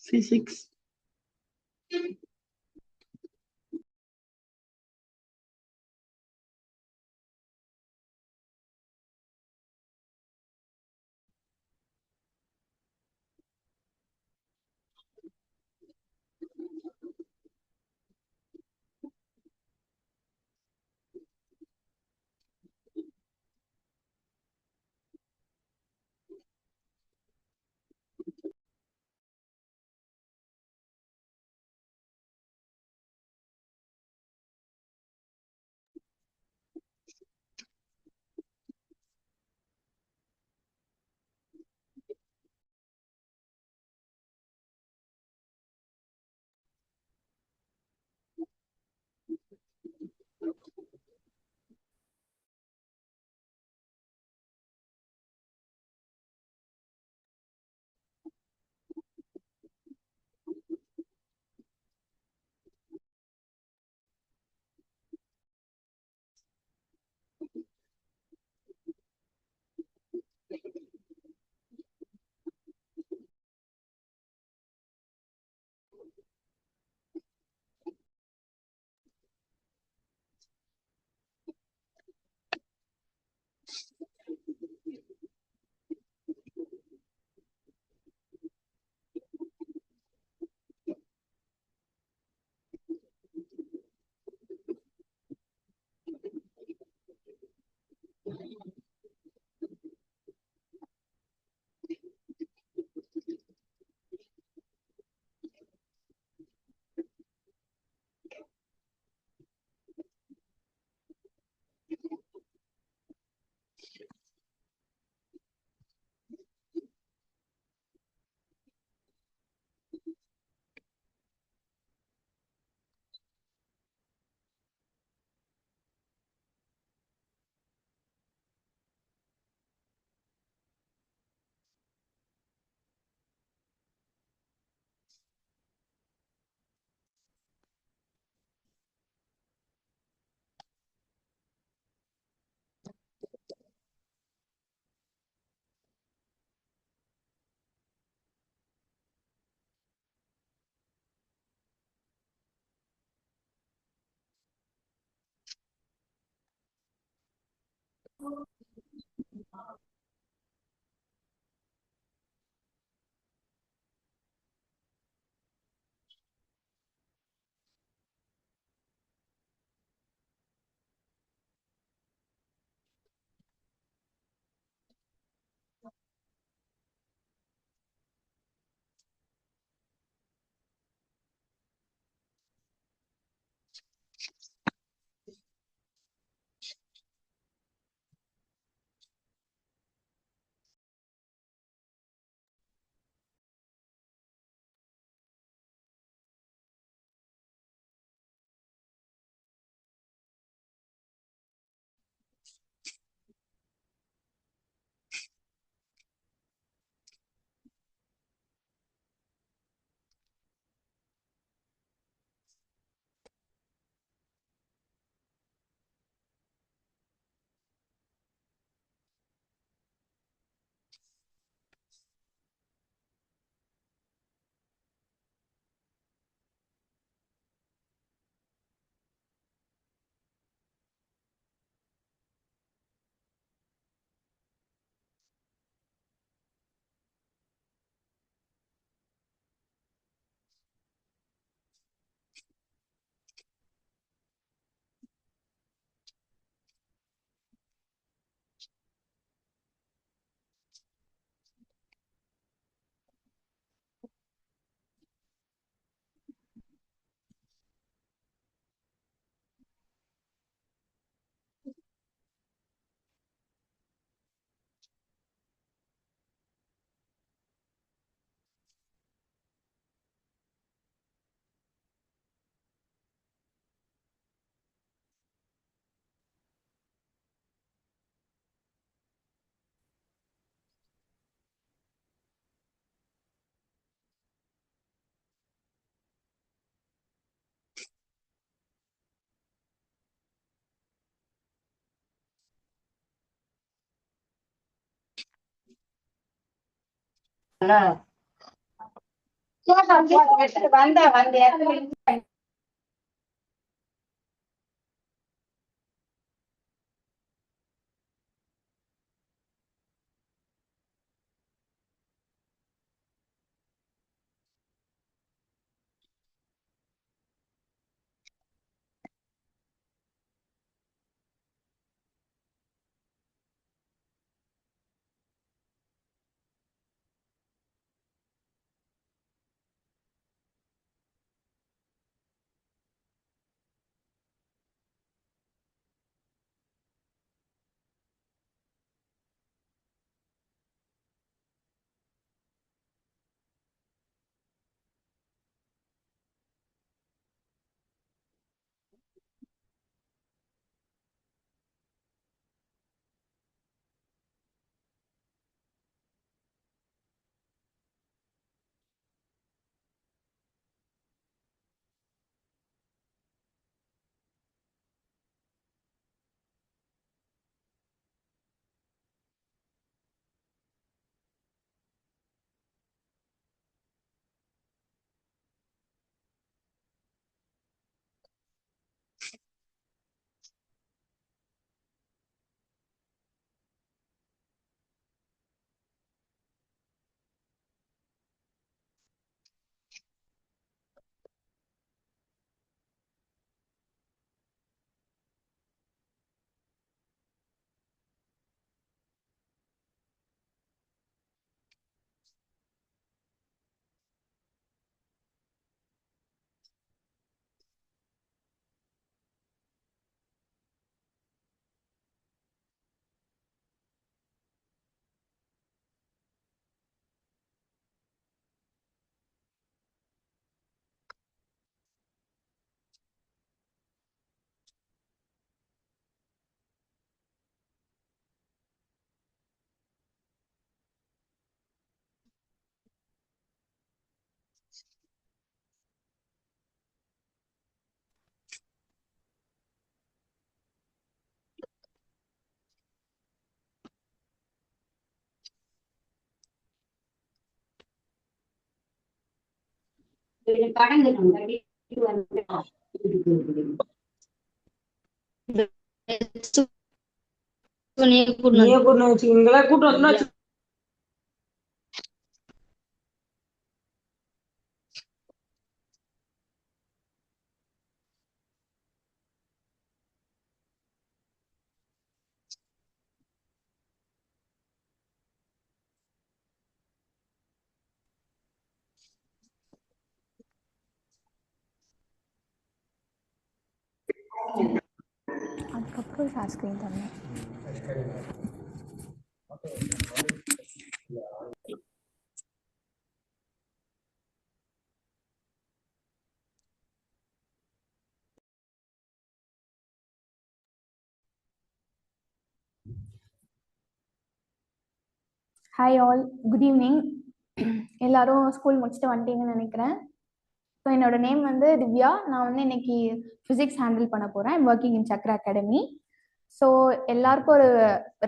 C6. வந்த அதுக்கப்புறம் share screen தரணும். Hi all, good evening. எல்லாரும் ஸ்கூல் முடிச்சுட்டு வந்துட்டீங்கன்னு நினைக்கிறேன். ஸோ என்னோட நேம் வந்து திவ்யா. நான் வந்து இன்னைக்கு ஃபிசிக்ஸ் ஹேண்டில் பண்ண போகிறேன். I'm working in Chakra academy. So எல்லாருக்கும் ஒரு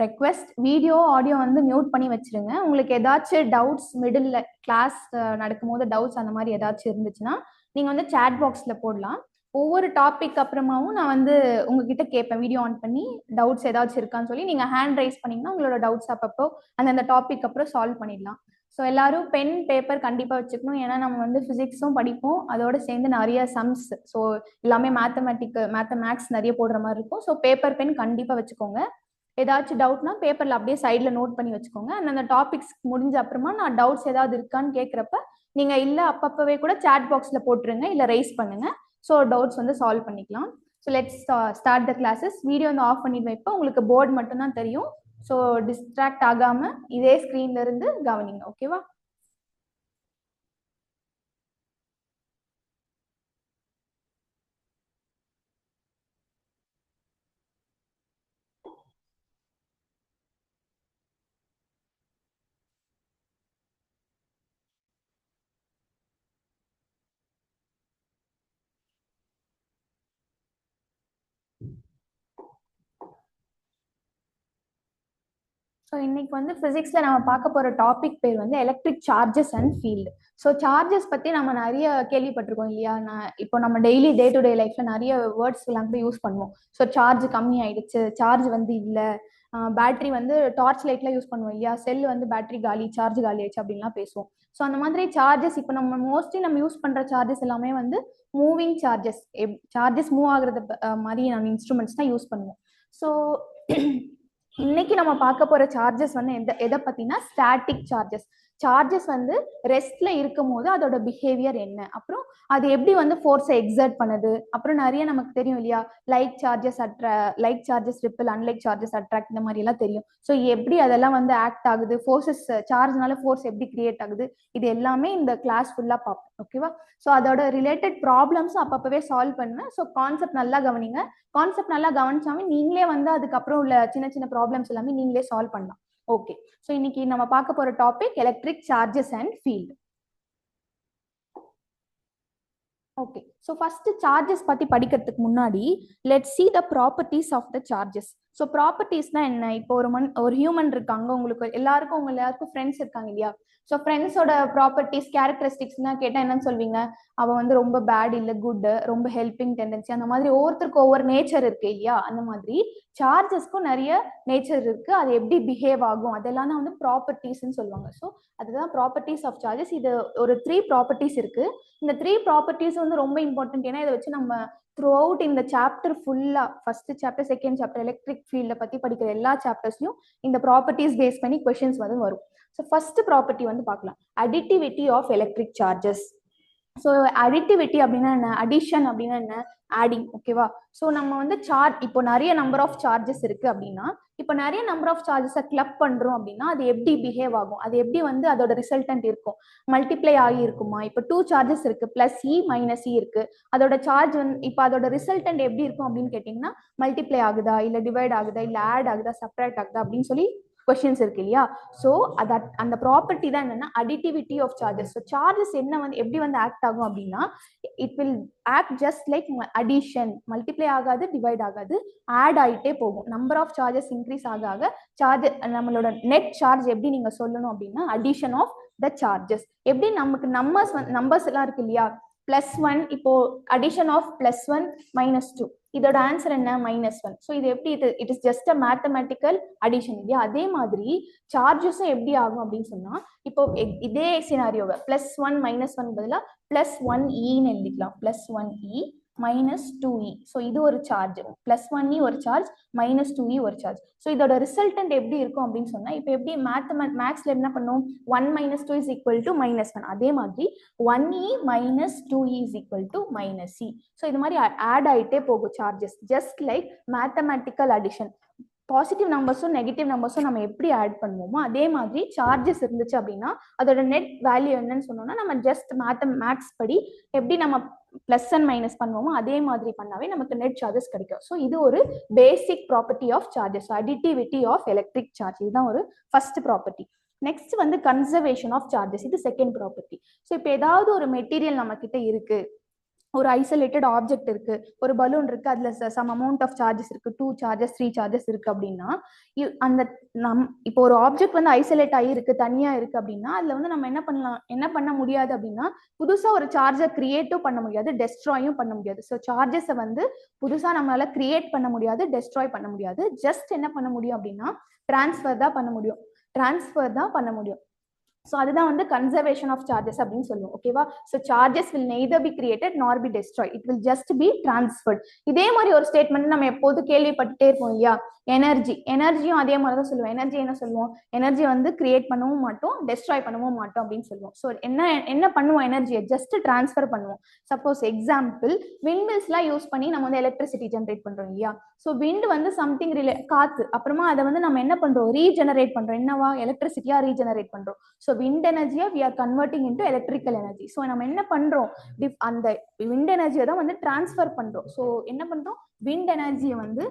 ரெக்வெஸ்ட், வீடியோ ஆடியோ வந்து மியூட் பண்ணி வச்சிருங்க. உங்களுக்கு ஏதாச்சும் டவுட்ஸ் மிடில் கிளாஸ் நடக்கும்போது டவுட்ஸ் அந்த மாதிரி ஏதாச்சும் இருந்துச்சுன்னா நீங்கள் வந்து சேட் பாக்ஸில் போடலாம். ஒவ்வொரு டாபிக் அப்புறமாவும் நான் வந்து உங்ககிட்ட கேட்பேன், வீடியோ ஆன் பண்ணி டவுட்ஸ் ஏதாச்சும் இருக்கான்னு சொல்லி நீங்கள் ஹேண்ட் ரைஸ் பண்ணிங்கன்னா உங்களோட டவுட்ஸ் அப்பப்போ அந்தந்த டாபிக் அப்புறம் சால்வ் பண்ணிடலாம். ஸோ எல்லாரும் பென் பேப்பர் கண்டிப்பாக வச்சுக்கணும். ஏன்னா நம்ம வந்து ஃபிசிக்ஸும் படிப்போம், அதோட சேர்ந்து நிறைய சம்ஸ், ஸோ எல்லாமே மேக்ஸ் நிறைய போடுற மாதிரி இருக்கும். ஸோ பேப்பர் பென் கண்டிப்பாக வச்சுக்கோங்க. ஏதாச்சும் டவுட்னா பேப்பரில் அப்படியே சைடில் நோட் பண்ணி வச்சுக்கோங்க. அந்த டாபிக்ஸ் முடிஞ்ச அப்புறமா நான் டவுட்ஸ் ஏதாவது இருக்கான்னு கேட்குறப்ப நீங்கள் இல்லை அப்பப்பவே கூட சேட் பாக்ஸில் போட்டுருங்க, இல்லை ரைஸ் பண்ணுங்க. ஸோ டவுட்ஸ் வந்து சால்வ் பண்ணிக்கலாம். So let's start the classes. Video வந்து ஆஃப் பண்ணிடுவேன். இப்போ உங்களுக்கு போர்டு மட்டும்தான் தெரியும். ஸோ டிஸ்ட்ராக்ட் ஆகாம இதே ஸ்க்ரீன்ல இருந்து கவனிங்க, ஓகேவா? ஸோ இன்னைக்கு வந்து பிசிக்ஸ்ல நம்ம பார்க்க போற டாபிக் பேர் வந்து electric charges and field. So charges பத்தி நம்ம நிறைய கேள்விப்பட்டிருக்கோம் இல்லையா? இப்போ நம்ம டெய்லி டே டு டே லைஃப்ல நிறைய வேர்ட்ஸ் எல்லாம் கூட யூஸ் பண்ணுவோம். ஸோ சார்ஜ் கம்மி ஆயிடுச்சு, சார்ஜ் வந்து இல்லை, பேட்டரி வந்து டார்ச் லைட்ல யூஸ் பண்ணுவோம் இல்லையா? செல் வந்து பேட்டரி காலி, சார்ஜ் காலி ஆயிடுச்சு அப்படின்லாம் பேசுவோம். ஸோ அந்த மாதிரி சார்ஜஸ் இப்போ நம்ம மோஸ்ட்லி நம்ம யூஸ் பண்ற சார்ஜஸ் எல்லாமே வந்து மூவிங் சார்ஜஸ். சார்ஜஸ் மூவ் ஆகுறது மாதிரி நம்ம இன்ஸ்ட்ருமெண்ட்ஸ் தான் யூஸ் பண்ணுவோம். ஸோ இன்னைக்கு நம்ம பார்க்க போற சார்ஜஸ் வந்து எதை பத்தினா ஸ்டாட்டிக் சார்ஜஸ். சார்ஜஸ் வந்து ரெஸ்ட்ல இருக்கும் போது அதோட பிஹேவியர் என்ன, அப்புறம் அது எப்படி வந்து ஃபோர்ஸை எக்ஸர்ட் பண்ணுது, அப்புறம் நிறைய நமக்கு தெரியும் இல்லையா? Like charges ripple, unlike charges attract, இந்த மாதிரி எல்லாம் தெரியும். ஸோ எப்படி அதெல்லாம் வந்து ஆக்ட் ஆகுது, ஃபோர்ஸஸ் சார்ஜ்னால ஃபோர்ஸ் எப்படி கிரியேட் ஆகுது, இது எல்லாமே இந்த கிளாஸ் ஃபுல்லா பார்ப்போம். ஓகேவா? ஸோ அதோட ரிலேட்டட் ப்ராப்ளம்ஸும் அப்பப்பவே சால்வ் பண்ணுவேன். ஸோ கான்செப்ட் நல்லா கவனிங்க. கான்செப்ட் நல்லா கவனிச்சாமே நீங்களே வந்து அதுக்கப்புறம் உள்ள சின்ன சின்ன ப்ராப்ளம்ஸ் எல்லாமே நீங்களே சால்வ் பண்ணலாம். ஓகே, ஸோ இன்னைக்கு நம்ம பார்க்க போற topic electric charges and field. Okay, so first charges பத்தி படிக்கிறதுக்கு முன்னாடி let's see the properties of the charges. So ப்ராப்பர்ட்டிஸ்னா என்ன? இப்போ ஒரு ஹியூமன் இருக்காங்க, உங்களுக்கு எல்லாருக்கும் ஃப்ரெண்ட்ஸ் இருக்காங்க இல்லையா? ஸோ ஃப்ரெண்ட்ஸோட ப்ராப்பர்ட்டிஸ் கேரக்டரிஸ்டிக்ஸ்னா கேட்டால் என்னன்னு சொல்வீங்க? அவன் வந்து ரொம்ப பேட் இல்லை குட், ரொம்ப ஹெல்பிங் டெண்டன்சி, அந்த மாதிரி ஒவ்வொருத்தருக்கும் ஒவ்வொரு நேச்சர் இருக்கு இல்லையா? அந்த மாதிரி சார்ஜஸ்க்கும் நிறைய நேச்சர் இருக்கு. அது எப்படி பிஹேவ் ஆகும் அதெல்லாம் தான் வந்து ப்ராப்பர்ட்டிஸ்ன்னு சொல்லுவாங்க. ஸோ அதுதான் ப்ராப்பர்ட்டிஸ் ஆஃப் சார்ஜஸ். இது ஒரு 3 ப்ராப்பர்ட்டிஸ் இருக்கு. இந்த 3 ப்ராப்பர்ட்டிஸ் வந்து ரொம்ப இம்பார்ட்டன்ட். ஏன்னா இதை வச்சு நம்ம த்ரூ அவுட் இந்த சாப்டர் ஃபுல்லா, first chapter, second chapter, electric field பத்தி படிக்கிற எல்லா சாப்டர்ஸ்லயும் இந்த ப்ராப்பர்ட்டிஸ் பேஸ் பண்ணி கொஸ்டின்ஸ் வந்து வரும். ஸோ ஃபர்ஸ்ட் ப்ராப்பர்ட்டி வந்து பார்க்கலாம், additivity of electric charges. So additivity அப்படின்னா என்ன? அடிஷன் அப்படின்னா என்ன? ஆடிங். ஓகேவா? ஸோ நம்ம வந்து இப்போ நிறைய நம்பர் ஆஃப் சார்ஜஸ் இருக்கு அப்படின்னா, இப்போ நிறைய நம்பர் ஆஃப் சார்ஜஸை கிளப் பண்றோம் அப்படின்னா அது எப்படி பிஹேவ் ஆகும், அது எப்படி வந்து அதோட ரிசல்டன்ட் இருக்கும், மல்டிப்ளை ஆகி இருக்குமா? இப்போ 2 சார்ஜஸ் இருக்கு, பிளஸ் இ மைனஸ் இ இருக்கு, அதோட சார்ஜ் வந்து இப்போ அதோட ரிசல்டன்ட் எப்படி இருக்கும் அப்படின்னு கேட்டீங்கன்னா, மல்டிப்ளை ஆகுதா, இல்லை டிவைட் ஆகுதா, இல்லை ஆட் ஆகுதா, சப்ராக்ட் ஆகுதா அப்படின்னு சொல்லி கொஸ்டின்ஸ் இருக்கு இல்லையா? ஸோ அந்த ப்ராப்பர்ட்டி தான் என்னன்னா additivity of charges. So charges என்ன வந்து எப்படி வந்து ஆக்ட் ஆகும் அப்படின்னா, it will act just like addition. Multiply ஆகாது, டிவைட் ஆகாது, ஆட் ஆகிட்டே போகும். நம்பர் ஆஃப் சார்ஜஸ் இன்க்ரீஸ் ஆக சார்ஜ், நம்மளோட நெட் சார்ஜ் எப்படி நீங்க சொல்லணும் அப்படின்னா அடிஷன் ஆஃப் த சார்ஜஸ். எப்படி நமக்கு நம்பர்ஸ் எல்லாம் இருக்கு இல்லையா? +1, இப்போ அடிஷன் ஆஃப் +1 -2, இதோட ஆன்சர் என்ன? -1. ஸோ இது எப்படி? It is just a mathematical addition இல்லையா? அதே மாதிரி சார்ஜஸும் எப்படி ஆகும் அப்படின்னு சொன்னா, இப்போ இதே சினாரியோவை +1 -1 பதிலாக +1e எழுதிக்கலாம். +1e -2e. ஸோ இது ஒரு சார்ஜ், +1e ஒரு சார்ஜ், -2e ஒரு சார்ஜ். ஸோ இதோட ரிசல்டன்ட் எப்படி இருக்கும் அப்படின்னு சொன்னா, இப்போ எப்படி மேக்ஸ்ல என்ன பண்ணும்? 1 - 2 = -1. அதே மாதிரி 1e - 2e = -c. ஸோ இது மாதிரி ஆட் ஆகிட்டே போகும் charges, just like mathematical addition. Positive நம்பர்ஸும் நெகட்டிவ் நம்பர்ஸும் நம்ம எப்படி ஆட் பண்ணுவோமோ அதே மாதிரி சார்ஜஸ் இருந்துச்சு அப்படின்னா அதோட நெட் வேல்யூ என்னன்னு சொன்னோம்னா, நம்ம ஜஸ்ட் மேக்ஸ் படி எப்படி நம்ம பிளஸ் அண்ட் மைனஸ் பண்ணுவோமோ அதே மாதிரி பண்ணாவே நமக்கு நெட் சார்ஜஸ் கிடைக்கும். ஸோ இது ஒரு basic property of charges, additivity of electric charge. இதுதான் ஒரு ஃபர்ஸ்ட் ப்ராப்பர்ட்டி. நெக்ஸ்ட் வந்து கன்சர்வேஷன் ஆஃப் சார்ஜஸ், இது செகண்ட் ப்ராப்பர்ட்டி. ஸோ இப்போ ஏதாவது ஒரு மெட்டீரியல் நம்ம கிட்ட இருக்கு, ஒரு ஐசோலேட்டட் ஆப்ஜெக்ட் இருக்கு, ஒரு பலூன் இருக்கு, அதுல சம் அமௌண்ட் ஆஃப் சார்ஜஸ் இருக்கு, 2 சார்ஜஸ் 3 சார்ஜஸ் இருக்கு அப்படின்னா, அந்த இப்போ ஒரு ஆப்ஜெக்ட் வந்து ஐசோலேட் ஆகி இருக்கு, தனியா இருக்கு அப்படின்னா அதுல வந்து நம்ம என்ன பண்ண முடியாது அப்படின்னா, புதுசா ஒரு சார்ஜை கிரியேட்டும் பண்ண முடியாது, டெஸ்ட்ராயும் பண்ண முடியாது. ஸோ சார்ஜஸை வந்து புதுசா நம்மளால கிரியேட் பண்ண முடியாது, டெஸ்ட்ராய் பண்ண முடியாது. ஜஸ்ட் என்ன பண்ண முடியும் அப்படின்னா டிரான்ஸ்ஃபர் தான் பண்ண முடியும். ஸோ அதுதான் வந்து கன்சர்வேஷன் ஆஃப் சார்ஜஸ் அப்படின்னு சொல்லுவோம். ஓகேவா? So charges will neither be created நார் B destroy, it will just be transferred. இதே மாதிரி ஒரு ஸ்டேட்மெண்ட் நம்ம எப்போது கேள்விப்பட்டுட்டே இருப்போம் இல்லையா? எனர்ஜியும் அதே மாதிரி தான் சொல்லுவோம். எனர்ஜி என்ன சொல்லுவோம்? எனர்ஜி வந்து கிரியேட் பண்ணவும் மாட்டோம், டெஸ்ட்ராய் பண்ணவும் மாட்டோம் அப்படின்னு சொல்லுவோம். ஸோ என்ன பண்ணுவோம்? எனர்ஜியை ஜஸ்ட் டிரான்ஸ்ஃபர் பண்ணுவோம். சப்போஸ் எக்ஸாம்பிள், விண்ட்மில்ஸ்லாம் யூஸ் பண்ணி நம்ம வந்து எலக்ட்ரிசிட்டி ஜென்ரேட் பண்றோம் இல்லையா? ஸோ விண்ட் வந்து சம்திங் காத்து, அப்புறமா அதை வந்து நம்ம என்ன பண்றோம்? ரீஜெனரேட் பண்றோம். என்னவா? எலக்ட்ரிசிட்டியா ரீஜெனரேட் பண்றோம். ஸோ விண்ட் எனர்ஜியை we are converting into electrical energy. So நம்ம என்ன பண்றோம்? அந்த விண்ட் எனர்ஜியை தான் வந்து டிரான்ஸ்ஃபர் பண்றோம். ஸோ என்ன பண்றோம்? விண்ட் எனர்ஜியை வந்து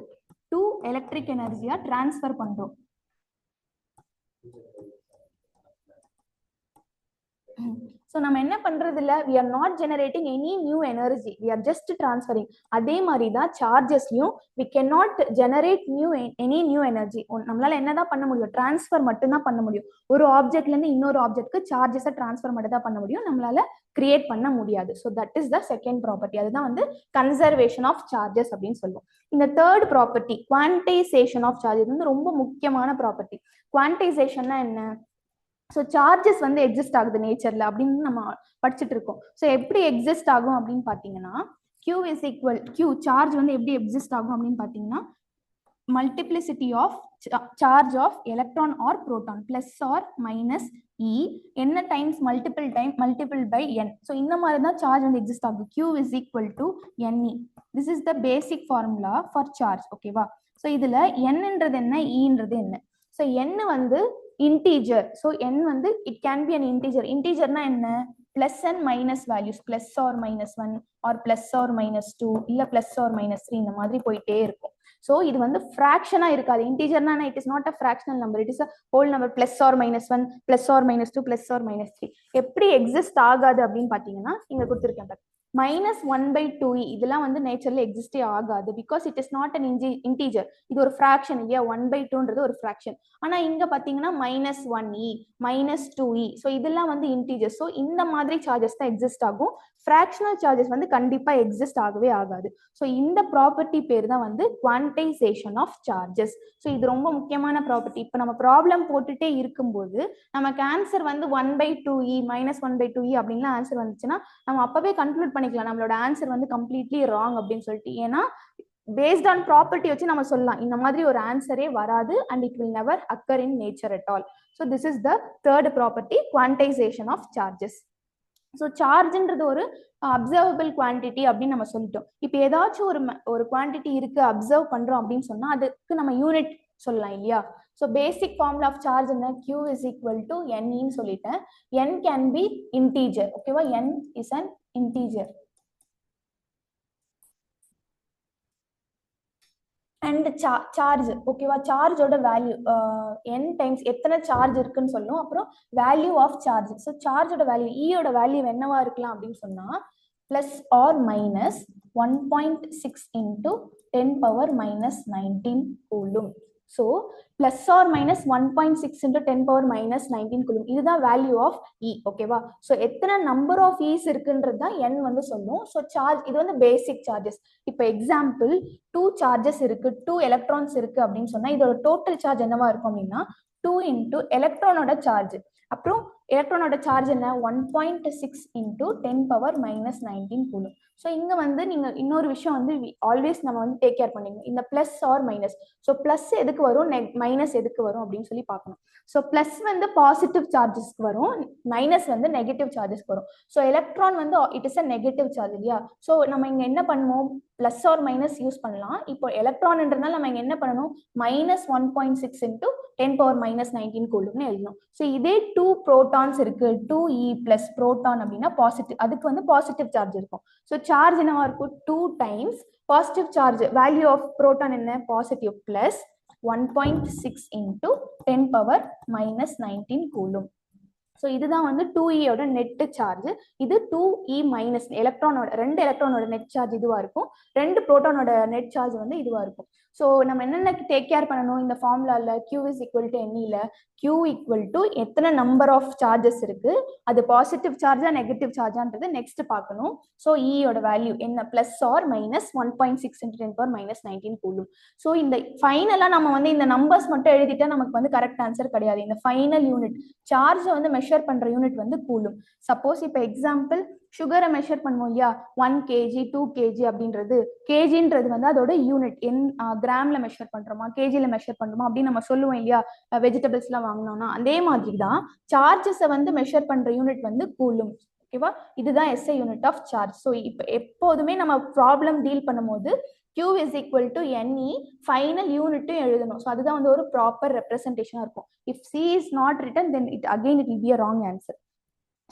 டு எலக்ட்ரிக் எனர்ஜியா டிரான்ஸ்ஃபர் பண்றோம். ஸோ நம்ம என்ன பண்றது இல்லை, we are not generating any new energy, we are just transferring. அதே மாதிரி தான் சார்ஜஸ்லையும் we cannot generate any new energy. நம்மளால என்னதான் பண்ண முடியும், டிரான்ஸ்ஃபர் மட்டும்தான் பண்ண முடியும். ஒரு ஆப்ஜெக்ட்ல இருந்து இன்னொரு ஆப்ஜெக்ட்க்கு சார்ஜஸை டிரான்ஸ்ஃபர் மட்டும் தான் பண்ண முடியும், நம்மளால கிரியேட் பண்ண முடியாது. So that is the second property. அதுதான் வந்து கன்சர்வேஷன் ஆஃப் சார்ஜஸ் அப்படின்னு சொல்லுவோம். இந்த third property quantisation of charges வந்து ரொம்ப முக்கியமான ப்ராப்பர்ட்டி. குவான்டைசேஷன்னா என்ன? ஸோ சார்ஜஸ் வந்து எக்ஸிஸ்ட் ஆகுது நேச்சர்ல அப்படின்னு நம்ம படிச்சுட்டு இருக்கோம். ஸோ எப்படி எக்ஸிஸ்ட் ஆகும் அப்படின்னு பார்த்தீங்கன்னா, Q is equal Q charge வந்து எப்படி எக்ஸிஸ்ட் ஆகும் அப்படின்னு பார்த்தீங்கன்னா, multiplicity of charge of electron or proton plus or minus e என்ன times multiple by n. So இந்த மாதிரி தான் சார்ஜ் வந்து எக்ஸிஸ்ட் ஆகுது. Q is equal to NE. This is the basic formula for charge. ஓகேவா? ஸோ இதுல என்னன்றது என்ன, ஈன்றது என்ன? ஸோ n வந்து இன்டீஜர். ஸோ n வந்து it can be an integer. இன்டீஜர்னா என்ன? Plus and minus values, plus or minus 1 or plus or minus 2 இல்ல பிளஸ் ஆர் மைனஸ் 3 இந்த மாதிரி போயிட்டே இருக்கும். ஸோ இது வந்து ஃப்ராக்ஷனா இருக்காது. இன்டீஜர்னா it is not a fractional number, it is a whole number. Plus or minus 1 plus or minus 2 plus or minus 3 எப்படி எக்ஸிஸ்ட் ஆகாது அப்படின்னு பாத்தீங்கன்னா இங்க கொடுத்துருக்கேன். -1/2e இதெல்லாம் வந்து நேச்சர்ல எக்ஸிஸ்டே ஆகாது. Because it is not an integer. இது ஒரு ஃப்ராக்ஷன் இல்லையா, 1/2ன்றது ஒரு ஃப்ராக்ஷன். ஆனா இங்க பாத்தீங்கன்னா -1e -2e. ஸோ இதெல்லாம் வந்து இன்டீஜர். ஸோ இந்த மாதிரி சார்ஜஸ் தான் எக்ஸிஸ்ட் ஆகும். ஃப்ராக்ஷனல் சார்ஜஸ் வந்து கண்டிப்பா எக்ஸிஸ்ட் ஆகவே ஆகாது. ஸோ இந்த ப்ராப்பர்ட்டி பேர் தான் வந்து குவான்டைசேஷன் ஆஃப் சார்ஜஸ். ஸோ இது ரொம்ப முக்கியமான ப்ராப்பர்ட்டி. இப்போ நம்ம ப்ராப்ளம் போட்டுட்டே இருக்கும்போது நமக்கு ஆன்சர் வந்து 1/2e -1/2e அப்படின்லாம் ஆன்சர் வந்துச்சுன்னா நம்ம அப்பவே கன்க்ளூட் பண்ணிக்கலாம் நம்மளோட ஆன்சர் வந்து கம்ப்ளீட்லி ராங் அப்படின்னு சொல்லிட்டு. ஏன்னா பேஸ்ட் ஆன் ப்ராப்பர்ட்டி வச்சு நம்ம சொல்லலாம் இந்த மாதிரி ஒரு ஆன்சரே வராது and it will never occur in nature at all. So this is the third property, quantisation of charges. So சார்ஜ்ன்றது ஒரு அப்சர்வபிள் குவான்டிட்டி அப்படின்னு நம்ம சொல்லிட்டோம். இப்போ ஏதாச்சும் ஒரு குவான்டிட்டி இருக்கு அப்சர்வ் பண்றோம் அப்படின்னு சொன்னா அதுக்கு நம்ம யூனிட் சொல்லலாம் இல்லையா. So basic formula of charge என்ன? Q is equal to NE சொல்லிட்டேன். N can be integer. ஓகேவா? N is an integer. And charge. ஓகேவா? சார்ஜோட வேல்யூ n டைம்ஸ் எத்தனை சார்ஜ் இருக்குன்னு சொல்லும். அப்புறம் வேல்யூ ஆஃப் சார்ஜ். ஸோ சார்ஜோட வேல்யூ ஈயோட வேல்யூ என்னவா இருக்கலாம் அப்படின்னு சொன்னா plus or minus 1.6 into 10⁻⁻19 coulomb. So plus or minus 1.6 into 10⁻⁻19 coulomb. இதுதான் வேல்யூ ஆஃப் இ. ஓகேவா? ஸோ எத்தனை நம்பர் ஆஃப் ஈஸ் இருக்குன்றது தான் n வந்து சொல்லும். ஸோ சார்ஜ் இது வந்து பேசிக் சார்ஜஸ். இப்போ எக்ஸாம்பிள் 2 சார்ஜஸ் இருக்கு, 2 எலக்ட்ரான்ஸ் இருக்கு அப்படின்னு சொன்னா இதோட டோட்டல் சார்ஜ் என்னவா இருக்கும் அப்படின்னா 2 into எலக்ட்ரானோட சார்ஜ். அப்புறம் எலக்ட்ரானோட சார்ஜ் என்ன? 1.6 into 10⁻⁻19 கூலும். ஸோ இங்க வந்து நீங்க இன்னொரு விஷயம் வந்து ஆல்வேஸ் நம்ம வந்து டேக் கேர் பண்ணிக்கணும். இந்த plus or minus. So plus எதுக்கு வரும், மைனஸ் எதுக்கு வரும் அப்படின்னு சொல்லி பார்க்கணும். ஸோ பிளஸ் வந்து பாசிட்டிவ் சார்ஜஸ்க்கு வரும், மைனஸ் வந்து நெகட்டிவ் சார்ஜஸ்க்கு வரும். ஸோ எலக்ட்ரான் வந்து it is a negative charge இல்லையா. ஸோ நம்ம இங்க என்ன பண்ணுவோம், பிளஸ் ஆர் மைனஸ் யூஸ் பண்ணலாம். இப்போ எலக்ட்ரான்ன்றதுனால நம்ம இங்க என்ன பண்ணணும், -1.6 into 10⁻⁻19 கூலும்னு எழுதணும். ஸோ இதே 2 புரோட்டான்ஸ் இருக்கு, 2e பிளஸ் புரோட்டான் அப்படின்னா பாசிட்டிவ், அதுக்கு வந்து பாசிட்டிவ் சார்ஜ் இருக்கும். ஸோ சார்ஜ் என்னவா இருக்கும், 2 times positive charge. Value of proton என்ன, positive plus 1.6 into 10⁻⁻19 coulomb. So இதுதான் வந்து 2eயோட நெட் சார்ஜ். இது 2e மைனஸ் எலக்ட்ரானோட 2 எலக்ட்ரானோட நெட் சார்ஜ் இதுவா இருக்கும், 2 புரோட்டானோட நெட் சார்ஜ் வந்து இதுவா இருக்கும். ஸோ நம்ம என்னென்ன டேக் கேர் பண்ணணும் இந்த ஃபார்முலால, Q is equal to NEல Q equal to எத்தனை நம்பர் ஆஃப் சார்ஜஸ் இருக்கு, அது பாசிட்டிவ் சார்ஜா நெகட்டிவ் சார்ஜான்றது நெக்ஸ்ட் பார்க்கணும். ஸோ ஈயோட வேல்யூ என்ன, plus or minus 1.6 into 10⁻⁻19 coulomb. So இந்த ஃபைனலா நம்ம வந்து இந்த நம்பர்ஸ் மட்டும் எழுதிட்டா நமக்கு வந்து கரெக்ட் ஆன்சர் கிடையாது. இந்த ஃபைனல் யூனிட் சார்ஜ் வந்து மெஷர் பண்ற யூனிட் வந்து கூலும். சப்போஸ் இப்போ எக்ஸாம்பிள் சுகரை மெஷர் பண்ணுவோம் இல்லையா, 1 kg 2 kg அப்படின்றது, கேஜின்றது வந்து அதோட யூனிட், கிராம்ல மெஷர் பண்றோமா கேஜில மெஷர் பண்றோமா அப்படின்னு நம்ம சொல்லுவோம் இல்லையா வெஜிடபிள்ஸ் எல்லாம் வாங்கினோம்னா. அதே மாதிரி தான் சார்ஜஸை வந்து மெஷர் பண்ற யூனிட் வந்து கூலும். ஓகேவா? இதுதான் SI unit of charge. So இப்போ எப்போதுமே நம்ம ப்ராப்ளம் டீல் பண்ணும்போது Q is equal to NE final யூனிட்டும் எழுதணும். ஸோ அதுதான் வந்து ஒரு ப்ராப்பர் ரெப்ரசன்டேஷனா இருக்கும். If C is not written then it will be a wrong answer.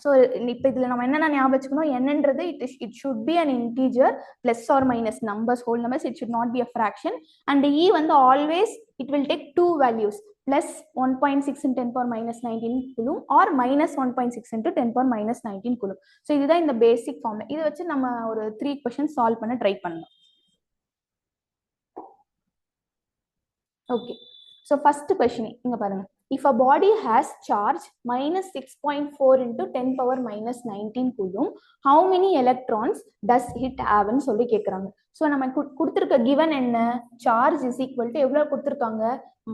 So இப்போ இதில் நம்ம என்னென்ன ஞாபகம் வச்சுக்கணும், என்னன்றது it should be an integer, plus or minus numbers, whole numbers, it should not be a fraction. And E வந்து always it will take 2 values, plus 1.6 into 10 power minus 19 coulomb or minus 1.6 into 10 power minus 19 coulomb. So இதுதான் இந்த basic formula. இதை வச்சு நம்ம ஒரு 3 questions solve பண்ண try பண்ணலாம். Okay. So first question இங்க பாருங்க. If a body has charge minus 6.4 into 10 power minus 19 coulomb, how many electrons does it have ன்னு சொல்லி கேக்குறாங்க. So நம்ம கொடுத்திருக்க given என்ன? Charge is equal to எவ்வளவு கொடுத்திருக்காங்க?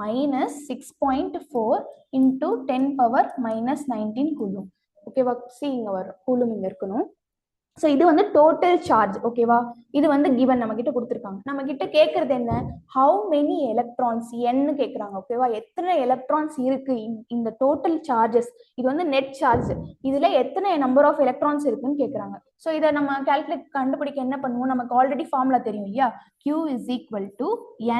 minus 6.4 into 10 power minus 19 coulomb. ஓகேவா? see இங்க வரும். coulomb இங்க இருக்கணும். ஸோ இது வந்து டோட்டல் சார்ஜ். ஓகேவா? இது வந்து கிவன் நம்ம கிட்ட கொடுத்துருக்காங்க. நம்ம கிட்ட கேட்கறது என்ன? ஹவு மெனி எலக்ட்ரான்ஸ் என்னு கேட்கறாங்க. ஓகேவா? எத்தனை எலக்ட்ரான்ஸ் இருக்கு இந்த டோட்டல் சார்ஜஸ். இது வந்து நெட் சார்ஜ். இதுல எத்தனை நம்பர் ஆஃப் எலக்ட்ரான்ஸ் இருக்குன்னு கேட்கறாங்க. ஸோ இதை நம்ம கால்குலேட் கண்டுபிடிக்க என்ன பண்ணுவோம்? நமக்கு ஆல்ரெடி ஃபார்முலா தெரியும் இல்லையா? Q is equal to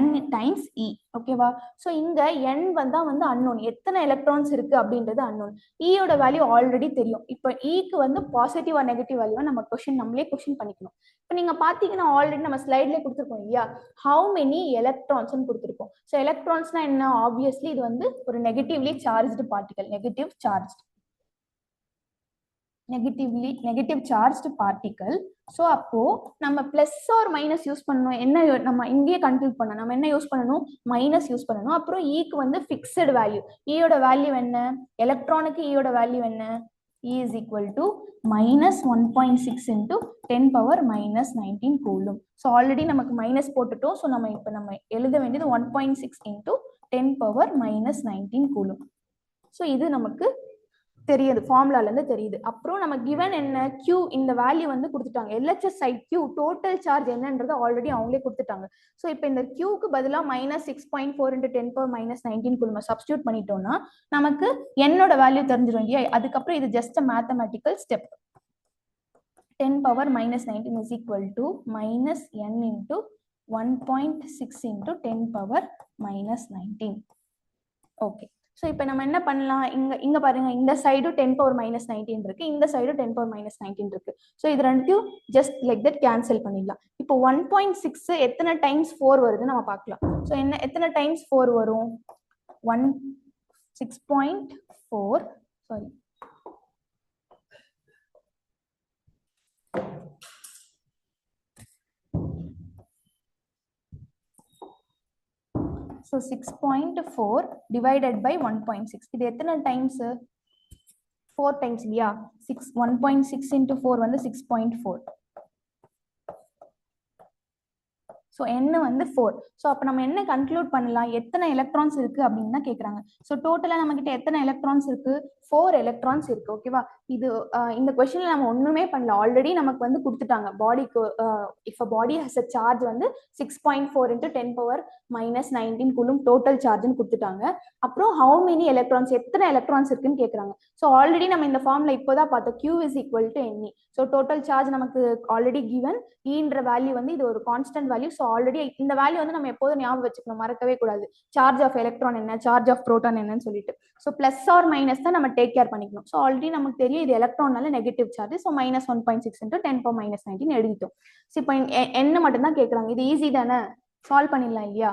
n times E. ஓகேவா? ஸோ இங்க n வந்தா வந்து அன்னோன். எத்தனை எலக்ட்ரான்ஸ் இருக்கு அப்படின்றது அன்னோன். ஈயோட வேல்யூ ஆல்ரெடி தெரியும். இப்போ ஈக்கு வந்து பாசிட்டிவ் ஆர் நெகட்டிவ் வேல்யூ நம்ம நம்மளே கொஸ்டின் பண்ணிக்கணும். இப்போ நீங்க பாத்தீங்கன்னா ஆல்ரெடி நம்ம ஸ்லைட்ல கொடுத்துருக்கோம் இல்லையா? ஹவு மெனி எலக்ட்ரான்ஸ் கொடுத்துருக்கோம். ஸோ எலக்ட்ரான்ஸ்னா என்ன? ஆப்வியஸ்லி இது வந்து ஒரு negatively charged particle. Negative charged particle. So அப்போ நம்ம பிளஸ் ஆர் மைனஸ் யூஸ் பண்ணணும். என்ன நம்ம இங்கேயே கன்க்ளூட் பண்ணணும். நம்ம என்ன யூஸ் பண்ணணும்? மைனஸ் யூஸ் பண்ணணும். அப்புறம் ஈக்கு வந்து ஃபிக்ஸட் வேல்யூ. ஈயோட வேல்யூ என்ன? எலக்ட்ரானுக்கு ஈயோட வேல்யூ என்ன? E is equal to minus 1.6 into 10 power minus 19 coulomb. So already நமக்கு மைனஸ் போட்டுட்டோம். ஸோ நம்ம இப்போ நம்ம எழுத வேண்டியது 1.6 into 10 power minus 19 coulomb. So இது நமக்கு தெரியுது, ஃபார்முலால இருந்து தெரியுது. அப்புறம் நம்ம கிவன் என்ன? Q இந்த வேல்யூ வந்து கொடுத்துட்டாங்க. LHS side Q total charge என்னன்றது ஆல்ரெடி அவங்களே கொடுத்துட்டாங்க. ஸோ இப்போ இந்த Qக்கு பதிலா minus 6.4 into 10 power minus 19 coulomb substitute பண்ணிட்டோம்னா நமக்கு என்னோட வேல்யூ தெரிஞ்சிடும் இல்லையா? அதுக்கப்புறம் இது just mathematical step. 10 power minus 19 is equal to minus n into 1.6 into 10 power minus 19. Okay. So இப்போ நம்ம என்ன பண்ணலாம்? இங்க பாருங்க, இந்த சைடு 10 power minus 19 இருக்கு, இந்த சைடு 10 power minus 19 இருக்கு. ஸோ இது ரெண்டையும் ஜஸ்ட் லைக் தட் கேன்சல் பண்ணிடலாம். இப்போ 1.6 எத்தனை டைம்ஸ் 4 வருதுன்னு நம்ம பார்க்கலாம். ஸோ என்ன எத்தனை டைம்ஸ் 4 வரும்? 6.4 சாரி So 6.4 divided by 1.6. இது எத்தனை டைம்ஸ்? 4 டைம்ஸ் இல்லையா? 1.6 into 4 வந்து 6.4. ஸோ என்ன வந்து 4. ஸோ அப்போ நம்ம என்ன கன்க்ளூட் பண்ணலாம்? எத்தனை எலக்ட்ரான்ஸ் இருக்கு அப்படின்னு தான் கேட்குறாங்க. ஸோ டோட்டலாக நம்ம கிட்ட எத்தனை எலக்ட்ரான்ஸ் இருக்கு? 4 எலக்ட்ரான்ஸ் இருக்கு. ஓகேவா? இது இந்த கொஸ்டின்ல நம்ம ஒண்ணுமே பண்ணல. ஆல்ரெடி நமக்கு வந்து கொடுத்துட்டாங்க பாடிக்கு. If a body has a charge வந்து 6.4 into 10 power minus 19 coulomb total சார்ஜ்னு கொடுத்துட்டாங்க. அப்புறம் ஹவு மெனி எலக்ட்ரான்ஸ் எத்தனை எலக்ட்ரான்ஸ் இருக்குன்னு கேட்குறாங்க. ஸோ ஆல்ரெடி நம்ம இந்த ஃபார்ம்ல இப்போதான் பார்த்தோம். Q is equal to NE. So total charge நமக்கு ஆல்ரெடி கிவன். ஈன்ற வேல்யூ வந்து இது ஒரு கான்ஸ்டன்ட் வேல்யூ. ஸோ ஆல்ரெடி இந்த வேல்யூ வந்து நம்ம எப்போதும் ஞாபகம் வச்சுக்கணும், மறக்கவே கூடாது. சார்ஜ் ஆஃப் எலக்ட்ரான் என்ன, சார்ஜ் ஆஃப் புரோட்டான் என்னன்னு சொல்லிட்டு. ஸோ பிளஸ் ஆர் மைனஸ் தான் நம்ம டேக் கேர் பண்ணிக்கணும். ஸோ ஆல்ரெடி நமக்கு தெரியும் இது எலக்ட்ரானால negative charge. So minus 1.6 into 10 power minus 19 எழுதிட்டோம். ஸோ இப்போ என்ன மட்டும் தான் கேட்குறாங்க. இது ஈஸி தானே, சால்வ் பண்ணிடலாம் இல்லையா?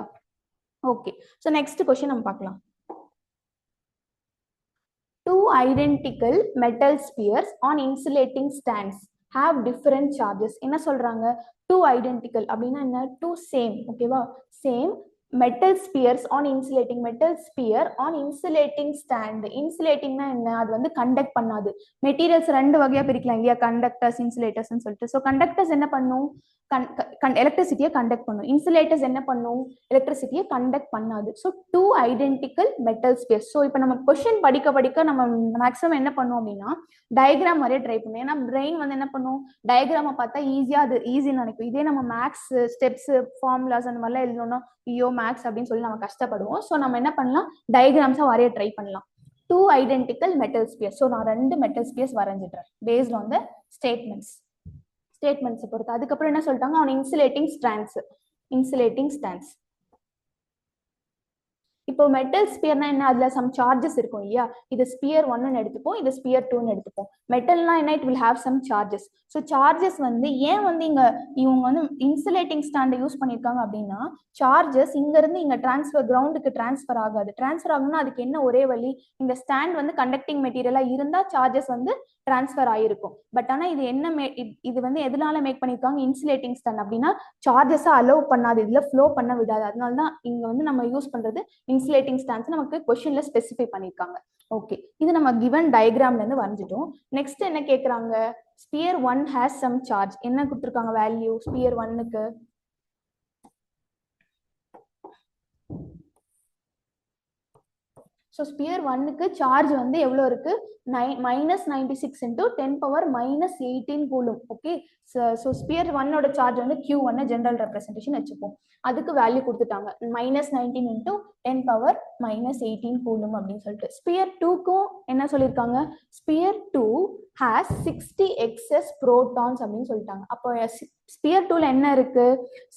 ஓகே. ஸோ நெக்ஸ்ட் கொஸ்டின் நம்ம பார்க்கலாம். 2 identical metal spheres on insulating stands have different charges. என்ன சொல்றாங்க? 2 identical அப்படின்னா என்ன? 2 சேம். ஓகேவா? Same metal spheres on insulating. metal sphere on insulating stand. insulatingனா என்ன? அது வந்து கண்டக்ட் பண்ணாது. மெட்டீரியல்ஸ் ரெண்டு வகையா பிரிக்கலாம் இல்லையா? கண்டக்டர்ஸ், இன்சுலேட்டர்ஸ்னு சொல்லிட்டு. ஸோ கண்டக்டர்ஸ் என்ன பண்ணும்? எலக்ட்ரிசிட்டியை கண்டக்ட் பண்ணும். இன்சுலேட்டர்ஸ் என்ன பண்ணும்? எலக்ட்ரிசிட்டியை கண்டக்ட் பண்ணாது. So 2 identical metal space. So இப்போ நம்ம கொஸ்டின் படிக்க நம்ம மேக்ஸிமம் என்ன பண்ணுவோம் அப்படின்னா டயக்ராம் வரைய ட்ரை பண்ணுவோம். ஏன்னா பிரெயின் வந்து என்ன பண்ணும்? டயக்ராமை பார்த்தா ஈஸியா அது ஈஸின்னு நினைக்கும். இதே நம்ம மேக்ஸ் ஸ்டெப்ஸ், ஃபார்முலாஸ் அந்த மாதிரிலாம் எழுதணும்னா ஐயோ மேக்ஸ் அப்படின்னு சொல்லி நம்ம கஷ்டப்படுவோம். ஸோ நம்ம என்ன பண்ணலாம்? டயக்ராம்ஸா வரைய ட்ரை பண்ணலாம். 2 ஐடென்டிக்கல் மெட்டல் ஸ்பேஸ். ஸோ நான் 2 மெட்டல் ஸ்பேஸ் வரைஞ்சிடுறேன் பேஸ்ட் ஆன் த ஸ்டேட்மெண்ட்ஸ் பொறுத்து. அதுக்கப்புறம் என்ன சொல்லிட்டாங்க? அவன் இன்சுலேட்டிங் ஸ்டாண்ட்ஸ். இப்போ மெட்டல் ஸ்பியர்னா என்ன, அதுல சம் சார்ஜஸ் இருக்கும் இல்லையா, இது ஸ்பியர் 1ன்னு எடுத்துப்போம், இது ஸ்பியர் 2ன்னு எடுத்துப்போம். மெட்டல்னா என்ன, it will have some charges. So charges வந்து ஏன் வந்து இவங்க வந்து இன்சுலேட்டிங் ஸ்டாண்டை யூஸ் பண்ணியிருக்காங்க அப்படின்னா, சார்ஜஸ் இங்க இருந்து இங்க டிரான்ஸ்ஃபர் கிரவுண்டுக்கு டிரான்ஸ்ஃபர் ஆகாது. டிரான்ஸ்ஃபர் ஆகணும்னா அதுக்கு என்ன ஒரே வழி, இந்த ஸ்டாண்ட் வந்து கண்டக்டிங் மெட்டீரியலா இருந்தா சார்ஜஸ் வந்து டிரான்ஸ்ஃபர் ஆயிருக்கும். பட் ஆனா இது என்ன இது வந்து எதனால மேக் பண்ணிருக்காங்க, இன்சுலேட்டிங் ஸ்டாண்ட் அப்படின்னா சார்ஜஸா அலோவ் பண்ணாது, இதுல ஃப்ளோ பண்ண விடாது. அதனாலதான் இங்க வந்து நம்ம யூஸ் பண்றது இன்சுலேட்டிங் ஸ்டாண்ட்ஸ் நமக்கு क्वेश्चनல ஸ்பெசிஃபை பண்ணிருக்காங்க. ஓகே, இது நம்ம கிவன் டயக்ராம்ல இருந்து வரைஞ்சிட்டோம். நெக்ஸ்ட் என்ன கேக்குறாங்க, ஸ்பியர் 1 ஹேஸ் சம் சார்ஜ். என்ன கொடுத்திருக்காங்க வேல்யூ ஸ்பியர் 1க்கு, ஸோ ஸ்பியர் 1க்கு சார்ஜ் வந்து எவ்வளோ இருக்கு, -96 × 10⁻−18 கூலும். ஓகே, ஸோ ஸ்பியர் 1ஓட சார்ஜ் வந்து Q1 ஜெனரல் ரெப்ரசன்டேஷன் வச்சுப்போம். அதுக்கு வேல்யூ கொடுத்துட்டாங்க -19 × 10⁻−18 கூலும் அப்படின்னு சொல்லிட்டு. ஸ்பியர் 2க்கும் என்ன சொல்லியிருக்காங்க, ஸ்பியர் 2 has 60 excess protons அப்படின்னு சொல்லிட்டாங்க. அப்போ ஸ்பியர் 2ல என்ன இருக்கு,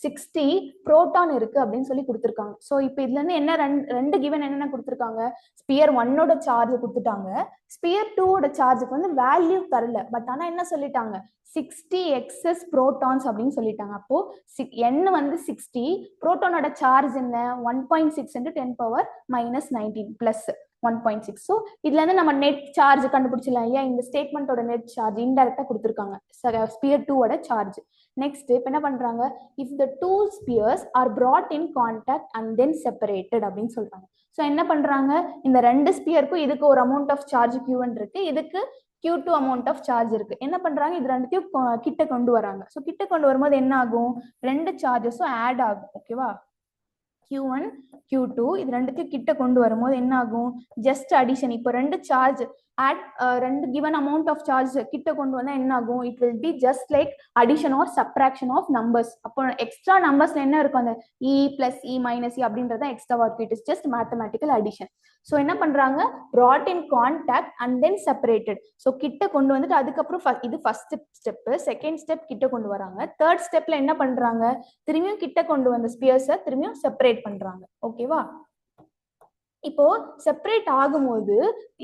60 புரோட்டான் இருக்கு அப்படின்னு சொல்லி கொடுத்துருக்காங்க. ஸோ இப்போ இதுல இருந்து என்ன ரெண்டு கிவன் என்னென்ன கொடுத்துருக்காங்க, ஸ்பியர் 1ஓட சார்ஜ் கொடுத்துட்டாங்க, ஸ்பியர் 2ஓட சார்ஜுக்கு வந்து வேல்யூ தரல. பட் ஆனா என்ன சொல்லிட்டாங்க, 60 எக்ஸஸ் புரோட்டான்ஸ் அப்படின்னு சொல்லிட்டாங்க. அப்போ n வந்து 60, புரோட்டானோட சார்ஜ் என்ன 1.6 × 10⁻−19 பிளஸ் 1.6. ஸோ இதுல இருந்து நம்ம நெட் சார்ஜ் கண்டுபிடிச்சிடலாம் இல்லையா, இந்த ஸ்டேட்மெண்டோட நெட் சார்ஜ் இன்டைரக்டா கொடுத்துருக்காங்க ஸ்பியர் 2ஓட சார்ஜ். நெக்ஸ்ட் இப்போ என்ன பண்றாங்க, if the two spheres are brought in contact and then separated அப்படின்னு சொல்றாங்க. ஸோ என்ன பண்றாங்க, இந்த ரெண்டு ஸ்பியருக்கும் இதுக்கு ஒரு அமௌண்ட் ஆஃப் சார்ஜ் Q1 இருக்கு, இதுக்கு Q2 அமௌண்ட் ஆஃப் சார்ஜ் இருக்கு. என்ன பண்றாங்க, இது ரெண்டுத்தையும் கிட்ட கொண்டு வராங்க. ஸோ கிட்ட கொண்டு வரும்போது என்ன ஆகும், ரெண்டு சார்ஜஸும் ஆட் ஆகும். ஓகேவா, Q1 Q2 இது ரெண்டுத்தையும் கிட்ட கொண்டு வரும்போது என்ன ஆகும், ஜஸ்ட் அடிஷன். இப்போ ரெண்டு சார்ஜ் ஆட், ரெண்டு கிவன் அமௌண்ட் ஆஃப் சார்ஜ் கிட்ட கொண்டு வந்தா என்ன ஆகும், it will be just like addition or subtraction of numbers. அப்போ எக்ஸ்ட்ரா நம்பர்ஸ்ல என்ன இருக்கும், அந்த E + E - E அப்படின்றது extra work, it is just mathematical addition. So என்ன பண்றாங்க, brought in contact and then separated. So கிட்ட கொண்டு வந்துட்டு அதுக்கப்புறம் இது ஃபர்ஸ்ட் ஸ்டெப், செகண்ட் ஸ்டெப் கிட்ட கொண்டு வராங்க, தேர்ட் ஸ்டெப்ல என்ன பண்றாங்க, திரும்பியும் கிட்ட கொண்டு வந்த ஸ்பியர்ஸை திரும்பியும் செப்பரேட் பண்றாங்க. ஓகேவா, இப்போ செப்பரேட் ஆகும்போது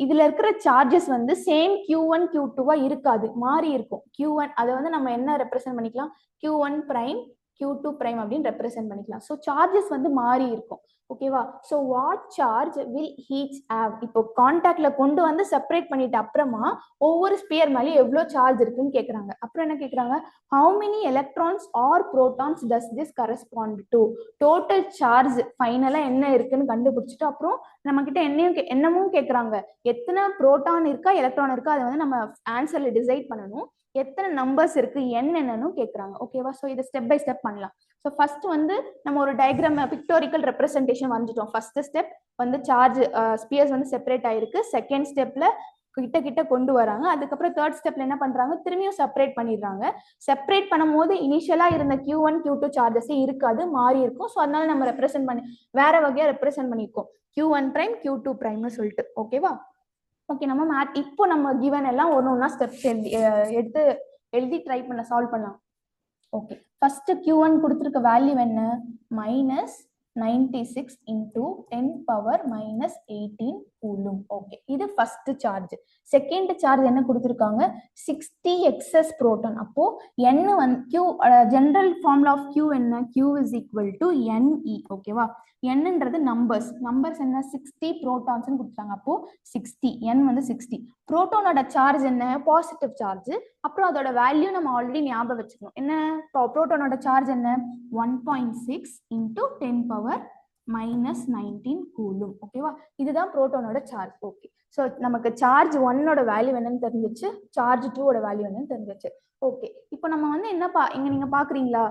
இதுல இருக்கிற சார்ஜஸ் வந்து சேம் Q1 Q2 இருக்காது, மாறி இருக்கும். Q1 அதை வந்து நம்ம என்ன ரெப்ரசென்ட் பண்ணிக்கலாம், Q1 பிரைம் Q2 பிரைம் அப்படின்னு ரெப்ரசென்ட் பண்ணிக்கலாம். ஸோ சார்ஜஸ் வந்து மாறி இருக்கும். ஓகேவா, so what charge will each have, இப்போ கான்டாக்ட்ல கொண்டு வந்து செப்பரேட் பண்ணிட்டு அப்புறமா ஒவ்வொரு ஸ்பியர் மேலேயும் எவ்வளோ சார்ஜ் இருக்குன்னு கேட்குறாங்க. அப்புறம் என்ன கேட்குறாங்க, how many electrons R protons does this correspond to, total charge ஃபைனலா என்ன இருக்குன்னு கண்டுபிடிச்சிட்டு அப்புறம் நம்ம கிட்ட என்னமும் கேட்குறாங்க, எத்தனை புரோட்டான் இருக்கா எலக்ட்ரான் இருக்கா அதை வந்து நம்ம ஆன்சர்ல டிசைட் பண்ணணும், எத்தனை நம்பர்ஸ் இருக்கு என்னன்னு கேட்குறாங்க. ஓகேவா, ஸோ இதை ஸ்டெப் பை ஸ்டெப் பண்ணலாம். ஸோ ஃபர்ஸ்ட் வந்து நம்ம ஒரு டயக்ராம் பிக்டோரிக்கல் ரெப்ரசன்டேஷன் வந்துட்டோம். ஃபர்ஸ்ட் ஸ்டெப் வந்து சார்ஜ் ஸ்பியர்ஸ் வந்து செப்பரேட் ஆயிருக்கு, செகண்ட் ஸ்டெப்ல கிட்ட கொண்டு வராங்க, அதுக்கப்புறம் தேர்ட் ஸ்டெப்ல என்ன பண்றாங்க, திரும்பியும் செப்பரேட் பண்ணிடுறாங்க. செப்பரேட் பண்ணும் போது இனிஷியலா இருந்த Q1 Q2 சார்ஜஸே இருக்காது, மாறி இருக்கும். ஸோ அதனால நம்ம ரெப்ரசென்ட் பண்ணி வேற வகையா ரெப்ரசென்ட் பண்ணிருக்கோம், Q1 பிரைம் Q2 பிரைம்னு சொல்லிட்டு. ஓகேவா, ஓகே, நம்ம இப்போ நம்ம கிவன் எல்லாம் ஒன்னா ஸ்டெப்ஸ் எடுத்து எழுதி ட்ரை பண்ண சால்வ் பண்ணலாம். ஓகே, ஃபர்ஸ்ட் Q1 கொடுத்துருக்க வேல்யூ என்ன, -96 × 10⁻−18 கூலும். ஓகே, இது ஃபர்ஸ்ட் சார்ஜ். செகண்ட் சார்ஜ் என்ன கொடுத்துருக்காங்க, 60 எக்ஸஸ் புரோட்டான். அப்போ n வந்து Q general formula of Q என்ன, Q = NE. ஓகேவா, என்னன்றது நம்பர்ஸ் என்ன, 60 புரோட்டான்ஸ் கொடுத்துட்டாங்க. அப்போ 60, n வந்து 60. புரோட்டானோட சார்ஜ் என்ன, பாசிட்டிவ் சார்ஜ். அப்புறம் அதோட வேல்யூ நம்ம ஆல்ரெடி ஞாபகம் வச்சுக்கணும், என்ன, புரோட்டானோட சார்ஜ் என்ன 1.6 × 10⁻−19 கூலும். ஓகேவா, இதுதான் புரோட்டானோட சார்ஜ். ஓகே, ஸோ நமக்கு சார்ஜ் 1ஓட வேல்யூ என்னன்னு தெரிஞ்சிச்சு, சார்ஜ் 2ஓட வேல்யூ என்னன்னு தெரிஞ்சிச்சு. ஓகே, இப்போ நம்ம வந்து இங்க நீங்க பாக்குறீங்களா,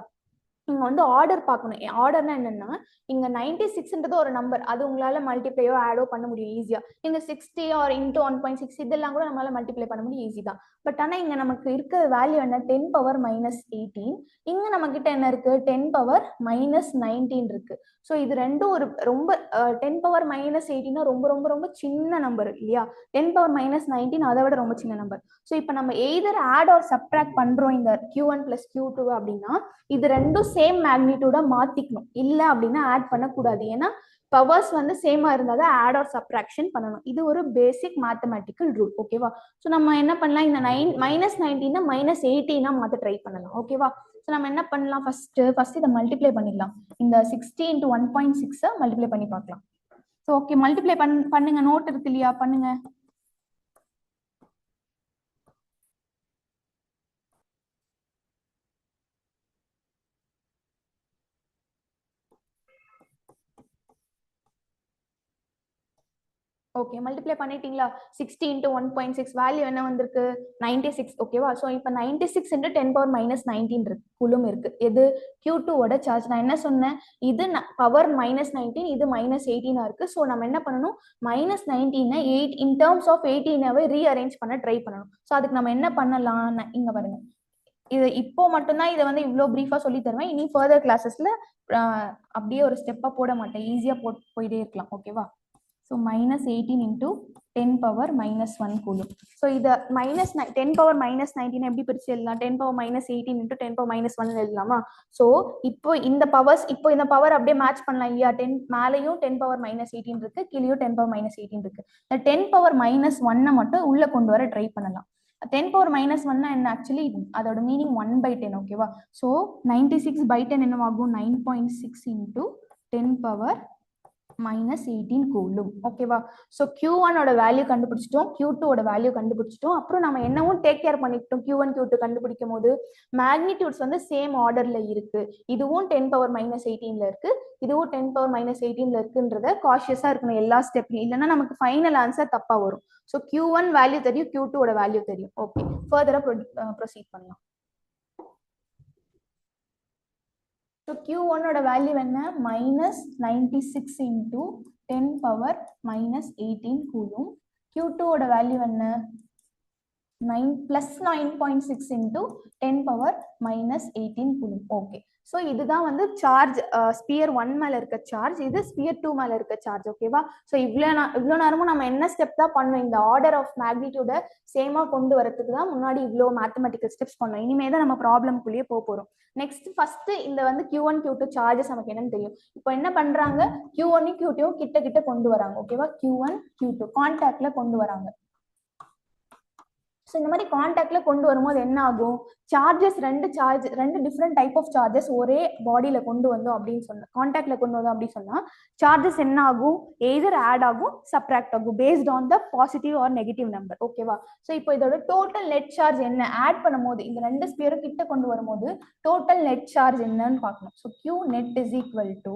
இங்க வந்து ஆர்டர் பார்க்கணும். ஆர்டர்னா என்னன்னா, இங்க 96ன்றது ஒரு நம்பர், அது உங்களால மல்டிப்ளையோ ஆடோ பண்ண முடியும் ஈஸியா. இந்த 60 ஆர் × 1.6 இதெல்லாம் கூட நம்மளால மல்டிப்ளை பண்ண முடியும் ஈஸி தான். பட் ஆனா இங்க நமக்கு இருக்க வேல்யூ என்ன, 10⁻−18. இங்க நம்ம கிட்ட என்ன இருக்கு, 10⁻−19 இருக்கு. ஸோ இது ரெண்டும் ஒரு ரொம்ப 10⁻−18 ரொம்ப ரொம்ப ரொம்ப சின்ன நம்பர் இல்லையா, 10⁻−19 அதை விட ரொம்ப சின்ன நம்பர். ஸோ இப்போ நம்ம எய்தர் ஆட் ஆர் சப்ட்ராக்ட் பண்றோம் இந்த Q1 + Q2 அப்படின்னா இது ரெண்டும் சேம் மேக்னிடியூடா மாத்திக்கணும், இல்ல அப்படின்னா ஆட் பண்ணக்கூடாது. ஏன்னா பவர்ஸ் வந்து சேமா இருந்தா தான் ஆட் ஆர் சப்ட்ராக்ஷன் பண்ணணும். இது ஒரு பேசிக் மேத்தமெட்டிக்கல் ரூல். ஓகேவா? ஸோ நம்ம என்ன பண்ணலாம், இந்த -19 -18 மாத்த ட்ரை பண்ணலாம். ஓகேவா? ஸோ நம்ம என்ன பண்ணலாம், ஃபர்ஸ்ட் இதை மல்டிப்ளை பண்ணிடலாம். இந்த 60 × 1.6 மல்டிப்ளை பண்ணி பார்க்கலாம். ஸோ ஓகே, மல்டிப்ளை பண்ணுங்க. நோட் இருக்கு இல்லையா, பண்ணுங்க. ஓகே, மல்டிப்ளை பண்ணிட்டீங்களா? 60 × 1.6 வேல்யூ என்ன வந்திருக்கு? 96. ஓகேவா? ஸோ இப்போ 96 × 10⁻−19 இருக்கு, கூலும் இருக்கு. எது? Q2 ஓட சார்ஜ். நான் என்ன சொன்னேன், இது பவர் -19, இது -18 இருக்கு. ஸோ நம்ம என்ன பண்ணணும், -19 8 இன் டேர்ம்ஸ் ஆஃப் 18 ரீஅரேஞ்ச் பண்ண ட்ரை பண்ணணும். ஸோ அதுக்கு நம்ம என்ன பண்ணலாம், இங்க பாருங்க. இது இப்போ மட்டும்தான் இதை வந்து இவ்வளோ பிரீஃபா சொல்லி தருவேன். இனி ஃபர்தர் கிளாஸஸ்ல அப்படியே ஒரு ஸ்டெப்பா போட மாட்டேன், ஈஸியா போயிட்டே இருக்கலாம். ஓகேவா? So -18 × 10⁻−1 coulomb. ஸோ இதை -10⁻−19 எப்படி பிரிச்சு எழுதலாம்? 10⁻−18 × 10⁻−1 எழுதலாமா? ஸோ இப்போ இந்த பவர் அப்படியே மேட்ச் பண்ணலாம் இல்லையா? 10 மேலேயும் 10⁻−18 இருக்கு, கீழேயும் 10⁻−18 இருக்கு. இந்த 10⁻−1 மட்டும் உள்ள கொண்டு வர ட்ரை பண்ணலாம். 10⁻−1 என்ன? ஆக்சுவலி அதோட மீனிங் 1/10. ஓகேவா? ஸோ 96/10 என்னவாகும்? 9.6 × 10⁻−18 கூலும். ஓகேவா? ஸோ Q1 ஓட வேல்யூ கண்டுபிடிச்சிட்டோம், Q2 ஓட வேல்யூ கண்டுபிடிச்சிட்டோம். அப்புறம் நம்ம என்னவும் டேக் கேர் பண்ணிக்கிட்டோம். Q1 Q2 கண்டுபிடிக்கும் போது மேக்னிடியூட்ஸ் வந்து சேம் ஆர்டர்ல இருக்கு. இதுவும் 10⁻−18 இருக்கு, இதுவும் 10⁻−18 இருக்குன்றத காஷியஸா இருக்கணும் எல்லா ஸ்டெப்லையும், இல்லைன்னா நமக்கு ஃபைனல் ஆன்சர் தப்பா வரும். ஸோ Q1 வேல்யூ தெரியும், Q2 ஓட வேல்யூ தெரியும். ஓகே, ஃபர்தரா ப்ரொசீட் பண்ணலாம். ஸோ Q1 ஓட வேல்யூ என்ன? -96 × 10⁻−18 கூலும். Q2 ஓட வேல்யூ என்ன? +9.6 × 10⁻−18 கூலும். ஓகே, ஸோ இதுதான் வந்து சார்ஜ், ஸ்பியர் 1 மேல இருக்க சார்ஜ், இது ஸ்பியர் 2 மேல இருக்க சார்ஜ். ஓகேவா? ஸோ இவ்வளோ நேரமும் நம்ம என்ன ஸ்டெப் தான் பண்ணோம், இந்த ஆர்டர் ஆஃப் மேக்னிடியூட சேமா கொண்டு வரதுக்கு தான் முன்னாடி இவ்வளோ மேத்தமெட்டிக்கல் ஸ்டெப்ஸ் பண்ணோம். இனிமே தான் நம்ம ப்ராப்ளம்குள்ளேயே போறோம். நெக்ஸ்ட் ஃபர்ஸ்ட் இந்த வந்து Q1 Q2 சார்ஜஸ் நமக்கு என்னன்னு தெரியும். இப்போ என்ன பண்றாங்க, Q1 Q2 கிட்ட கொண்டு வராங்க. ஓகேவா? Q1 Q2 கான்டாக்ட்ல கொண்டு வராங்க. ஸோ இந்த மாதிரி கான்டாக்ட்ல கொண்டு வரும்போது என்ன ஆகும், சார்ஜஸ் ரெண்டு டிஃப்ரெண்ட் டைப் ஆஃப் சார்ஜஸ் ஒரே பாடியில கொண்டு வந்தோம் அப்படின்னு சொன்னா, கான்டாக்ட்ல கொண்டு வந்தோம் அப்படின்னு சொன்னா சார்ஜஸ் என்ன ஆகும், எய்தர் ஆட் ஆகும், சப்ட்ராக்ட் ஆகும், paste on the positive or negative number. ஓகேவா? ஸோ இப்போ இதோட டோட்டல் நெட் சார்ஜ் என்ன, ஆட் பண்ணும்போது இந்த ரெண்டு ஸ்பியரும் கிட்ட கொண்டு வரும்போது டோட்டல் நெட் சார்ஜ் என்னன்னு பார்க்கணும். So Q net is equal to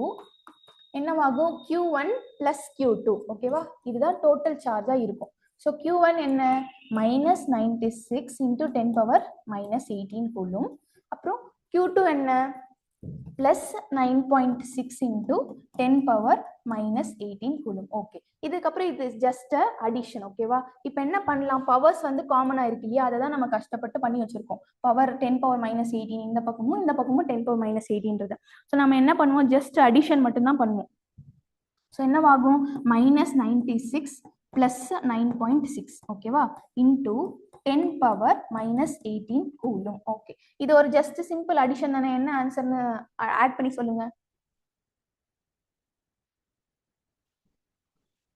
என்னவாகும், Q1 + Q2. ஓகேவா? இதுதான் டோட்டல் சார்ஜா இருக்கும். ஸோ Q1 என்ன? -96 × 10⁻−18 கூலும். அப்புறம் Q2 என்ன? +9.6 × 10⁻−18 கூலும். ஓகே, இதுக்கப்புறம் இது ஜஸ்ட் அடிஷன். ஓகேவா? இப்போ என்ன பண்ணலாம், பவர்ஸ் வந்து காமனா இருக்கு இல்லையா, அதை தான் நம்ம கஷ்டப்பட்டு பண்ணி வச்சிருக்கோம். பவர் 10⁻−18 இந்த பக்கமும் 10⁻−18. ஸோ நம்ம என்ன பண்ணுவோம், ஜஸ்ட் அடிஷன் மட்டும்தான் பண்ணுவோம். ஸோ என்னவாகும், -96 + 9.6 ஓகேவா இன்டூ 10⁻−18 கூலும். ஓகே, இது ஒரு ஜஸ்ட் சிம்பிள் அடிஷன் தானே. என்ன ஆன்சர்னு ஆட் பண்ணி சொல்லுங்க.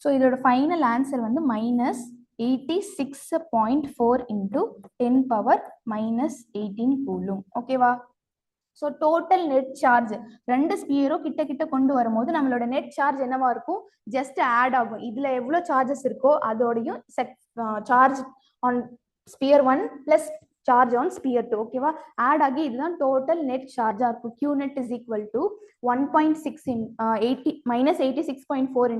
ஸோ இதோட ஃபைனல் ஆன்சர் வந்து -86.4 × 10⁻−18 கூலும். ஓகேவா? ஸோ டோட்டல் நெட் சார்ஜ் ரெண்டு ஸ்பியரும் கிட்ட கொண்டு வரும்போது நம்மளோட நெட் சார்ஜ் என்னவா இருக்கும், ஜஸ்ட் ஆட் ஆகும். இதுல எவ்வளவு சார்ஜஸ் இருக்கோ அதோடையும் charge on sphere 1 + charge on sphere 2. ஓகேவா? ஆட் ஆகி இதுதான் டோட்டல் நெட் சார்ஜா இருக்கும். Q net is equal to 1.6 -86.4 ×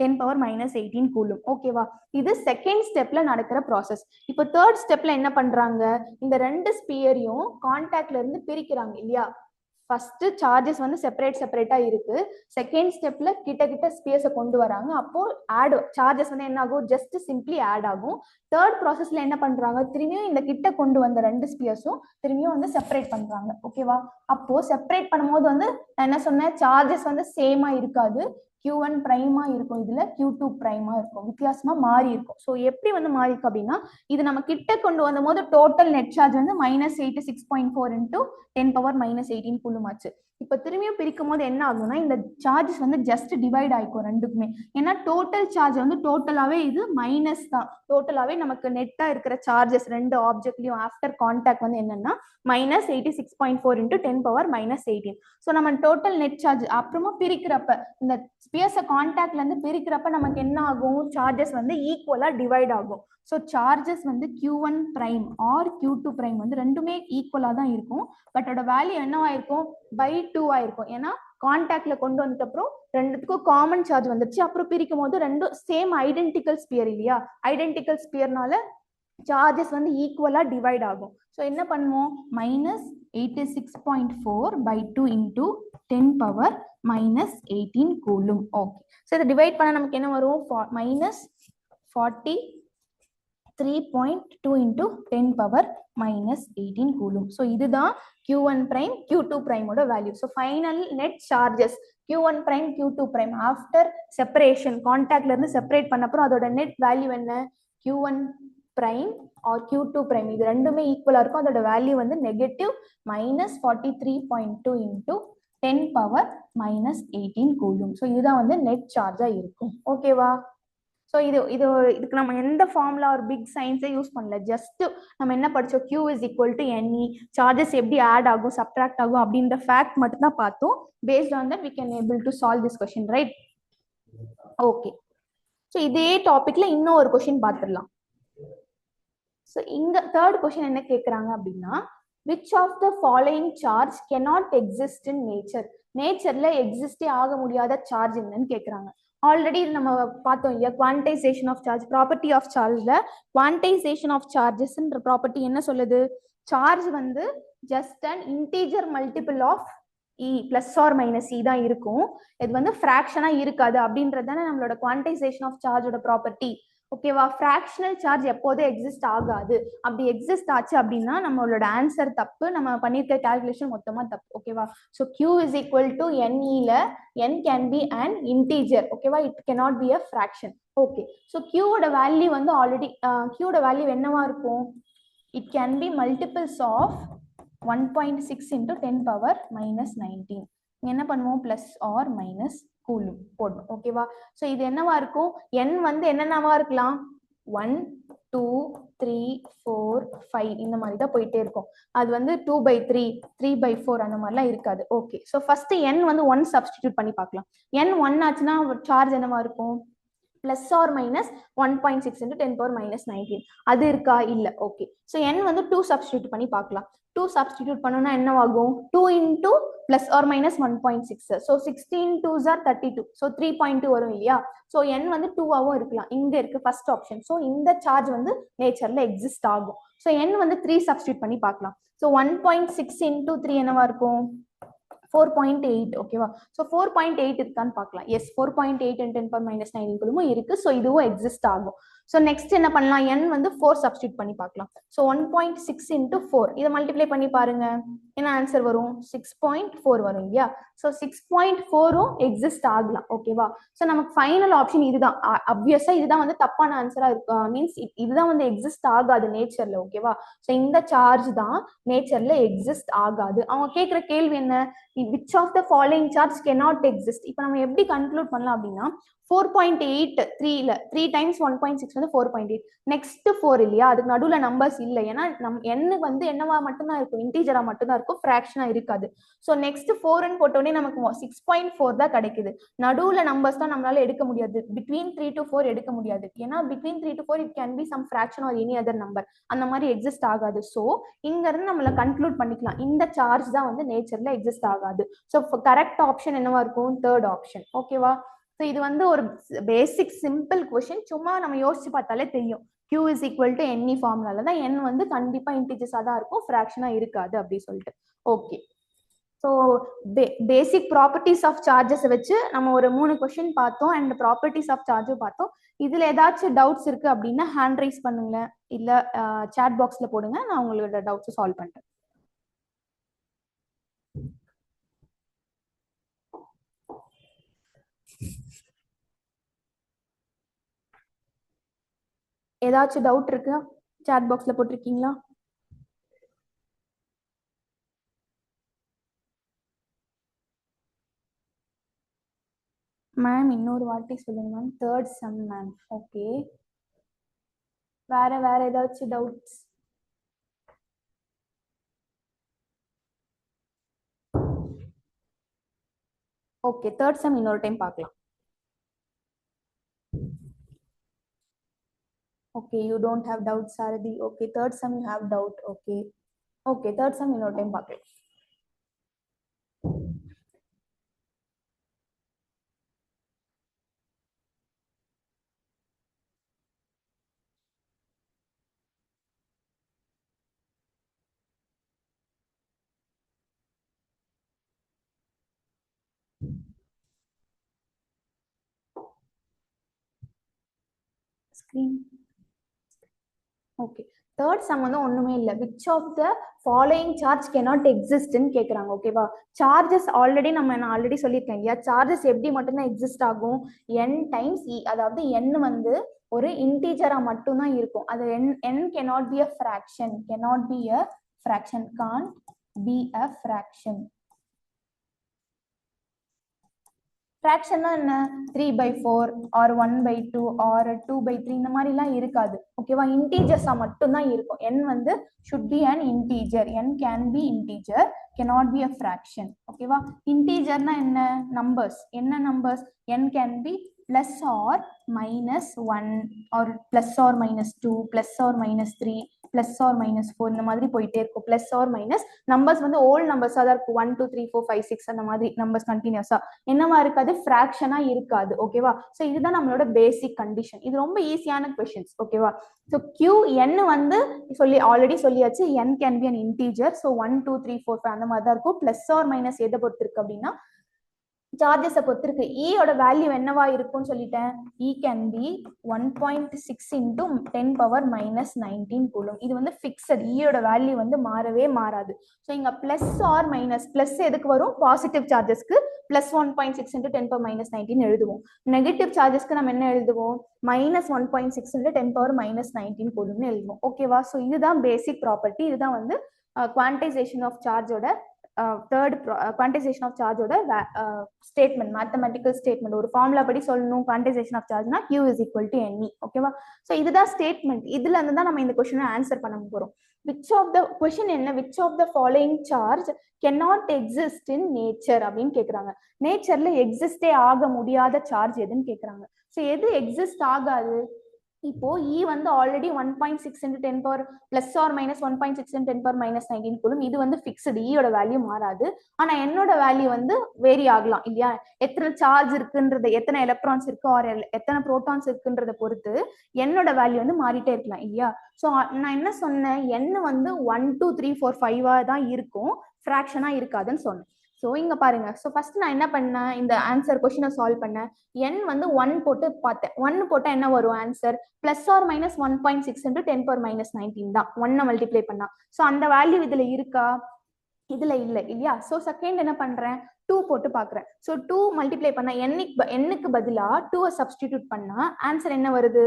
10⁻−18 coulomb. ஓகேவா? இது செகண்ட் ஸ்டெப்ல நடக்கிற ப்ராசஸ். இப்போ தேர்ட் ஸ்டெப்ல என்ன பண்றாங்க, இந்த ரெண்டு ஸ்பியரையும் கான்டாக்ட்ல இருந்து பிரிக்கிறாங்க இல்லையா. ஃபர்ஸ்ட் சார்ஜஸ் வந்து செப்பரேட்டா இருக்கு, செகண்ட் ஸ்டெப்ல கிட்ட ஸ்பியர்ஸை கொண்டு வராங்க. அப்போ ஆட் சார்ஜஸ் வந்து என்ன ஆகும், ஜஸ்ட் சிம்பிளி ஆட் ஆகும். தேர்ட் ப்ராசஸ்ல என்ன பண்றாங்க, திரும்பியும் இந்த கிட்ட கொண்டு வந்த ரெண்டு ஸ்பியர்ஸும் திரும்பியும் வந்து செப்பரேட் பண்றாங்க. ஓகேவா? அப்போ செப்பரேட் பண்ணும்போது வந்து நான் என்ன சொன்னேன், சார்ஜஸ் வந்து சேமா இருக்காது. Q1 பிரைமா இருக்கும், இதுல Q2 பிரைமா இருக்கும், வித்தியாசமா மாறி இருக்கும். ஸோ எப்படி வந்து மாறி இருக்கு அப்படின்னா, இது நம்ம கிட்ட கொண்டு வந்த போது டோட்டல் நெட் சார்ஜ் வந்து -86.4 இன்டூ 10⁻−18 கூலும் ஆச்சு. இப்ப திரும்பியும் பிரிக்கும் போது என்ன ஆகும்னா, இந்த சார்ஜஸ் வந்து ஜஸ்ட் டிவைட் ஆயிக்கும் ரெண்டுக்குமே. ஏன்னா டோட்டல் சார்ஜ் வந்து டோட்டலாவே இது மைனஸ் தான். டோட்டலாவே நமக்கு நெட்டா இருக்கிற சார்ஜஸ் ரெண்டு ஆப்ஜெக்ட்லயும் ஆஃப்டர் கான்டாக்ட் வந்து என்னன்னா -86.4 இன்டூ 10⁻−18. ஸோ நம்ம டோட்டல் நெட் சார்ஜ் அப்புறமா பிரிக்கிறப்ப இந்த ஸ்பியர்ஸை கான்டாக்ட்ல இருந்து பிரிக்கிறப்ப நமக்கு என்ன ஆகும், சார்ஜஸ் வந்து ஈக்குவலா டிவைட் ஆகும். ஸோ சார்ஜஸ் வந்து Q1 prime R Q2 prime வந்து ரெண்டுமே ஈக்குவலா தான் இருக்கும். பட் அதோட வேல்யூ என்னவா இருக்கும், /2 ஆயிருக்கும். ஏன்னா கான்டாக்ட்ல கொண்டு வந்த அப்புறம் ரெண்டுத்துக்கும் காமன் சார்ஜ் வந்துருச்சு. அப்புறம் பிரிக்கும் போது ரெண்டும் சேம் ஐடென்டிக்கல் ஸ்பியர் இல்லையா, ஐடென்டிக்கல் ஸ்பியர்னால சார்ஜஸ் வந்து ஈக்குவலா டிவைட் ஆகும். ஸோ என்ன பண்ணுவோம், -86.4/2 இன்டூ 10⁻−18 கூலும். ஓகே, ஸோ இதை டிவைட் பண்ண நமக்கு என்ன வரும், -43.2 இன்டூ 10⁻−18 கூலும். ஸோ இதுதான் Q1 பிரைம் Q2 பிரைமோட வேல்யூ. So final net charges Q1 prime Q2 prime after separation கான்டாக்ட்ல இருந்து செப்பரேட் பண்ண அப்புறம் அதோட நெட் வேல்யூ என்ன, Q1 prime R Q2 prime இது ரெண்டுமே ஈக்குவலா இருக்கும். அதோட வேல்யூ வந்து -43.2 இன்டூ 10⁻−18 கூலும். ஸோ இதுதான் வந்து நெட் சார்ஜா இருக்கும். ஓகேவா? ஸோ இதுக்கு நம்ம எந்த ஃபார்முலா ஒரு பிக் சயின்ஸே யூஸ் பண்ணல. ஜஸ்ட் நம்ம என்ன படிச்சோம், Q is equal to NE, charges எப்படி ஆட் ஆகும் சப்ட்ராக்ட் ஆகும் அப்படின்ற ஃபேக்ட் மட்டும் தான் பார்த்தோம். Based on that we can able to solve this question, right? Okay, so இதே டாபிக்ல இன்னும் ஒரு கொஸ்டின் பார்த்துடலாம். ஸோ இங்க தேர்ட் கொஸ்டின் என்ன கேட்குறாங்க அப்படின்னா, which of the following charge cannot exist in nature? நேச்சர்ல எக்ஸிஸ்டே ஆக முடியாத சார்ஜ் என்னன்னு கேட்குறாங்க. ஆல்ரெடி இது நம்ம பார்த்தோம் இல்லையா, quantisation of charge, property of சார்ஜ்ல குவான்டைசேஷன் ஆஃப் சார்ஜஸ்ன்ற ப்ராப்பர்ட்டி என்ன சொல்லுது, சார்ஜ் வந்து just and integer multiple of e plus or minus e தான் இருக்கும். இது வந்து ஃப்ராக்ஷனா இருக்காது அப்படின்றது தானே நம்மளோட குவான்டைசேஷன் ஆஃப் சார்ஜோட ப்ராப்பர்ட்டி. ஓகேவா? ஃப்ராக்ஷனல் சார்ஜ் எப்போதும் எக்ஸிஸ்ட் ஆகாது. அப்படி எக்ஸிஸ்ட் ஆச்சு அப்படின்னா நம்மளோட ஆன்சர் தப்பு, நம்ம பண்ணிருக்க கால்குலேஷன் மொத்தமா தப்பு. ஓகேவா? So Q is equal to NE ல N can be an integer. ஓகேவா? it cannot be a fraction. Okay, so Q ஓட வேல்யூ வந்து ஆல்ரெடி Q ஓட வேல்யூ என்னவா இருக்கும், it can be multiples of 1.6 into 10⁻−19. என்ன பண்ணுவோம், பிளஸ் ஆர் மைனஸ் கூலும் போடணும். ஓகேவா? ஸோ இது என்னவா இருக்கும், n வந்து என்னென்னவா இருக்கலாம், 1 2 3 4 5 இந்த மாதிரி தான் போயிட்டே இருக்கும். அது வந்து 2/3 3/4 அந்த மாதிரிலாம் இருக்காது. ஓகே, ஸோ ஃபர்ஸ்ட் n வந்து 1 சப்ஸ்டிடியூட் பண்ணி பார்க்கலாம். n 1 ஆச்சுன்னா சார்ஜ் என்னவா இருக்கும், பிளஸ் ஆர் மைனஸ் 1.6 into 10⁻−19 அது இருக்கா, இல்ல. ஓகே, ஸோ n வந்து 2 சப்ஸ்டிடியூட் பண்ணி பார்க்கலாம். 2 சப்ஸ்டிடியூட் பண்ணோம்னா என்னவாகும், 2 into plus or minus 1.6. So 16 2s are 32. So 3.2 வரும் இல்லையா. ஸோ n வந்து 2ஆவும் இருக்கலாம். இங்க இருக்கு ஃபர்ஸ்ட் ஆப்ஷன். ஸோ இந்த சார்ஜ் வந்து நேச்சர்ல எக்ஸிஸ்ட் ஆகும். ஸோ n வந்து 3 சப்ஸ்டிடியூட் பண்ணி பார்க்கலாம். ஸோ 1.6 into 3 என்னவா இருக்கும், 4.8. ஓகேவா? ஸோ 4.8 இருக்கான்னு பார்க்கலாம். எஸ், 4.8 into 10⁻−19 இருக்கு. ஸோ இதுவும் எக்ஸிஸ்ட் ஆகும். ஸோ நெக்ஸ்ட் என்ன பண்ணலாம், n வந்து 4 சப்ஸ்டியூட் பண்ணி பார்க்கலாம். ஸோ 1.6 into 4 இதை மல்டிப்ளை பண்ணி பாருங்க, என்ன ஆன்சர் வரும், 6.4 வரும் இல்லையா. ஸோ 6.4ம் எக்ஸிஸ்ட் ஆகலாம். ஓகேவா? ஸோ நமக்கு ஃபைனல் ஆப்ஷன் இதுதான். அப்வியஸா இதுதான் வந்து தப்பான ஆன்சரா இருக்கு. மீன்ஸ் இதுதான் வந்து எக்ஸிஸ்ட் ஆகாது நேச்சர்ல. ஓகேவா? ஸோ இந்த சார்ஜ் தான் நேச்சர்ல எக்ஸிஸ்ட் ஆகாது. அவங்க கேட்குற கேள்வி என்ன, which of the following charge cannot exist? இப்போ நம்ம எப்படி கன்க்ளூட் பண்ணலாம் அப்படின்னா, 4.8 3ல 3 times 1.6 வந்து 4.8. நெக்ஸ்ட் 4 இல்லையா, அதுக்கு நடுவுல நம்பர்ஸ் இல்ல. ஏன்னா n வந்து என்னவா மட்டும்தான் இருக்கும், இன்டீஜரா மட்டும்தான் இருக்கும், ஃபிராக்ஷனா இருக்காது. ஸோ நெக்ஸ்ட் 4ன்னு போட்டோடனே நமக்கு 6.4 தான் கிடைக்குது. நடுவுல நம்பர்ஸ் தான் நம்மளால எடுக்க முடியாது. between 3 to 4 எடுக்க முடியாது. ஏன்னா between 3 to 4 it can be some fraction or any other number. அந்த மாதிரி எக்ஸிஸ்ட் ஆகாது. ஸோ இங்க இருந்து நம்மள கன்க்ளூட் பண்ணிக்கலாம், இந்த சார்ஜ் தான் வந்து நேச்சர்ல எக்ஸிஸ்ட் ஆகாது. ஸோ கரெக்ட் ஆப்ஷன் என்னவா இருக்கும், தேர்ட் ஆப்ஷன். ஓகேவா? ஸோ இது வந்து ஒரு பேசிக் சிம்பிள் கொஸ்டின். சும்மா நம்ம யோசிச்சு பார்த்தாலே தெரியும், Q is equal to NE ஃபார்முலால தான் n வந்து கண்டிப்பா இன்டிஜர்ஸா தான் இருக்கும், ஃபிராக்ஷனா இருக்காது அப்படி சொல்லிட்டு. Okay, so basic properties of charges வச்சு நம்ம ஒரு 3 கொஸ்டின் பார்த்தோம் அண்ட் ப்ராப்பர்ட்டிஸ் ஆஃப் சார்ஜும் பார்த்தோம். இதுல ஏதாச்சும் டவுட்ஸ் இருக்கு அப்படின்னா ஹேண்ட் ரைஸ் பண்ணுங்களேன், இல்ல சாட் பாக்ஸ்ல போடுங்க, நான் உங்களோட டவுட்ஸ் சால்வ் பண்றேன். ஏதாச்சும் டவுட் இருக்கா? சாட் பாக்ஸ்ல போட்டிருக்கீங்களா? மேம் இன்னொரு வாட்டி சொல்லுங்க ma'am. Third sum ma'am. Okay, வேற ஏதாச்சும் டவுட்ஸ்? ஓகே, தேர்ட் சம் இன்னொரு டைம் பார்க்கலாம். Okay, you don't have doubt Sarathi. Okay, third sum you have doubt. Okay okay, third sum இன்னொரு டைம் பார்க்கலாம். ஸ்கிரீன். ஓகே, தேர்ட் சம் வந்து ஒண்ணுமே இல்லை. Which of the following charge cannot exist ன்னு கேக்குறாங்க. ஓகேவா? சார்ஜஸ் ஆல்ரெடி நான் ஆல்ரெடி சொல்லியிருக்கேன் இல்லையா? சார்ஜஸ் எப்படி மட்டும்தான் எக்ஸிஸ்ட் ஆகும்? n times e. அதாவது n வந்து ஒரு இன்டீஜரா மட்டும்தான் இருக்கும். அது n cannot be a fraction. cannot be a fraction. can't be a fraction. ஃப்ராக்ஷன்னா என்ன? 3/4 ஆர் 1/2 ஆர் 2/3 இந்த மாதிரிலாம் இருக்காது. ஓகேவா? இன்டீஜர்ஸா மட்டும்தான் இருக்கும். n வந்து should be an integer. n can be integer, cannot be a fraction. ஓகேவா? இன்டீஜர்னா என்ன? நம்பர்ஸ். என்ன numbers? n can be plus or minus 1 or plus or minus 2, plus or minus 3, plus or minus 4 இந்த மாதிரி போயிட்டே இருக்கும். plus or minus numbers வந்து volt நம்பர்ஸா தான் இருக்கும். 1 2 3 4 5 6 அந்த மாதிரி நம்பர்ஸ் கண்டினியூஸா என்னவா இருக்காது? ஃபிராக்ஷனா இருக்காது. ஓகேவா? சோ இதுதான் நம்மளோட பேசிக் கண்டிஷன். இது ரொம்ப ஈஸியான क्वेश्चंस. ஓகேவா? சோ q n வந்து ஆல்ரெடி சொல்லியாச்சு. n can be an integer. so 1 2 3 4 5 அந்த மாதிரி தான் இருக்கும். plus or minus எதை பொறுத்து இருக்கு அப்படின்னா சார்ஜஸ் பொறுத்து இருக்கு. e ஓட வேல்யூ என்னவா இருக்கும்னு சொல்லிட்டேன். e can be 1.6 into 10 power minus 19 coulomb. இது வந்து ஃபிக்ஸட். e ஓட வேல்யூ வந்து மாறவே மாறாது. ஸோ இங்க பிளஸ் ஆர் மைனஸ், பிளஸ் எதுக்கு வரும்? பாசிட்டிவ் சார்ஜஸ்க்கு பிளஸ் 1.6 into 10 power minus 19 எழுதுவோம். நெகட்டிவ் சார்ஜஸ்க்கு நம்ம என்ன எழுதுவோம்? minus 1.6 into 10 power minus 19 கூலும்னு எழுதுவோம். ஓகேவா? ஸோ இதுதான் பேசிக் ப்ராப்பர்ட்டி. இதுதான் வந்து குவான்டைசேஷன் ஆஃப் சார்ஜோட தேர்ட் குவான்டைசேஷன் ஆஃப் சார்ஜோட ஸ்டேட்மெண்ட், மேத்தமெட்டிக்கல் ஸ்டேட்மெண்ட். ஒரு ஃபார்முலா படி சொல்லணும். குவான்டைசேஷன் ஆஃப் சார்ஜ்னா q is equal to ne. ஓகேவா? ஸோ இதுதான் ஸ்டேட்மெண்ட். இதுல இருந்து தான் நம்ம இந்த கொஸ்டினை ஆன்சர் பண்ண போறோம். விச் ஆஃப் த கொஸ்டின் என்ன? Which of the following charge cannot exist in nature அப்படின்னு கேக்குறாங்க. நேச்சர்ல எக்ஸிஸ்டே ஆக முடியாத சார்ஜ் எதுன்னு கேக்குறாங்க. ஸோ எது எக்ஸிஸ்ட் ஆகாது? இப்போ e வந்து already 1.6 into 10 power plus or minus 1.6 into 10 power minus 19 coulomb. இது வந்து ஃபிக்ஸ்டு. e ஓட வேல்யூ மாறாது. ஆனா என்னோட வேல்யூ வந்து வேரி ஆகலாம் இல்லையா? எத்தனை சார்ஜ் இருக்குன்றது, எத்தனை எலக்ட்ரான்ஸ் இருக்கு ஆர் எத்தனை புரோட்டான்ஸ் இருக்குன்றத பொறுத்து என்னோட வேல்யூ வந்து மாறிட்டே இருக்கலாம் இல்லையா? ஸோ நான் என்ன சொன்னேன்? n வந்து 1 2 3 4 5 தான் இருக்கும், ஃபிராக்ஷனா இருக்காதுன்னு சொன்னேன். ஸோ இங்க பாருங்க. ஸோ ஃபர்ஸ்ட் நான் என்ன பண்ணேன்? இந்த ஆன்சர் கொஸ்டினை சால்வ் பண்ணேன். n வந்து 1 போட்டு பார்த்தேன். 1 போட்டா என்ன வரும் answer? Plus or minus 1.6 into 10 power minus 19 தான். 1 மல்டிப்ளை பண்ணா. ஸோ அந்த வேல்யூ இதுல இருக்கா? இதுல இல்ல இல்லையா? ஸோ செகண்ட் என்ன பண்றேன்? 2 போட்டு பாக்குறேன். ஸோ 2 மல்டிப்ளை பண்ணா n-க்கு பதிலா 2 சப்ஸ்டிடியூட் பண்ணா ஆன்சர் என்ன வருது?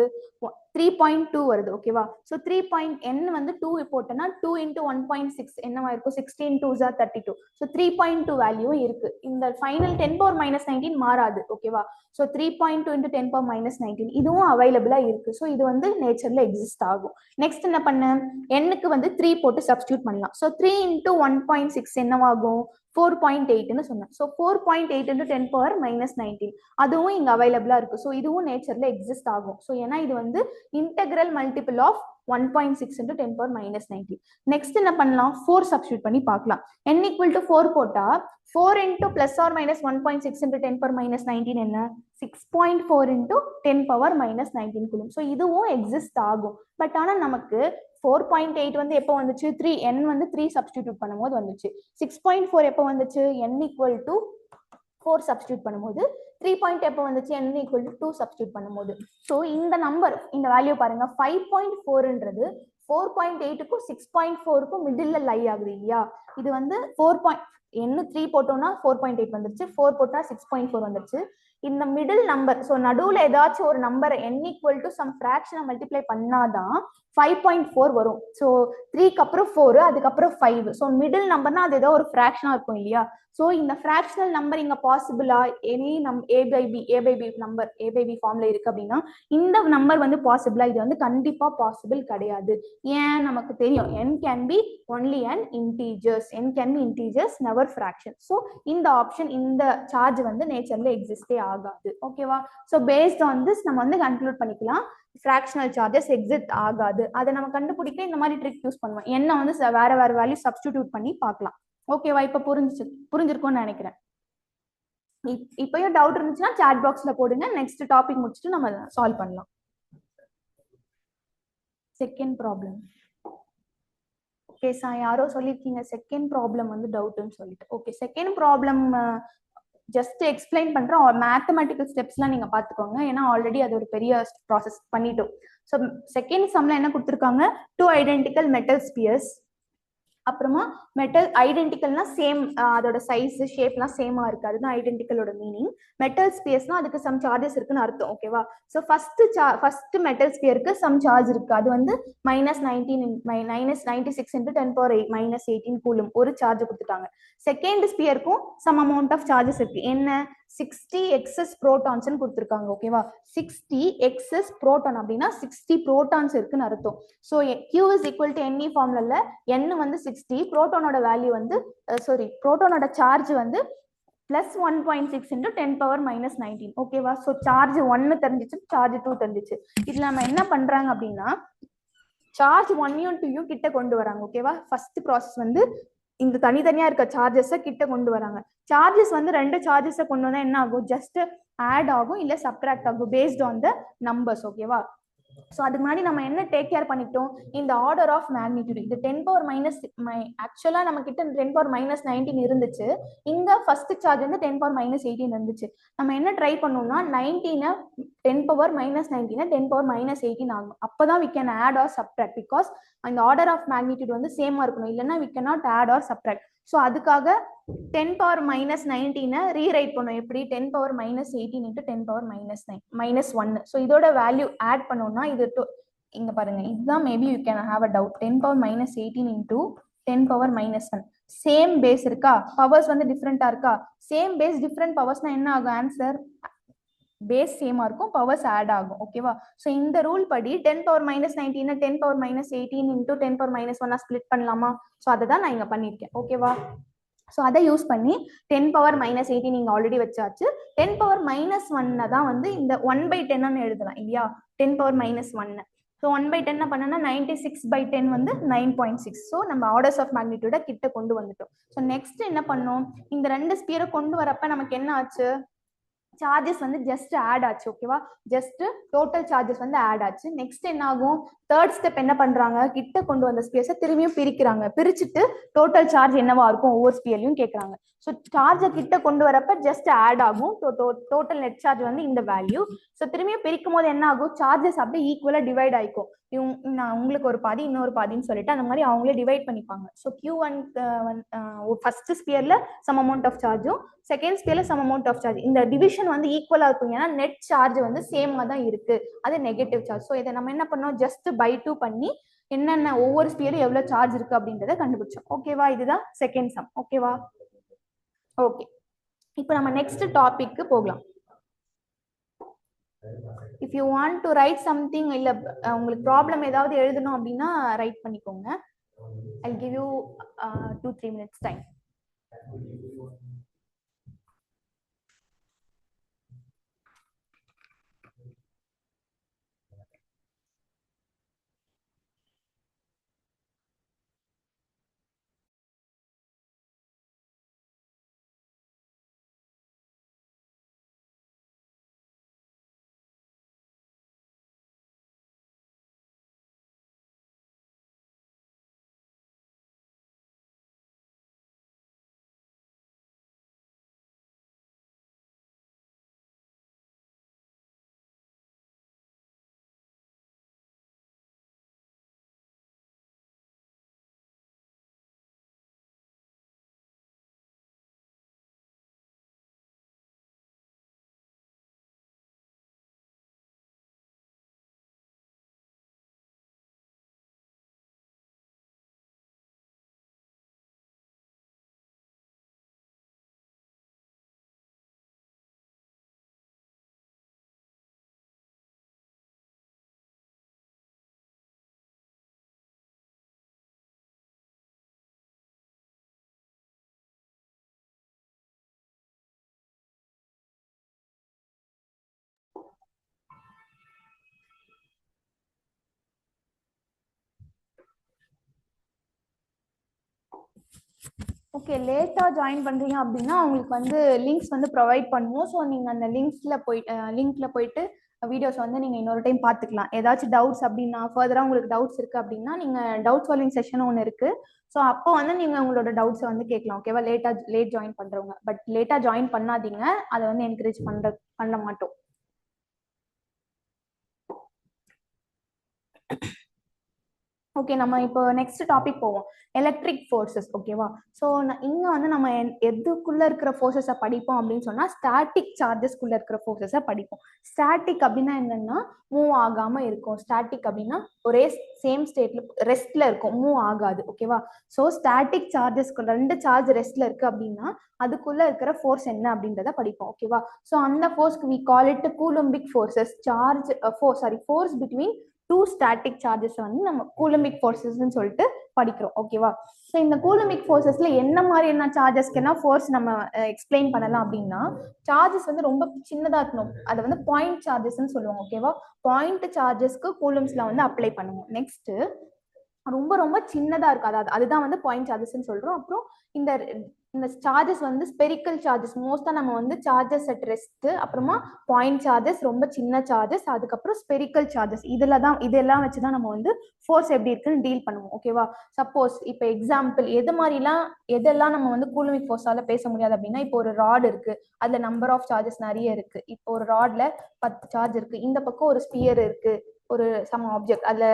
3.2 வருது. ஓகேவா? ஸோ 3. n வந்து 2 போட்டனா 2 into 1.6 என்னவா இருக்கும்? 16 2s are 32. ஸோ 3.2 வேல்யூ இருக்கு. இந்த ஃபைனல் 10 power minus 19 மாறாது. ஓகேவா? ஸோ 3.2 into 10 power minus 19 இதுவும் அவைலபிளா இருக்கு. ஸோ இது வந்து நேச்சர்ல எக்ஸிஸ்ட் ஆகும். நெக்ஸ்ட் என்ன பண்ண? n-க்கு வந்து 3 போட்டு சப்ஸ்டிடியூட் பண்ணலாம். ஸோ 3 into 1.6 என்னவாகும்? 4.8ன்னு சொன்னேன். ஸோ 4.8 into 10 power minus 19 அதுவும் இங்க அவைலபிளா இருக்கு. ஸோ இதுவும் நேச்சர்ல எக்ஸிஸ்ட் ஆகும். ஸோ ஏன்னா இது வந்து integral multiple of 1.6 into 10 power minus 19. Next என்ன பண்ணலாம்? 4 சப்ஸ்டிடியூட் பண்ணி பார்க்கலாம். n equal to 4 போட்டா 4 into plus or minus 1.6 into 10 power minus 19 என்ன? 6.4 into 10 power minus 19 coulomb. So இதுவும் எக்ஸிஸ்ட் ஆகும். பட் ஆனா நமக்கு 4.8 வந்து எப்போ வந்துச்சு? 3 n வந்து 3 சப்ஸ்டிடியூட் பண்ணும்போது வந்துச்சு. 6.4 எப்போ வந்துச்சு? n equal to 4 சப்ஸ்டிடியூட் பண்ணும்போது. 3 எப்போ வந்துச்சு? n equal to 2 சப்ஸ்டிடியூட் பண்ணும்போது. ஸோ இந்த நம்பர், இந்த வேல்யூ பாருங்க. 5.4ன்றது 4.8க்கும் 6.4க்கும் மிடில்ல லை ஆகுது இல்லையா? இது வந்து 4. n 3 போட்டோம்னா 4.8 வந்துருச்சு, 4 போட்டா 6.4 வந்துருச்சு. இந்த மிடில் நம்பர், ஸோ நடுவுல ஏதாச்சும் ஒரு நம்பரை n ஈக்குவல் டு சம் ஃப்ராக்ஷனை மல்டிப்ளை பண்ணாதான் 5.4 வரும். ஸோ 3க்கு அப்புறம் 4, அதுக்கப்புறம் 5. ஸோ மிடில் நம்பர்னா அது ஏதோ ஒரு ஃப்ராக்ஷனா இருக்கும் இல்லையா? ஸோ இந்த ஃப்ராக்ஷனல் நம்பர் இங்க பாசிபிளா? Any a by b number a by b ஃபார்ம்ல இருக்கு அப்படின்னா இந்த நம்பர் வந்து பாசிபிளா? இது வந்து கண்டிப்பா பாசிபிள் கிடையாது. ஏன்? நமக்கு தெரியும் n can be only and integers, n can be integers never fraction. So இந்த ஆப்ஷன், இந்த சார்ஜ் வந்து நேச்சர்ல எக்ஸிஸ்டே ஆகாது. ஓகேவா? ஸோ பேஸ்ட் ஆன் திஸ் நம்ம வந்து கன்க்ளூட் பண்ணிக்கலாம் ஃப்ராக்ஷனல் சார்ஜஸ் எக்ஸிஸ்ட் ஆகாது. அதை நம்ம கண்டுபிடிக்க இந்த மாதிரி ட்ரிக் யூஸ் பண்ணுவோம். என்ன வந்து வேற வேற வேல்யூ சப்ஸ்டிடியூட் பண்ணி பார்க்கலாம். ஓகேவா? இப்ப புரிஞ்சிருக்கும்னு நினைக்கிறேன். இப்பயும் டவுட் இருந்துச்சுன்னா சாட் பாக்ஸ்ல போடுங்க. நெக்ஸ்ட் டாபிக் முடிச்சுட்டு நம்ம சால்வ் பண்ணலாம். Second problem. ஓகே சார், யாரோ சொல்லியிருக்கீங்க செகண்ட் ப்ராப்ளம் வந்து டவுட்னு சொல்லிட்டு. Okay, second problem just explain பண்றேன். மேத்தமெட்டிக்கல் ஸ்டெப்ஸ்லாம் நீங்க பாத்துக்கோங்க, ஏன்னா ஆல்ரெடி அது ஒரு பெரிய ப்ராசஸ் பண்ணிட்டோம். ஸோ செகண்ட் சம்ல என்ன கொடுத்துருக்காங்க? 2 ஐடென்டிக்கல் மெட்டல் ஸ்பியர்ஸ். அப்புறமா மெட்டல் ஐடென்டிக்கல்னா சேம், அதோட சைஸ் ஷேப்லாம் சேமா இருக்கு, அதுதான் ஐடென்டிக்கலோட மீனிங். மெட்டல் ஸ்பியர்ஸ்னா அதுக்கு சம் சார்ஜஸ் இருக்குன்னு அர்த்தம். ஓகேவா? ஸோ ஃபர்ஸ்ட் மெட்டல் ஸ்பியருக்கு சம் சார்ஜ் இருக்கு, அது வந்து -96 × 10⁻⁻18 கூலும் ஒரு சார்ஜ் கொடுத்துட்டாங்க. செகண்ட் ஸ்பியருக்கும் சம் அமௌண்ட் ஆஃப் சார்ஜஸ் இருக்கு. என்ன? 60 எக்ஸஸ் புரோட்டான்ஸ் கொடுத்துருக்காங்க. ஓகேவா? 60 எக்ஸஸ் புரோட்டான் அப்படின்னா 60 புரோட்டான்ஸ் இருக்குன்னு அர்த்தம். So Q is equal to NE ஃபார்முலால n வந்து 60, புரோட்டானோட வேல்யூ வந்து புரோட்டானோட சார்ஜ் வந்து +1.6 × 10⁻⁻19. ஓகேவா? ஸோ சார்ஜ் 1 தெரிஞ்சிச்சு, சார்ஜ் 2 தெரிஞ்சிச்சு. இதுல நம்ம என்ன பண்றாங்க அப்படின்னா சார்ஜ் 1யும் 2யும் கிட்ட கொண்டு வராங்க. ஓகேவா? ஃபர்ஸ்ட் ப்ராசஸ் வந்து இந்த தனித்தனியா இருக்க சார்ஜஸை கிட்ட கொண்டு வராங்க. சார்ஜஸ் வந்து 2 சார்ஜஸை கொண்டு வந்தா என்ன ஆகும்? ஜஸ்ட் ஆட் ஆகும், இல்ல சப்ட்ராக்ட் ஆகும் பேஸ்ட் ஆன் த நம்பர்ஸ். ஓகேவா? ஸோ அதுக்கு முன்னாடி நம்ம என்ன டேக் கேர் பண்ணிட்டோம்? இந்த ஆர்டர் ஆஃப் மேக்னிடியூட், இது 10⁻⁻, ஆக்சுவலா நம்ம கிட்ட 10⁻⁻19 இருந்துச்சு. இந்த ஃபர்ஸ்ட் சார்ஜ் வந்து 10⁻⁻18 இருந்துச்சு. நம்ம என்ன ட்ரை பண்ணோம்னா 19 10⁻⁻19 10⁻⁻18 ஆகும். அப்பதான் we can add or subtract, because அந்த ஆர்டர் ஆஃப் மேக்னிடியூட் வந்து சேமா இருக்கணும், இல்லைன்னா we cannot add or subtract. So அதுக்காக 10⁻⁻19 ரீரைட் பண்ணோம். எப்படி? 10⁻⁻18 × 10⁻⁻1. ஸோ இதோட வேல்யூ ஆட் பண்ணோம்னா இது இங்க பாருங்க, இதுதான் maybe you can have a doubt. 10⁻⁻18 × 10⁻⁻1. Same base இருக்கா, பவர்ஸ் வந்து டிஃப்ரெண்டா இருக்கா? சேம் பேஸ் டிஃப்ரெண்ட் பவர்ஸ்னா என்ன ஆகும்? ஆன்சர் பேஸ் சேமா இருக்கும், பவர்ஸ் ஆட் ஆகும். ஓகேவா? ஸோ இந்த ரூல் படி 10⁻⁻19 10⁻⁻18 × 10⁻⁻1 ஸ்பிளிட் பண்ணலாமா? ஸோ அதை தான் நான் இங்க பண்ணியிருக்கேன். ஓகேவா? ஸோ அதை யூஸ் பண்ணி 10⁻⁻18 நீங்க ஆல்ரெடி வச்சாச்சு. 10⁻⁻1 தான் வந்து இந்த 1/10 எழுதலாம் இல்லையா? 10⁻⁻1. ஸோ 1/10 பண்ணனா 96/10 வந்து 9.6. ஸோ நம்ம ஆர்டர்ஸ் ஆஃப் மேக்னிடியூட கிட்ட கொண்டு வந்துட்டோம். ஸோ நெக்ஸ்ட் என்ன பண்ணோம்? இந்த 2 ஸ்பியரை கொண்டு வரப்ப நமக்கு என்ன ஆச்சு? சார்ஜஸ் வந்து ஜஸ்ட் ஆட் ஆச்சு. ஓகேவா? ஜஸ்ட் டோட்டல் சார்ஜஸ் வந்து ஆட் ஆச்சு. நெக்ஸ்ட் என்ன ஆகும்? தேர்ட் ஸ்டெப் என்ன பண்றாங்க? கிட்ட கொண்டு வந்த ஸ்பியர்ஸை திரும்பியும் பிரிக்கிறாங்க. பிரிச்சுட்டு டோட்டல் சார்ஜ் என்னவா இருக்கும் ஒவ்வொரு ஸ்பியர்லையும் கேட்கறாங்க. ஸோ சார்ஜை கிட்ட கொண்டு வரப்ப ஜஸ்ட் ஆட் ஆகும், டோட்டல் நெட் சார்ஜ் வந்து இந்த வேல்யூ. ஸோ திரும்பியும் பிரிக்கும் போது என்ன ஆகும்? சார்ஜஸ் அப்படியே ஈக்குவலா டிவைட் ஆயிக்கும். நான் உங்களுக்கு ஒரு பாதி இன்னொரு பாதின்னு சொல்லிட்டு அந்த மாதிரி அவங்களே டிவைட் பண்ணிப்பாங்க. ஸோ Q1 ஃபர்ஸ்ட் ஸ்பியர்ல சம் அமௌண்ட் ஆஃப் சார்ஜும் செகண்ட் ஸ்பியர்ல சம் அமௌண்ட் ஆஃப் சார்ஜ், இந்த டிவிஷன் வந்து ஈக்குவலா இருக்கும். ஏன்னா நெட் சார்ஜ் வந்து சேமா தான் இருக்கு, அது நெகட்டிவ் சார்ஜ். ஸோ இதை நம்ம என்ன பண்ணோம்? ஜஸ்ட் பை 2 பண்ணி என்னென்ன ஒவ்வொரு ஸ்பியரும் எவ்வளவு சார்ஜ் இருக்கு அப்படின்றத கண்டுபிடிச்சோம். ஓகேவா? இதுதான் செகண்ட் சம். ஓகேவா? ஓகே, இப்போ நம்ம நெக்ஸ்ட் டாபிக் போகலாம். If you want to right something, இல்ல உங்களுக்கு ப்ராப்ளம் ஏதாவது எழுதணும் அப்படின்னா ரைட் பண்ணிக்கோங்க. I'll give you 2-3 minutes time. Okay, லேட்டாக ஜாயின் பண்ணுறீங்க அப்படின்னா உங்களுக்கு வந்து லிங்க்ஸ் வந்து ப்ரொவைட் பண்ணுவோம். ஸோ நீங்கள் அந்த லிங்க்ல போயிட்டு வீடியோஸ் வந்து நீங்கள் இன்னொரு டைம் பார்த்துக்கலாம். ஏதாச்சும் டவுட்ஸ் அப்படின்னா ஃபர்தராக உங்களுக்கு டவுட்ஸ் இருக்குது அப்படின்னா நீங்கள் டவுட் சால்விங் செஷன் ஒன்று இருக்குது. ஸோ அப்போ வந்து நீங்கள் உங்களோட டவுட்ஸை வந்து கேட்கலாம். ஓகேவா? லேட் ஜாயின் பண்ணுறவங்க, பட் லேட்டாக ஜாயின் பண்ணாதீங்க, அதை வந்து என்கரேஜ் பண்ண மாட்டோம். ஓகே, நம்ம இப்போ நெக்ஸ்ட் டாபிக் போவோம். Electric forces. ஓகேவா? ஸோ இங்கே வந்து நம்ம எதுக்குள்ள இருக்கிற ஃபோர்ஸஸை படிப்போம் அப்படின்னு சொன்னால் ஸ்டாட்டிக் சார்ஜஸ்குள்ள இருக்கிற ஃபோர்ஸஸை படிப்போம். ஸ்டாட்டிக் அப்படின்னா என்னன்னா மூவ் ஆகாமல் இருக்கும். ஸ்டாட்டிக் அப்படின்னா ஒரே சேம் ஸ்டேட்ல ரெஸ்ட்ல இருக்கும், மூவ் ஆகாது. ஓகேவா? ஸோ ஸ்டாட்டிக் சார்ஜஸ்க்கு 2 சார்ஜ் ரெஸ்ட்ல இருக்கு அப்படின்னா அதுக்குள்ள இருக்கிற ஃபோர்ஸ் என்ன அப்படின்றத படிப்போம். ஓகேவா? ஸோ அந்த ஃபோர்ஸ்க்கு we call it coulombic forces. Force between 2 static charges வந்து நம்ம கூலம்பிக் ஃபோர்ஸஸ்ன்னு சொல்லிட்டு படிக்கிறோம். ஓகேவா? ஸோ இந்த கூலம்பிக் ஃபோர்ஸஸ்ல என்ன மாதிரியான சார்ஜஸ்க்குனா ஃபோர்ஸ் நம்ம எக்ஸ்பிளைன் பண்ணலாம் அப்படின்னா, சார்ஜஸ் வந்து ரொம்ப சின்னதா இருக்கணும். அதை வந்து பாயிண்ட் சார்ஜஸ்ன்னு சொல்லுவாங்க. ஓகேவா? பாயிண்ட் சார்ஜஸ்க்கு கூலம்ஸ்ல வந்து அப்ளை பண்ணுவோம். நெக்ஸ்ட் ரொம்ப ரொம்ப சின்னதா இருக்கு, அதாவது அதுதான் வந்து பாயிண்ட் சார்ஜஸ்ன்னு சொல்றோம். அப்புறம் இந்த இந்த சார்ஜஸ் வந்து ஸ்பெரிக்கல் சார்ஜஸ். மோஸ்டா நம்ம வந்து சார்ஜஸ் அட் ரெஸ்ட், அப்புறமா பாயிண்ட் சார்ஜஸ், ரொம்ப சின்ன சார்ஜஸ், அதுக்கப்புறம் ஸ்பெரிக்கல் சார்ஜஸ். இதெல்லாம் வச்சுதான் நம்ம வந்து ஃபோர்ஸ் எப்படி இருக்குன்னு டீல் பண்ணுவோம். ஓகேவா? சப்போஸ் இப்போ எக்ஸாம்பிள் எதெல்லாம் நம்ம வந்து கூலமிக் ஃபோர்ஸால பேச முடியாது அப்படின்னா, இப்போ ஒரு ராட் இருக்கு, அதுல நம்பர் ஆஃப் சார்ஜஸ் நிறைய இருக்கு. இப்போ ஒரு ராட்ல 10 சார்ஜ் இருக்கு, இந்த பக்கம் ஒரு ஸ்பியர் இருக்கு, ஒரு சம் ஆப்ஜெக்ட், அதுல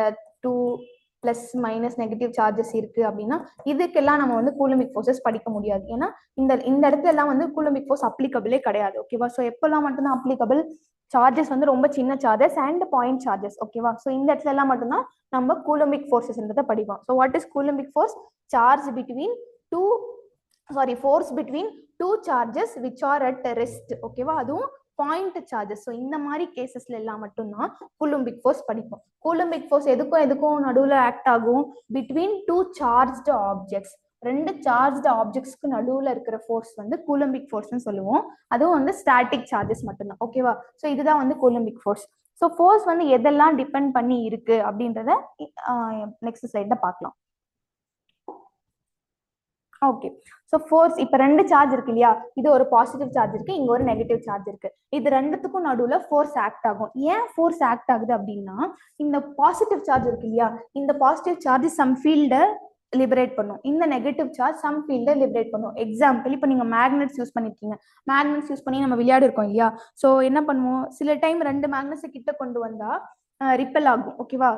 2 பிளஸ் மைனஸ் நெகட்டிவ் சார்ஜஸ் இருக்கு அப்படின்னா இதுக்கெல்லாம் நம்ம வந்து கூலம்பிக் ஃபோர்ஸஸ் படிக்க முடியாது. ஏன்னா இந்த இடத்துல எல்லாம் வந்து கூலம்பிக் ஃபோர்ஸ் அப்ளிகபிளே கிடையாது. ஓகேவா? ஸோ எப்பெல்லாம் மட்டும்தான் அப்ளிகபிள்? சார்ஜஸ் வந்து ரொம்ப சின்ன சார்ஜஸ் அண்ட் பாயிண்ட் சார்ஜஸ். ஓகேவா? ஸோ இந்த இடத்துல எல்லாம் மட்டும்தான் நம்ம கூலம்பிக் ஃபோர்ஸஸ்ன்றதை படிப்போம். So what is coulombic force? Force between two charges which are at rest. ஓகேவா? அதுவும் பாயிண்ட் சார்ஜஸ். ஸோ இந்த மாதிரி கேசஸ்ல எல்லாம் மட்டும்தான் கூலம்பிக் ஃபோர்ஸ் படிப்போம். கூலம்பிக் ஃபோர்ஸ் எதுக்கும் நடுவில் ஆக்ட் ஆகும்? Between 2 charged objects. 2 சார்ஜ்டு ஆப்ஜெக்ட்ஸ்க்கு நடுவில் இருக்கிற ஃபோர்ஸ் வந்து கூலம்பிக் ஃபோர்ஸ்னு சொல்லுவோம். அதுவும் வந்து ஸ்டாட்டிக் சார்ஜஸ் மட்டும்தான். ஓகேவா? ஸோ இதுதான் வந்து கூலம்பிக் ஃபோர்ஸ். ஸோ ஃபோர்ஸ் வந்து எதெல்லாம் டிபெண்ட் பண்ணி இருக்கு அப்படின்றத நெக்ஸ்ட் ஸ்லைட்ல பார்க்கலாம். ஓகே, ஸோ ஃபோர்ஸ் இப்போ 2 சார்ஜ் இருக்கு இல்லையா? இது ஒரு பாசிட்டிவ் சார்ஜ் இருக்கு, இங்க ஒரு நெகட்டிவ் சார்ஜ் இருக்கு. இது ரெண்டுத்துக்கும் நடுவுல ஃபோர்ஸ் ஆக்ட் ஆகும். ஏன் ஃபோர்ஸ் ஆக்ட் ஆகுது அப்படின்னா, இந்த பாசிட்டிவ் சார்ஜ் இருக்கு இல்லையா, இந்த பாசிட்டிவ் சார்ஜ் சம் ஃபீல்டை லிபரேட் பண்ணும், இந்த நெகட்டிவ் சார்ஜ் சம் ஃபீல்டை லிபரேட் பண்ணும். எக்ஸாம்பிள், இப்போ நீங்க மேக்னெட்ஸ் யூஸ் பண்ணிருக்கீங்க, மேக்னெட்ஸ் யூஸ் பண்ணி நம்ம விளையாடி இருக்கோம் இல்லையா? ஸோ என்ன பண்ணுவோம், சில டைம் 2 மேக்னெட்ஸ் கிட்ட கொண்டு வந்தா ரிப்பல் ஆகும். ஓகேவா?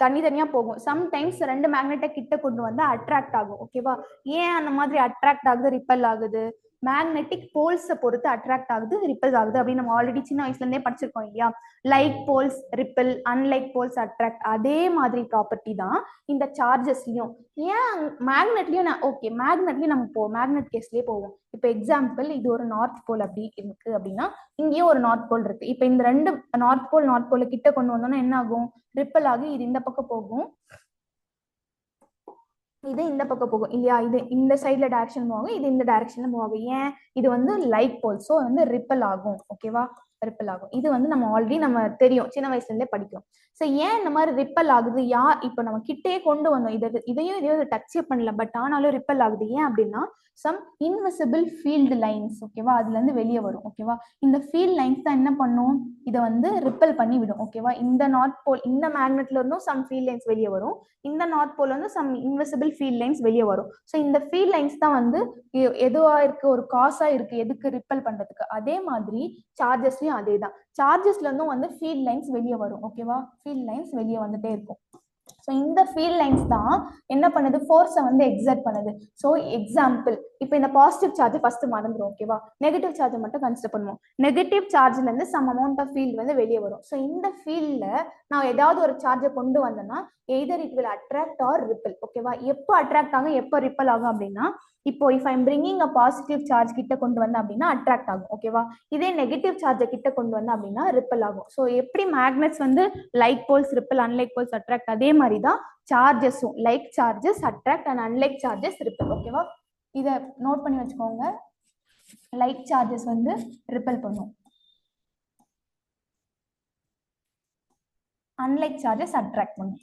தனித்தனியா போகும். சம்டைம்ஸ் 2 மேக்னெட்டை கிட்ட கொண்டு வந்து அட்ராக்ட் ஆகும். ஓகேவா? ஏன் அந்த மாதிரி அட்ராக்ட் ஆகுது, ரிப்பல் ஆகுது? மேக்னெட்டிக் போல்ஸை பொறுத்து அட்ராக்ட் ஆகுது, ரிப்பல் ஆகுது அப்படின்னு நம்ம ஆல்ரெடி சின்ன வயசுல இருந்தே படிச்சிருக்கோம் இல்லையா? Like poles repel, unlike poles attract. அதே மாதிரி ப்ராப்பர்ட்டி தான் இந்த சார்ஜஸ்லயும். ஏன் மேக்னெட்லயும் மேக்னெட்லயும் நம்ம மேக்னெட் கேஸ்லயே போவோம். இப்போ எக்ஸாம்பிள், இது ஒரு நார்த் போல் அப்படி இருக்கு அப்படின்னா இங்கேயும் ஒரு நார்த் போல் இருக்கு. இப்போ இந்த 2 நார்த் போல் கிட்ட கொண்டு வந்தோம்னா என்ன ஆகும்? ரிப்பல் ஆகி இது இந்த பக்கம் போகும், இது இந்த பக்கம் போகும் இல்லையா? இது இந்த சைட்ல டைரக்ஷன் மூவ் ஆகும், இது இந்த டைரக்ஷன்ல மூவ் ஆகும். ஏன்? இது வந்து லைக் போல், ஸோ வந்து ரிப்பல் ஆகும். ஓகேவா? ரிப்பல் ஆகும். இது வந்து நம்ம ஆல்ரெடி நம்ம தெரியும், சின்ன வயசுல இருந்தே படிக்கும். ஸோ ஏன் இந்த மாதிரி ரிப்பல் ஆகுது? இப்போ நம்ம கிட்டே கொண்டு வந்தோம், இதையும் டச்சே பண்ணல, பட் ஆனாலும் ரிப்பல் ஆகுது. ஏன் அப்படின்னா சம் இன்விசிபிள் ஃபீல்டு லைன்ஸ். ஓகேவா? அதுல இருந்து வெளியே வரும். ஓகேவா? இந்த ஃபீல்ட் லைன்ஸ் தான் என்ன பண்ணும்? இதை வந்து ரிப்பல் பண்ணி விடும். ஓகேவா? இந்த நார்த் போல், இந்த மேக்னெட்ல இருந்தும் சம் ஃபீல்ட் லைன்ஸ் வெளியே வரும், இந்த நார்த் போல் வந்து சம் இன்விசிபிள் ஃபீல்ட் லைன்ஸ் வெளியே வரும். ஸோ இந்த ஃபீல்ட் லைன்ஸ் தான் வந்து எதுவா இருக்கு, ஒரு காசா இருக்கு எதுக்கு ரிப்பல் பண்றதுக்கு. அதே மாதிரி சார்ஜஸ்லயும் அதே தான். சார்ஜஸ்ல இருந்தும் வந்து ஃபீல்ட் லைன்ஸ் வெளியே வரும். ஓகேவா? ஃபீல்ட் லைன்ஸ் வெளியே வந்துட்டே இருக்கும். ஸோ இந்த ஃபீல்ட் லைன்ஸ் தான் என்ன பண்ணுது? ஃபோர்ஸை வந்து எக்ஸர்ட் பண்ணுது. ஸோ எக்ஸாம்பிள், இப்போ இந்த பாசிட்டிவ் சார்ஜ் ஃபர்ஸ்ட் மறந்துடும். ஓகேவா? நெகட்டிவ் சார்ஜை மட்டும் கன்சிடர் பண்ணுவோம். நெகட்டிவ் சார்ஜ்ல இருந்து சம் அமௌண்ட் ஆஃப் ஃபீல்டு வந்து வெளியே வரும். ஸோ இந்த ஃபீல்ட்ல நான் ஏதாவது ஒரு சார்ஜை கொண்டு வந்தேன்னா either it will attract or repel. ஓகேவா? எப்போ அட்ராக்ட் ஆகும், எப்போ ரிப்பல் ஆகும் அப்படின்னா, இப்போ if I'm bringing a positive charge கிட்ட கொண்டு வந்தேன் அப்படின்னா அட்ராக்ட் ஆகும். ஓகேவா? இதே நெகட்டிவ் சார்ஜை கிட்ட கொண்டு வந்தேன் அப்படின்னா ரிப்பல் ஆகும். ஸோ எப்படி மேக்னெட்ஸ் வந்து like poles repel, unlike poles attract, அதே மாதிரி தான் சார்ஜஸும். Like charges attract and unlike charges repel. ஓகேவா? இதை நோட் பண்ணி வச்சுக்கோங்க. லைக் சார்ஜஸ் வந்து ரிப்பல் பண்ணும், அன்லைக் சார்ஜஸ் அட்ராக்ட் பண்ணும்.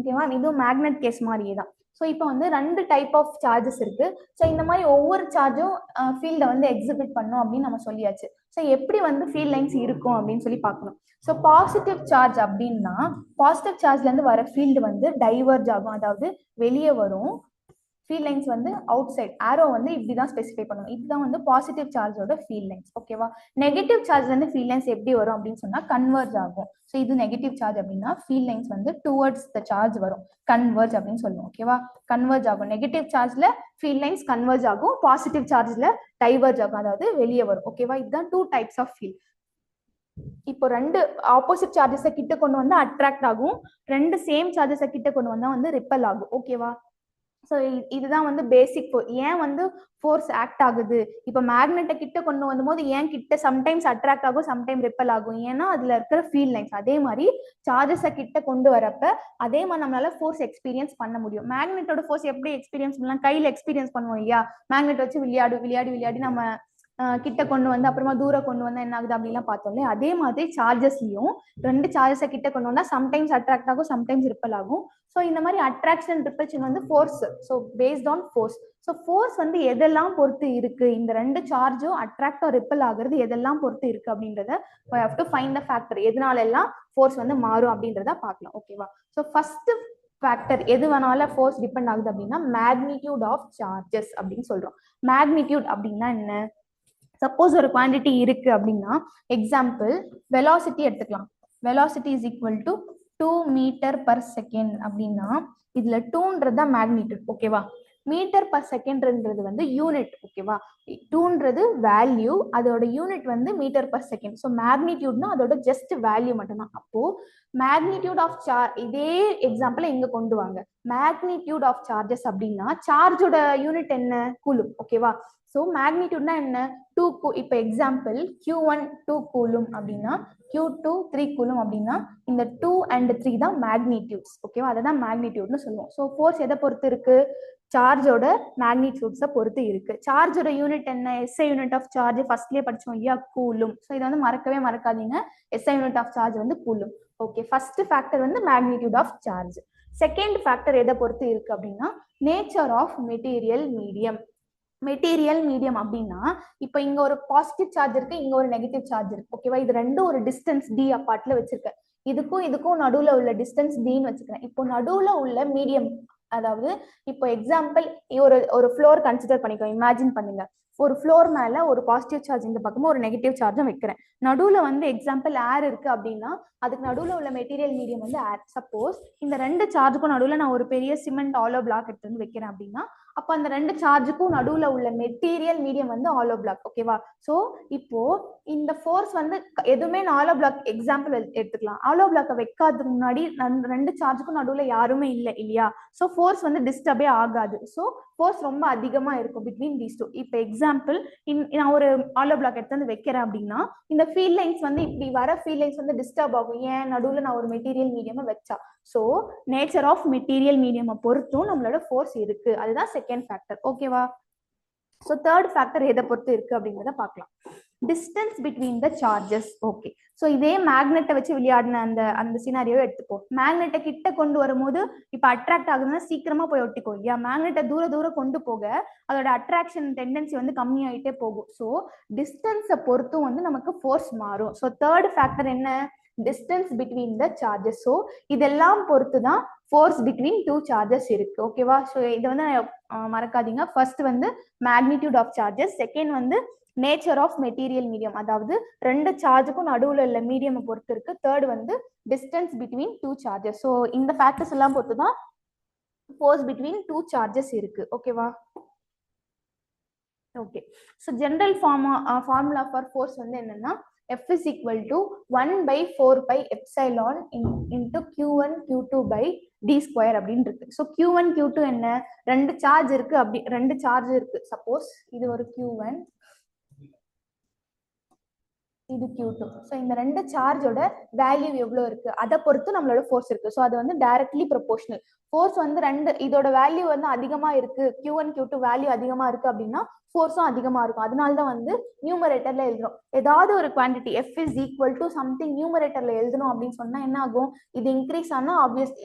ஓகேவா? இதுவும் மேக்னெட் கேஸ் மாதிரியே தான். ஸோ இப்போ வந்து 2 டைப் ஆஃப் சார்ஜஸ் இருக்கு. ஸோ இந்த மாதிரி ஒவ்வொரு சார்ஜும் ஃபீல்டை வந்து எக்ஸிபிட் பண்ணும் அப்படின்னு நம்ம சொல்லியாச்சு. ஸோ எப்படி வந்து ஃபீல்ட் லைன்ஸ் இருக்கும் அப்படின்னு சொல்லி பார்க்கணும். ஸோ பாசிட்டிவ் சார்ஜ் அப்படின்னா பாசிட்டிவ் சார்ஜ்ல இருந்து வர ஃபீல்டு வந்து டைவர்ஜ் ஆகும், அதாவது வெளியே வரும். ஃபீல்ட் லைன்ஸ் வந்து அவுட் சைட் ஆரோ வந்து இப்படிதான் ஸ்பெசிஃபை பண்ணுவோம். இதுதான் வந்து பாசிட்டிவ் சார்ஜோட ஃபீல்ட் லைன்ஸ். ஓகேவா? நெகட்டிவ் சார்ஜ்ல இருந்து ஃபீல்ட் லைன்ஸ் எப்படி வரும் அப்படின்னு சொன்னா கன்வர்ஜ் ஆகும். ஸோ இது நெகட்டிவ் சார்ஜ் அப்படின்னா ஃபீல்ட் லைன்ஸ் வந்து டுவர்ட்ஸ் த சார்ஜ் வரும், கன்வர்ஜ் அப்படின்னு சொல்லுவோம். ஓகேவா? கன்வர்ஜ் ஆகும். நெகட்டிவ் சார்ஜ்ல ஃபீல்ட் லைன்ஸ் கன்வர்ஜ் ஆகும், பாசிட்டிவ் சார்ஜ்ல டைவர்ஜ் ஆகும், அதாவது வெளியே வரும். ஓகேவா? இதுதான் 2 டைப்ஸ் ஆஃப் ஃபீல்ட். இப்போ 2 ஆப்போசிட் சார்ஜஸை கிட்ட கொண்டு வந்து அட்ராக்ட் ஆகும், 2 சேம் சார்ஜஸை கிட்ட கொண்டு வந்தா வந்து ரிப்பல் ஆகும். ஓகேவா? ஸோ இதுதான் வந்து பேசிக். ஏன் வந்து ஃபோர்ஸ் ஆக்ட் ஆகுது, இப்போ மேக்னெட்டை கிட்ட கொண்டு வந்தபோது ஏன் கிட்ட சம்டைம்ஸ் அட்ராக்ட் ஆகும், சம்டைம் ரிப்பல் ஆகும், ஏன்னா அதுல இருக்கிற ஃபீல்ட் லைன்ஸ். அதே மாதிரி சார்ஜஸை கிட்ட கொண்டு வரப்ப அதே மாதிரி நம்மளால ஃபோர்ஸ் எக்ஸ்பீரியன்ஸ் பண்ண முடியும். மேக்னெட்டோட ஃபோர்ஸ் எப்படி எக்ஸ்பீரியன்ஸ் பண்ணலாம், கையில எக்ஸ்பீரியன்ஸ் பண்ணுவோம் இல்லையா? மேக்னெட் வச்சு விளையாடி நம்ம கிட்ட கொண்டு வந்து அப்புறமா தூரம் கொண்டு வந்தா என்ன ஆகுது அப்படிலாம் பார்த்தோம் இல்லையா? அதே மாதிரி சார்ஜஸ்லயும் 2 சார்ஜஸை கிட்ட கொண்டு வந்தா சம்டைம்ஸ் அட்ராக்ட் ஆகும், சம்டைம்ஸ் ரிப்பல் ஆகும். ஸோ இந்த மாதிரி அட்ராக்ஷன் ரிப்பல்ஷன் வந்து force. So based on force. So force வந்து எதெல்லாம் பொறுத்து இருக்கு, இந்த 2 சார்ஜும் அட்ராக்ட் ஆர் ரிப்பல் ஆகுறது எதெல்லாம் பொறுத்து இருக்கு அப்படின்றத we have to find the factor. எதனால எல்லாம் ஃபோர்ஸ் வந்து மாறும் அப்படின்றத பார்க்கலாம். ஓகேவா? ஸோ ஃபர்ஸ்ட் ஃபேக்டர் எது வேணால ஃபோர்ஸ் டிபெண்ட் ஆகுது அப்படின்னா மேக்னிடியூட் ஆஃப் சார்ஜஸ் அப்படின்னு சொல்றோம். மேக்னிடியூட் அப்படின்னா என்ன? சப்போஸ் ஒரு குவான்டிட்டி இருக்கு அப்படின்னா, எக்ஸாம்பிள் வெலாசிட்டி எடுத்துக்கலாம். Velocity is equal to 2 metre per second அப்படின்னா இதுல 2ன்றது தான் மேக்னிடியூட். ஓகேவா? மீட்டர் பர் செகண்ட்ன்றது வந்து யூனிட். ஓகேவா? 2ன்றது வேல்யூ, அதோட யூனிட் வந்து மீட்டர் பர் செகண்ட். ஸோ மேக்னிடியூட்னா அதோட ஜஸ்ட் வேல்யூ மட்டும்தான். அப்போ மேக்னிடியூட் ஆஃப் சார்ஜ், இதே எக்ஸாம்பிள் இங்க கொண்டு வாங்க. மேக்னிடியூட் ஆஃப் சார்ஜஸ் அப்படின்னா சார்ஜோட யூனிட் என்ன? கூலும். ஓகேவா? ஸோ மேக்னிடியூட்னா என்ன? 2 இப்போ எக்ஸாம்பிள் Q1 2 கூலும் அப்படின்னா Q2 3 கூலும் அப்படின்னா இந்த 2 and 3 தான் மேக்னிடியூட்ஸ். ஓகேவா? அதை தான் மேக்னிடியூட்னு சொல்லுவோம். ஸோ ஃபோர்ஸ் எதை பொறுத்து இருக்கு? சார்ஜோட மேக்னிடியூட்ஸை பொறுத்து இருக்கு. சார்ஜோட யூனிட் என்ன? SI யூனிட் ஆஃப் சார்ஜ் ஃபர்ஸ்ட்லேயே படிச்சோம் இல்லையா? கூலும். ஸோ இதை வந்து மறக்கவே மறக்காதீங்க. SI யூனிட் ஆஃப் சார்ஜ் வந்து கூலும். ஓகே, ஃபர்ஸ்ட் ஃபேக்டர் வந்து magnitude of charge. Second factor எதை பொறுத்து இருக்கு அப்படின்னா nature of material medium. Material medium அப்படின்னா இப்போ இங்க ஒரு பாசிட்டிவ் சார்ஜ் இருக்கு, இங்க ஒரு நெகட்டிவ் சார்ஜ் இருக்கு. ஓகேவா? இது ரெண்டும் ஒரு டிஸ்டன்ஸ் d அப்பார்ட்ல வச்சிருக்கேன். இதுக்கும் நடுவுல உள்ள டிஸ்டன்ஸ் dன்னு வச்சுக்கிறேன். இப்போ நடுவுல உள்ள மீடியம், அதாவது இப்போ எக்ஸாம்பிள் ஒரு ஃப்ளோர் கன்சிடர் பண்ணிக்கோ. இமேஜின் பண்ணுங்க, ஒரு ஃப்ளோர் மேல ஒரு பாசிட்டிவ் சார்ஜ் இந்த பக்கமும் ஒரு நெகட்டிவ் சார்ஜும் வைக்கிறேன். நடுவுல வந்து எக்ஸாம்பிள் ஏர் இருக்கு அப்படின்னா அதுக்கு நடுவுல உள்ள மெட்டீரியல் மீடியம் வந்து ஏர். சப்போஸ் இந்த 2 சார்ஜுக்கும் நடுவுல நான் ஒரு பெரிய சிமெண்ட் ஆலோ பிளாக் எடுத்து வந்து வைக்கிறேன் அப்படின்னா அப்ப அந்த 2 சார்ஜுக்கும் நடுவுல உள்ள மெட்டீரியல் மீடியம் வந்து ஆலோ பிளாக். ஓகேவா? சோ இப்போ இந்த ஃபோர்ஸ் வந்து எதுவுமே நான் ஆலோ பிளாக் எக்ஸாம்பிள் எடுத்துக்கலாம். ஆலோ பிளாக்கை வைக்காததுக்கு முன்னாடி 2 சார்ஜுக்கும் நடுவுல யாருமே இல்லை இல்லையா? சோ ஃபோர்ஸ் வந்து டிஸ்டர்பே ஆகாது. சோ ஃபோர்ஸ் ரொம்ப அதிகமா இருக்கும் பிட்வீன் தீஸ் டூ. இப்போ எக்ஸாம்பிள் நான் ஒரு ஆலோ பிளாக் எடுத்து வந்து வைக்கிறேன் அப்படின்னா இந்த ஃபீல்ட் லைன்ஸ் வந்து இப்படி வர ஃபீல்ட் லைன்ஸ் வந்து டிஸ்டர்ப் ஆகும். ஏன்? நடுவுல நான் ஒரு மெட்டீரியல் மீடியம் வச்சா. So nature of material medium பொறுத்தும் நம்மளோட ஃபோர்ஸ் இருக்கு. அதுதான் செகண்ட் ஃபேக்டர். ஓகேவா? ஸோ தேர்ட் ஃபேக்டர் எதை பொறுத்து இருக்கு அப்படிங்கிறத பார்க்கலாம். Distance between the charges. Okay, so இதே மேக்னெட்டை வச்சு விளையாடின அந்த சினாரியோ எடுத்துப்போம். மேக்னெட்டை கிட்ட கொண்டு வரும்போது இப்போ அட்ராக்ட் ஆகுதுன்னா சீக்கிரமா போய் ஒட்டிக்கும் இல்லையா? மேக்னெட்டை தூரம் கொண்டு போக அதோட அட்ராக்ஷன் டெண்டன்சி வந்து கம்மியாயிட்டே போகும். ஸோ டிஸ்டன்ஸை பொறுத்தும் வந்து நமக்கு ஃபோர்ஸ் மாறும். ஸோ தேர்ட் ஃபேக்டர் என்ன? Distance between the charges. So இதெல்லாம் பொறுத்து தான் ஃபோர்ஸ் பிட்வீன் 2 சார்ஜஸ் இருக்கு. ஓகேவா? ஸோ இதை வந்து மறக்காதீங்க. ஃபர்ஸ்ட் வந்து மேக்னிடியூட் ஆஃப் சார்ஜஸ், செகண்ட் வந்து நேச்சர் ஆஃப் மெட்டீரியல் மீடியம், அதாவது 2 சார்ஜுக்கும் நடுவுல உள்ள மீடியம் பொறுத்து இருக்கு. தேர்ட் வந்து டிஸ்டன்ஸ் பிட்வீன் 2 சார்ஜஸ். ஸோ இந்த ஃபேக்டர்ஸ் எல்லாம் பொறுத்து தான் ஃபோர்ஸ் பிட்வீன் 2 சார்ஜஸ் இருக்கு. ஓகேவா? Okay, so general formula for force வந்து என்னன்னா F is equal to 1/4 pi epsilon into Q1 Q2 by d square அப்படின்னு இருக்கு. ஸோ Q1 Q2 என்ன? 2 சார்ஜ் இருக்கு. அப்படி 2 சார்ஜ் இருக்கு. சப்போஸ் இது ஒரு Q1, இது Q2. ஸோ இந்த ரெண்டு சார்ஜோட வேல்யூ எவ்வளோ இருக்கு அதை பொறுத்து நம்மளோட ஃபோர்ஸ் இருக்கு. ஸோ அது வந்து டைரக்ட்லி ப்ரொபோஷனல். ஃபோர்ஸ் வந்து இதோட வேல்யூ வந்து அதிகமா இருக்கு, Q1 Q2 வேல்யூ அதிகமா இருக்கு அப்படின்னா ஃபோர்ஸும் அதிகமா இருக்கும். அதனால தான் வந்து நியூமரேட்டர்ல எழுதுறோம். ஏதாவது ஒரு quantity F is equal to something நியூமரேட்டர்ல எழுதணும் அப்படின்னு சொன்னா என்ன ஆகும், இது இன்க்ரீஸ் ஆனா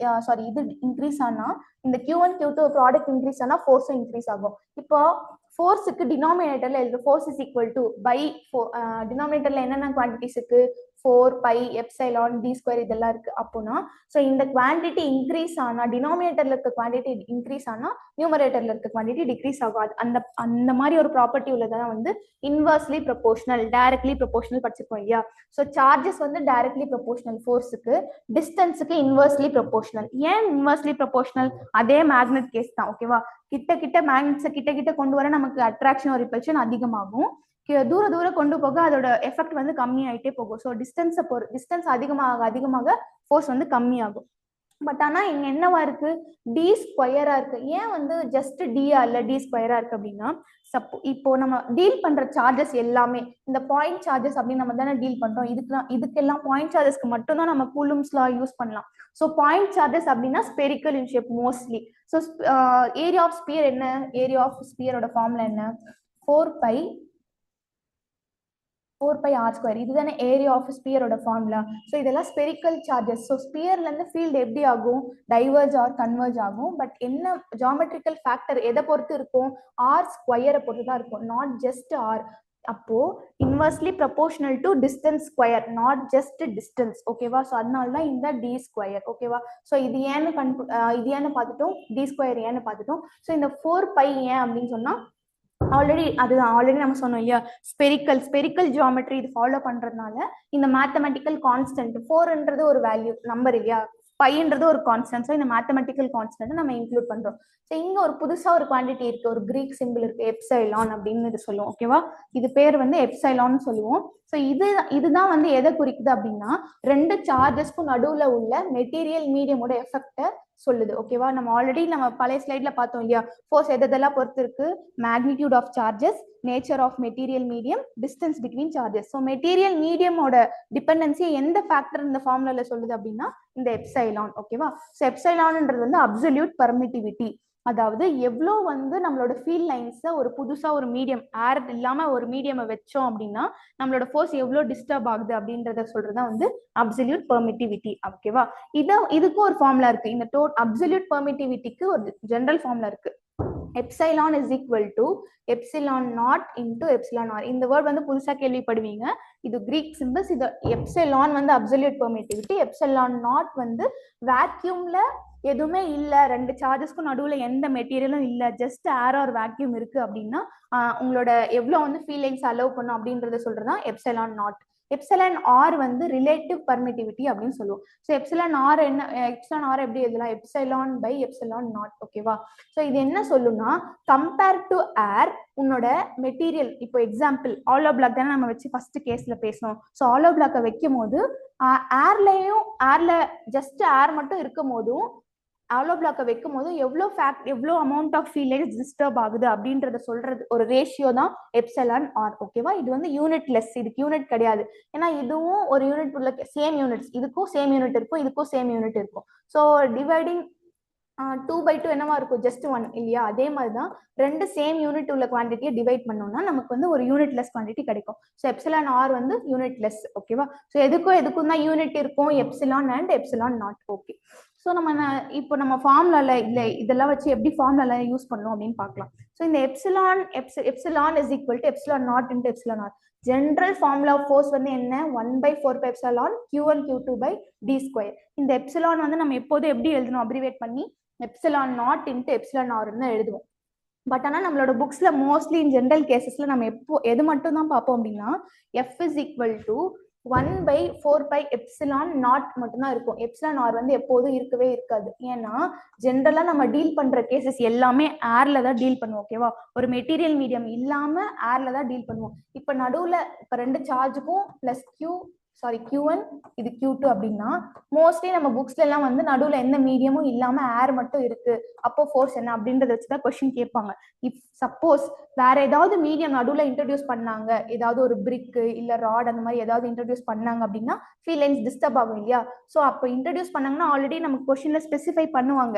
இது இன்க்ரீஸ் ஆனா இந்த Q1 Q2 ப்ராடக்ட் இன்க்ரீஸ் ஆனா ஃபோர்ஸும் இன்க்ரீஸ் ஆகும். இப்போ ஃபோர்ஸுக்கு டினாமினேட்டர்ல எழுது force is equal to by டினாமினேட்டர்ல என்னென்ன குவான்டிட்டிஸ் இருக்கு, 4 பை எப்சைலான் டி ஸ்கொயர் இதெல்லாம் இருக்கு. அப்போனா ஸோ இந்த குவான்டிட்டி இன்க்ரீஸ் ஆனா டினாமினேட்டர்ல இருக்க குவான்டிட்டி இன்க்ரீஸ் ஆனா நியூமரேட்டர்ல இருக்க குவான்டிட்டி டிக்ரீஸ் ஆகும். அந்த மாதிரி ஒரு ப்ராப்பர்ட்டி உள்ளதான் வந்து இன்வர்ஸ்லி ப்ரொபோஷனல், டைரக்ட்லி ப்ரொபோஷனல் படிச்சிருக்கோம் இல்லையா. ஸோ சார்ஜஸ் வந்து டைரக்ட்லி ப்ரொபோஷனல் ஃபோர்ஸுக்கு, டிஸ்டன்ஸுக்கு இன்வர்ஸ்லி ப்ரொபோஷனல். ஏன் இன்வர்ஸ்லி ப்ரொபோஷனல், அதே மேக்னெட் கேஸ் தான் ஓகேவா. கிட்ட மேக்னெட்ஸை கிட்ட கொண்டு வர நமக்கு அட்ராக்ஷன் ஒரு ரிப்பல்ஷன் அதிகமாகும், தூரம் கொண்டு போக அதோட எஃபெக்ட் வந்து கம்மி ஆயிட்டே போகும். ஸோ டிஸ்டன்ஸ் அதிகமாக ஃபோர்ஸ் வந்து கம்மியாகும். பட் ஆனா இங்க என்னவா இருக்கு, டி ஸ்கொயரா இருக்கு. ஏன் வந்து ஜஸ்ட் டியா இல்ல டி ஸ்கொயரா இருக்கு அப்படின்னா, இப்போ நம்ம டீல் பண்ற சார்ஜஸ் எல்லாமே இந்த பாயிண்ட் சார்ஜஸ் அப்படின்னு நம்ம தானே டீல் பண்றோம். இதுக்கெல்லாம் பாயிண்ட் சார்ஜஸ்க்கு மட்டும் தான் நம்ம கூலும்ஸ் லா யூஸ் பண்ணலாம். ஸோ பாயிண்ட் சார்ஜஸ் அப்படின்னா spherical in shape mostly. So area of sphere என்ன, ஏரியா ஆஃப் ஸ்பியரோட ஃபார்முலா என்ன, 4 பை ஆர் ஸ்கொயர். இதுதானே ஏரியா ஆஃப் ஸ்பியரோட ஃபார்முலா. ஸோ இதெல்லாம் ஸ்பெரிக்கல் சார்ஜஸ். ஸோ ஸ்பியர்ல இருந்து ஃபீல்டு எப்படி ஆகும், டைவர்ஜ் ஆர் கன்வர்ஜ் ஆகும். பட் என்ன ஜியோமெட்ரிக்கல் ஃபேக்டர் எதை பொறுத்து இருக்கும், ஆர் ஸ்கொயரை பொறுத்து தான் இருக்கும், நாட் ஜஸ்ட் ஆர். அப்போ inversely proportional to distance square, not just distance ஓகேவா. ஸோ அதனால தான் இந்த டி ஸ்கொயர் ஓகேவா. ஸோ இது ஏன்னு பார்த்துட்டோம், டி ஸ்கொயர் ஏன்னு பார்த்துட்டோம். ஸோ இந்த 4 பை ஏன் அப்படின்னு சொன்னா ஆல்ரெடி நம்ம சொன்னோம் இல்லையா, ஸ்பெரிக்கல் ஜியோமெட்ரி இது ஃபாலோ பண்றதுனால இந்த மேத்தமெட்டிக்கல் கான்ஸ்டன்ட் 4ன்றது ஒரு வேல்யூ நம்பர் இல்லையா, பைன்றது ஒரு கான்ஸ்டன்ட். ஸோ இந்த மேத்தமெட்டிக்கல் கான்ஸ்டன்ட் நம்ம இன்க்ளூட் பண்றோம். ஸோ இங்க ஒரு புதுசா ஒரு குவான்டிட்டி இருக்கு, ஒரு கிரீக் சிம்பிள் இருக்கு, எப்சைலான் அப்படின்னு இது சொல்லுவோம் ஓகேவா. இது பேர் வந்து எப்சைலான் சொல்லுவோம். ஸோ இதுதான் வந்து எதை குறிக்குது அப்படின்னா, ரெண்டு சார்ஜஸ்க்கும் நடுவுல உள்ள மெட்டீரியல் மீடியமோட எஃபெக்டை சொல்லுது ஓகேவா. நம்ம பழைய ஸ்லைட்ல பார்த்தோம் இல்லையா, ஃபோர்ஸ் எதெல்லாம் பொறுத்து இருக்கு, magnitude of charges, nature of material medium, distance between charges. So material மீடியமோட டிபெண்டன்சி எந்த ஃபேக்டர் இந்த ஃபார்முலால சொல்லுது அப்படின்னா இந்த எப்சைலான் ஓகேவா. ஸோ எப்சைலான்ன்றது வந்து அப்சல்யூட் பெர்மிட்டிவிட்டி, அதாவது எவ்வளோ வந்து நம்மளோட ஃபீல்ட் லைன்ஸை ஒரு புதுசா ஒரு மீடியம் ஏர் இல்லாம ஒரு மீடியம் வச்சோம் அப்படின்னா நம்மளோட ஃபோர்ஸ் எவ்வளோ டிஸ்டர்ப் ஆகுது அப்படின்றத சொல்றதுதான் வந்து அப்சல்யூட் பெர்மிட்டிவிட்டி ஓகேவா. இதுக்கும் ஒரு ஃபார்முலா இருக்கு. இந்த அப்சல்யூட் பெர்மிட்டிவிட்டிக்கு ஒரு ஜெனரல் ஃபார்முலா இருக்கு. Epsilon is equal to epsilon naught into epsilon r. இந்த வேர்ட் வந்து புதுசா கேள்விப்படுவீங்க, இது கிரீக் சிம்பிள்ஸ். இது எப்சைலான் வந்து அப்சல்யூட் பெர்மிட்டிவிட்டி, எப்சிலான் நாட் வந்து வேக்யூம்ல எதுவுமே இல்ல, ரெண்டு சார்ஜஸ்க்கும் நடுவுல எந்த மெட்டீரியலும் இல்ல, ஜஸ்ட் ஏர் ஆர் வேக்யூம் இருக்கு அப்படின்னா உங்களோட எவ்வளவு வந்து ஃபீல் லைன்ஸ் அலோவ் பண்ணும் அப்படின்றத சொல்றதுதான் எப்சிலான் நாட். எப்சிலான் ஆர் வந்து ரிலேட்டிவ் பெர்மிட்டிவிட்டி அப்படின்னு சொல்லுவோம். ஸோ எப்சிலான் ஆர் எப்படி எழுதலாம், எப்சிலான் பை எப்சிலான் நாட் ஓகேவா. ஸோ இது என்ன சொல்லும்னா, கம்பேர் டு ஏர் உன்னோட மெட்டீரியல், இப்போ எக்ஸாம்பிள் ஆலோ பிளாக் தானே நம்ம வச்சு ஃபர்ஸ்ட் கேஸ்ல பேசணும். ஸோ ஆலோ பிளாக்கை வைக்கும் போது ஏர்ல ஜஸ்ட் ஏர் மட்டும் இருக்கும் போதும் ஆலோ பிளாக்கை வைக்கும் போது எவ்வளோ amount of field lines disturb ஆகுது அப்படின்றத சொல்றது ஒரு ரேஷியோ தான் எப்சிலான் ஆர் ஓகேவா. இது வந்து யூனிட் லெஸ், இதுக்கு யூனிட் கிடையாது. ஏன்னா இதுவும் ஒரு யூனிட் உள்ள சேம் யூனிட்ஸ், இதுக்கும் சேம் யூனிட் இருக்கும், இதுக்கும் சேம் யூனிட் இருக்கும். ஸோ டிவைடிங் 2/2 என்னவா இருக்கும், ஜஸ்ட் 1 இல்லையா. அதே மாதிரிதான் ரெண்டு சேம் யூனிட் உள்ள குவான்டிட்டியை டிவைட் பண்ணோம்னா நமக்கு வந்து ஒரு யூனிட் லெஸ் குவான்டிட்டி கிடைக்கும். ஸோ எப்சிலான் ஆர் வந்து யூனிட் லெஸ் ஓகேவா. ஸோ எதுக்கும் தான் யூனிட் இருக்கும், epsilon and epsilon not okay. So இப்போ நம்ம ஃபார்முலால இதெல்லாம் வச்சு எப்படி ஃபார்முலால யூஸ் பண்ணணும் அப்படின்னு பார்க்கலாம். ஸோ இந்த epsilon is equal to epsilon naught into epsilon r. General formula of force வந்து என்ன, 1/4 by epsilon Q1 Q2 by d square. இந்த எப்சிலான் வந்து நம்ம எப்போதும் எப்படி எழுதணும், அப்ரிவேட் பண்ணி எப்சிலான் நாட் இன்டு எப்சிலான் ஆர்னு எழுதுவோம். பட் ஆனால் நம்மளோட புக்ஸ்ல மோஸ்ட்லி இன் ஜென்ரல் கேசஸ்ல நம்ம எது மட்டும் தான் பார்ப்போம் அப்படின்னா F is equal to 1/4 by epsilon naught மட்டும்தான் இருக்கும். எப்சிலான் ஆர் வந்து எப்போதும் இருக்கவே இருக்காது. ஏன்னா ஜென்ரலா நம்ம டீல் பண்ற கேசஸ் எல்லாமே ஏர்ல தான் டீல் பண்ணுவோம் ஓகேவா. ஒரு மெட்டீரியல் மீடியம் இல்லாம ஏர்ல தான் டீல் பண்ணுவோம். இப்ப நடுவுல ரெண்டு சார்ஜுக்கும் பிளஸ் கியூ சாரி Q1 இது Q2 அப்படின்னா மோஸ்ட்லி நம்ம புக்ஸ்ல எல்லாம் வந்து நடுவுல எந்த மீடியமும் இல்லாம ஏர் மட்டும் இருக்கு, அப்போ ஃபோர்ஸ் என்ன அப்படின்றத வச்சுதான் கொஸ்டின் கேட்பாங்க. இப் சப்போஸ் வேற ஏதாவது மீடியம் நடுவுல இன்ட்ரடியூஸ் பண்ணாங்க, ஏதாவது ஒரு பிரிக் இல்ல ராட் அந்த மாதிரி ஏதாவது இன்ட்ரடியூஸ் பண்ணாங்க அப்படின்னா ஃபீல் லைன்ஸ் டிஸ்டர்ப் ஆகும் இல்லையா? ஸோ அப்போ இன்ட்ரடியூஸ் பண்ணாங்கன்னா ஆல்ரெடி நமக்கு கொஸ்டின்ல ஸ்பெசிஃபை பண்ணுவாங்க,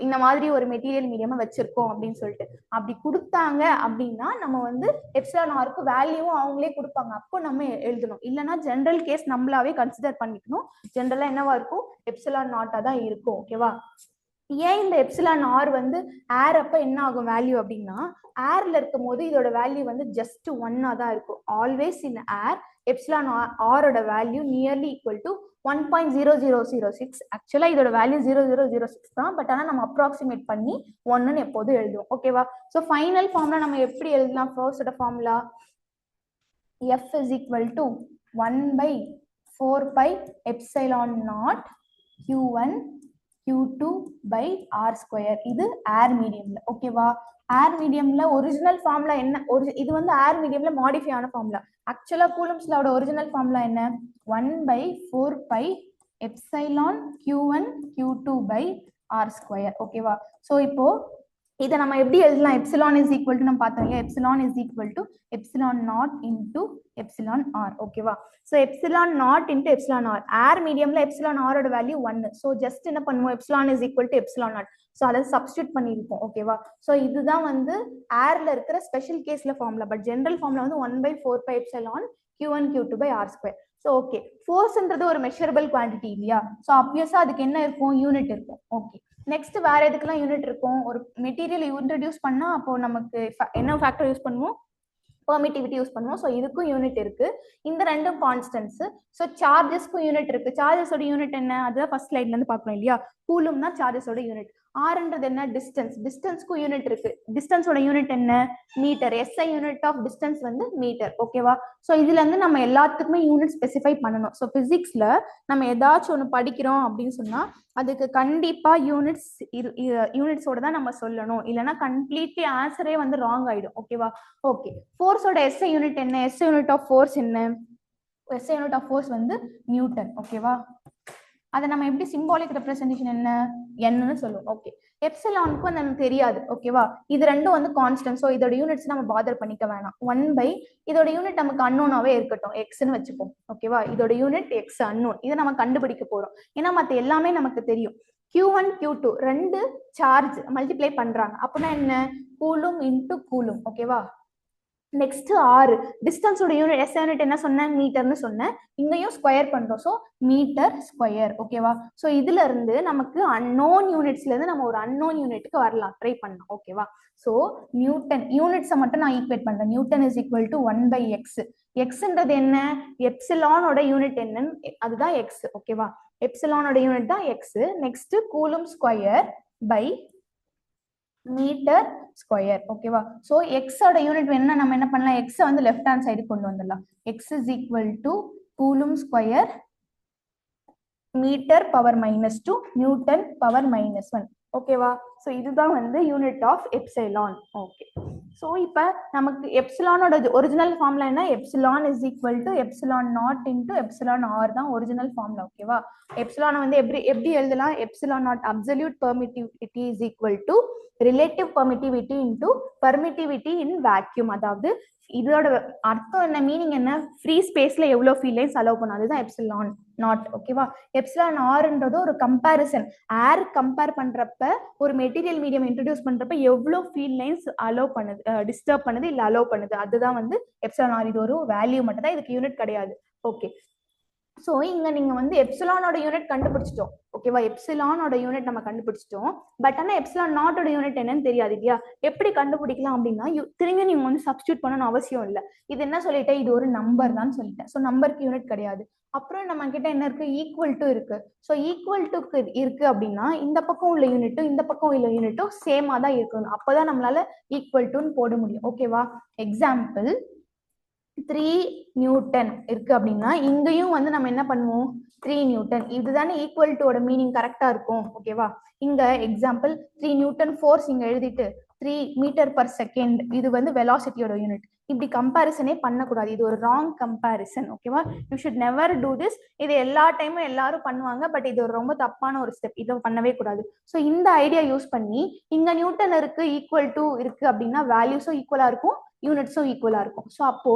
இந்த மாதிரி ஒரு மெட்டீரியல் மீடியமா வச்சிருக்கோம் அப்படின்னு சொல்லிட்டு. அப்படி கொடுத்தாங்க அப்படின்னா நம்ம வந்து எப்சிலான் ஆருக்கு வேல்யூவும் அவங்களே கொடுப்பாங்க, அப்போ நம்ம எழுதணும். இல்லைன்னா ஜென்ரல் கேஸ் நம்மளாவே கன்சிடர் பண்ணிக்கணும். ஜென்ரலா என்னவா இருக்கும், எப்சிலான் நாட்டா தான் இருக்கும். ஓகேவா? ஏன் இந்த எப்சிலான் ஆர் வந்து ஏர் அப்ப என்ன ஆகும் வேல்யூ அப்படின்னா, ஏர்ல இருக்கும் போது இதோட வேல்யூ வந்து ஜஸ்ட் 1 தான் இருக்கும். ஆல்வேஸ் இன் ஏர் எப்சிலான் ஆரோட வேல்யூ நியர்லி ஈக்குவல் டு 1.0006. ஆக்சுவலா இதோட வேல்யூ 0006 தான், பட் ஆனா நம்ம அப்ராக்சிமேட் பண்ணி 1ன்னு எப்போதும் எழுதுவோம். ஓகேவா? ஸோ ஃபைனல் ஃபார்ம்ல நம்ம எப்படி எழுதலாம்? ஃபர்ஸ்டோட formula F is equal to 1/4 pi epsilon naught Q1 Q2 by R square. இது ஏர் மீடியம்ல. ஓகேவா? ஏர் மீடியம்ல ஒரிஜினல் ஃபார்முலா என்ன? இது வந்து ஏர் மீடியம்ல மாடிஃபை ஆன ஃபார்முலா. ஆக்சுவலா கூலம்ஸ் லாவோட ஒரிஜினல் ஃபார்முலா என்ன? 1/4 pi epsilon Q1 Q2 by R square. ஓகேவா? ஸோ இப்போ இதை நம்ம எப்படி எழுதலாம்? எப்சிலான் இஸ் ஈக்குவல் டு நம்ம பார்த்தோம் இல்லையா, epsilon is equal to epsilon naught into epsilon r. ஓகேவா? So epsilon naught into epsilon r, air மீடியம்ல எப்சிலான் ஆரோட வேல்யூ 1. ஸோ ஜஸ்ட் என்ன பண்ணுவோம், epsilon is equal to epsilon naught. So அதை substitute பண்ணியிருப்போம். ஓகேவா? ஸோ இதுதான் வந்து ஏர்ல இருக்கிற ஸ்பெஷல் கேஸ்ல ஃபார்முலா. பட் ஜென்ரல் ஃபார்முலா வந்து 1/4 pi epsilon Q1 Q2 by R square. So okay, ஃபோர்ஸ்ன்றது ஒரு மெஷரபிள் குவான்டிட்டி இல்லையா? ஸோ ஆப்வியஸா அதுக்கு என்ன இருக்கும், யூனிட் இருக்கும். ஓகே, நெக்ஸ்ட் வேற எதுக்கெல்லாம் யூனிட் இருக்கும்? ஒரு மெட்டீரியல் இன்ட்ரடியூஸ் பண்ணா அப்போ நமக்கு என்ன ஃபேக்டர் யூஸ் பண்ணுவோம், பெர்மிட்டிவிட்டி யூஸ் பண்ணுவோம். ஸோ இதுக்கும் யூனிட் இருக்கு. இந்த ரெண்டும் கான்ஸ்டன்ட்ஸ். ஸோ சார்ஜஸ்க்கும் யூனிட் இருக்கு. சார்ஜஸோட யூனிட் என்ன, அதுதான் ஃபர்ஸ்ட் ஸ்லைட்ல இருந்து பார்க்கணும் இல்லையா? கூலும்னா சார்ஜஸோட யூனிட். ஆர்ன்றது என்ன, டிஸ்டன்ஸ். டிஸ்டன்ஸ்க்கும் யூனிட் இருக்கு. டிஸ்டன்ஸோட யூனிட் என்ன, metre. SI unit of distance வந்து மீட்டர். ஓகேவா? ஸோ இதுல இருந்து நம்ம எல்லாத்துக்குமே யூனிட் ஸ்பெசிஃபை பண்ணணும். ஸோ பிசிக்ஸ்ல நம்ம ஏதாச்சும் ஒன்று படிக்கிறோம் அப்படின்னு சொன்னா அதுக்கு கண்டிப்பா யூனிட்ஸோட தான் நம்ம சொல்லணும், இல்லைன்னா கம்ப்ளீட்லி ஆன்சரே வந்து ராங் ஆயிடும். ஓகேவா? ஓகே, ஃபோர்ஸோட எஸ்ஐ யூனிட் என்ன, எஸ்ஐ யூனிட் ஆஃப் ஃபோர்ஸ் என்ன, எஸ்ஐ யூனிட் ஆஃப் ஃபோர்ஸ் வந்து நியூட்டன். ஓகேவா? அதை நம்ம எப்படி சிம்பாலிக் ரெப்ரசன்டேஷன் என்ன, என்னன்னு சொல்லுவோம். ஓகே, எப்சிலானுக்கும் நமக்கு தெரியாது. ஓகேவா? இது ரெண்டும் வந்து கான்ஸ்டன்ட். ஸோ இதோட யூனிட்ஸ் நம்ம பாதர் பண்ணிக்க வேணாம். 1 இதோட யூனிட் நமக்கு அன்னோனாவே இருக்கட்டும், எக்ஸ்ன்னு வச்சுப்போம். ஓகேவா? இதோட யூனிட் எக்ஸ் அன்னோன், இதை நம்ம கண்டுபிடிக்க போறோம். ஏன்னா மற்ற எல்லாமே நமக்கு தெரியும். Q1 Q2 ரெண்டு சார்ஜ் மல்டிப்ளை பண்றாங்க அப்படின்னா என்ன, கூலும் இன்டு கூலும். ஓகேவா? நெக்ஸ்ட் ஆறு, டிஸ்டன்ஸோட யூனிட் எஸ் யூனிட் என்ன சொன்னேன், மீட்டர்னு சொன்னேன். இங்கேயும் ஸ்கொயர் பண்றோம். So metre square. ஓகேவா? ஸோ இதுல இருந்து நமக்கு அன்னோன் யூனிட்ஸ்ல இருந்து நம்ம ஒரு அன்னோன் யூனிட்டுக்கு வரலாம், ட்ரை பண்ணலாம். ஓகேவா? ஸோ நியூட்டன் யூனிட்ஸை மட்டும் நான் ஈக்குவேட் பண்றேன். Newton is equal to 1/x. எக்ஸ்ன்றது என்ன, எப்சிலானோட யூனிட் என்னன்னு, அதுதான் எக்ஸ். ஓகேவா? எப்சிலானோட யூனிட் தான் x. Next coulomb square by metre square. ஓகேவா? சோ எக்ஸோட யூனிட் வேணும்னா நம்ம என்ன பண்ணலாம், எக்ஸ் வந்து லெஃப்ட் ஹேண்ட் சைடு கொண்டு வந்துடலாம். X is equal to coulomb square metre power -2 newton power -1. ஓகேவா? ஸோ இதுதான் வந்து unit of epsilon. Okay, so இப்போ நமக்கு எப்சிலானோட ஒரிஜினல் ஃபார்முலா என்ன, epsilon is equal to epsilon naught into epsilon r தான் ஒரிஜினல் ஃபார்முலா. ஓகேவா? எப்சிலானை வந்து எப்படி எழுதலாம், epsilon naught absolute permittivity is equal to relative permittivity into permittivity in vacuum. அதாவது இதோட அர்த்தம் என்ன, மீனிங் என்ன, ஃப்ரீ ஸ்பேஸ்ல எவ்வளவு ஃபீல் லைன்ஸ் அலோவ் பண்ணும், அதுதான் எப்சிலான் நாட். ஓகேவா? எப்சிலான் ஆர்ன்றது ஒரு கம்பேரிசன். ஏர் கம்பேர் பண்றப்ப ஒரு மெட்டீரியல் மீடியம் இன்ட்ரடியூஸ் பண்றப்ப எவ்வளவு ஃபீல் லைன்ஸ் அலோவ் பண்ணுது, டிஸ்டர்ப் பண்ணுது இல்ல அலோவ் பண்ணுது, அதுதான் வந்து எப்சிலான் ஆர். இது ஒரு வேல்யூ மட்டும் தான், இதுக்கு யூனிட் கிடையாது. ஓகே, ஸோ இங்க நீங்க வந்து எப்சிலானோட யூனிட் கண்டுபிடிச்சிட்டோம். ஓகேவா? எப்சிலானோட யூனிட் நம்ம கண்டுபிடிச்சிட்டோம். பட் ஆனா எப்சிலான் நாட்டோட யூனிட் என்னன்னு தெரியாது இல்லையா? எப்படி கண்டுபிடிக்கலாம் அப்படின்னா, திரும்பி நீங்க வந்து சப்ஸ்டியூட் பண்ணணும்னு அவசியம் இல்லை. இது என்ன சொல்லிட்டேன், இது ஒரு நம்பர் தான் சொல்லிட்டேன். ஸோ நம்பருக்கு யூனிட் கிடையாது. அப்புறம் நம்ம கிட்ட என்ன இருக்கு, ஈக்குவல் டு இருக்கு. ஸோ ஈக்குவல் டுக்கு இருக்கு அப்படின்னா இந்த பக்கம் உள்ள யூனிட்டும் இந்த பக்கம் உள்ள யூனிட்டும் சேமா தான் இருக்கணும். அப்பதான் நம்மளால ஈக்குவல் டுன்னு போட முடியும். ஓகேவா? எக்ஸாம்பிள் 3 நியூட்டன் இருக்கு அப்படின்னா இங்கேயும் வந்து நம்ம என்ன பண்ணுவோம், 3 நியூட்டன். இதுதானே ஈக்குவல் டு மீனிங் கரெக்டா இருக்கும். ஓகேவா? இங்க எக்ஸாம்பிள் 3 நியூட்டன் ஃபோர்ஸ் இங்க எழுதிட்டு 3 மீட்டர் பர் செகண்ட் இது வந்து வெலாசிட்டியோட யூனிட். இப்படி கம்பேரிசனே பண்ணக்கூடாது. இது ஒரு ராங் கம்பேரிசன். ஓகேவா? You should never do this. இது எல்லா டைமும் எல்லாரும் பண்ணுவாங்க, பட் இது ஒரு ரொம்ப தப்பான ஒரு ஸ்டெப். இதை பண்ணவே கூடாது. ஸோ இந்த ஐடியா யூஸ் பண்ணி இங்க நியூட்டன் இருக்கு, ஈக்குவல் டு இருக்கு அப்படின்னா வேல்யூஸும் ஈக்குவலா இருக்கும், யூனிட்ஸும் ஈக்குவலா இருக்கும். ஸோ அப்போ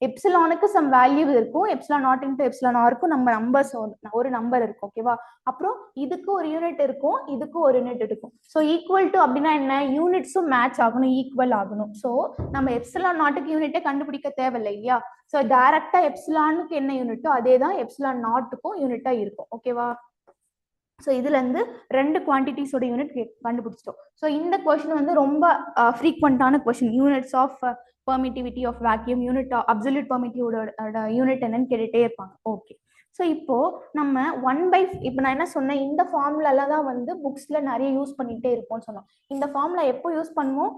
எப்சிலானுக்கு சம் வேல்யூ இருக்கும், எப்சிலான் நாட் இன்டு எப்சிலான் ஆருக்கும் நம்ம நம்பர்ஸ் ஒரு நம்பர் இருக்கும். ஓகேவா? அப்புறம் இதுக்கு ஒரு யூனிட் இருக்கும், இதுக்கு ஒரு யூனிட் இருக்கும். ஸோ ஈக்குவல் டு அப்படின்னா என்ன, யூனிட்ஸும் மேட்ச் ஆகணும், ஈக்குவல் ஆகணும். ஸோ நம்ம எப்சிலான் நாட்டுக்கு யூனிட்டே கண்டுபிடிக்க தேவையில்லை இல்லையா? ஸோ டைரக்டா எப்சிலானுக்கு என்ன யூனிட்டோ அதே தான் எப்சிலான் நாட்டுக்கும் யூனிட்டா இருக்கும். ஓகேவா? ஸோ இதுல இருந்து ரெண்டு குவான்டிட்டிஸோட யூனிட் கண்டுபிடிச்சிட்டோம். ஸோ இந்த கொஸ்டின் வந்து ரொம்ப ஃப்ரீக்வெண்டான question. Units of permittivity of vacuum, unit absolute பெர்மிட்டிவிட்டியோட யூனிட் என்னன்னு கேட்டுட்டே இருப்பாங்க. ஓகே. ஸோ இப்போ நம்ம இப்போ நான் என்ன சொன்னேன், இந்த ஃபார்முலால தான் வந்து புக்ஸ்ல நிறைய யூஸ் பண்ணிட்டே இருப்போம்னு சொன்னோம். இந்த ஃபார்முலா எப்போ யூஸ் பண்ணுவோம்?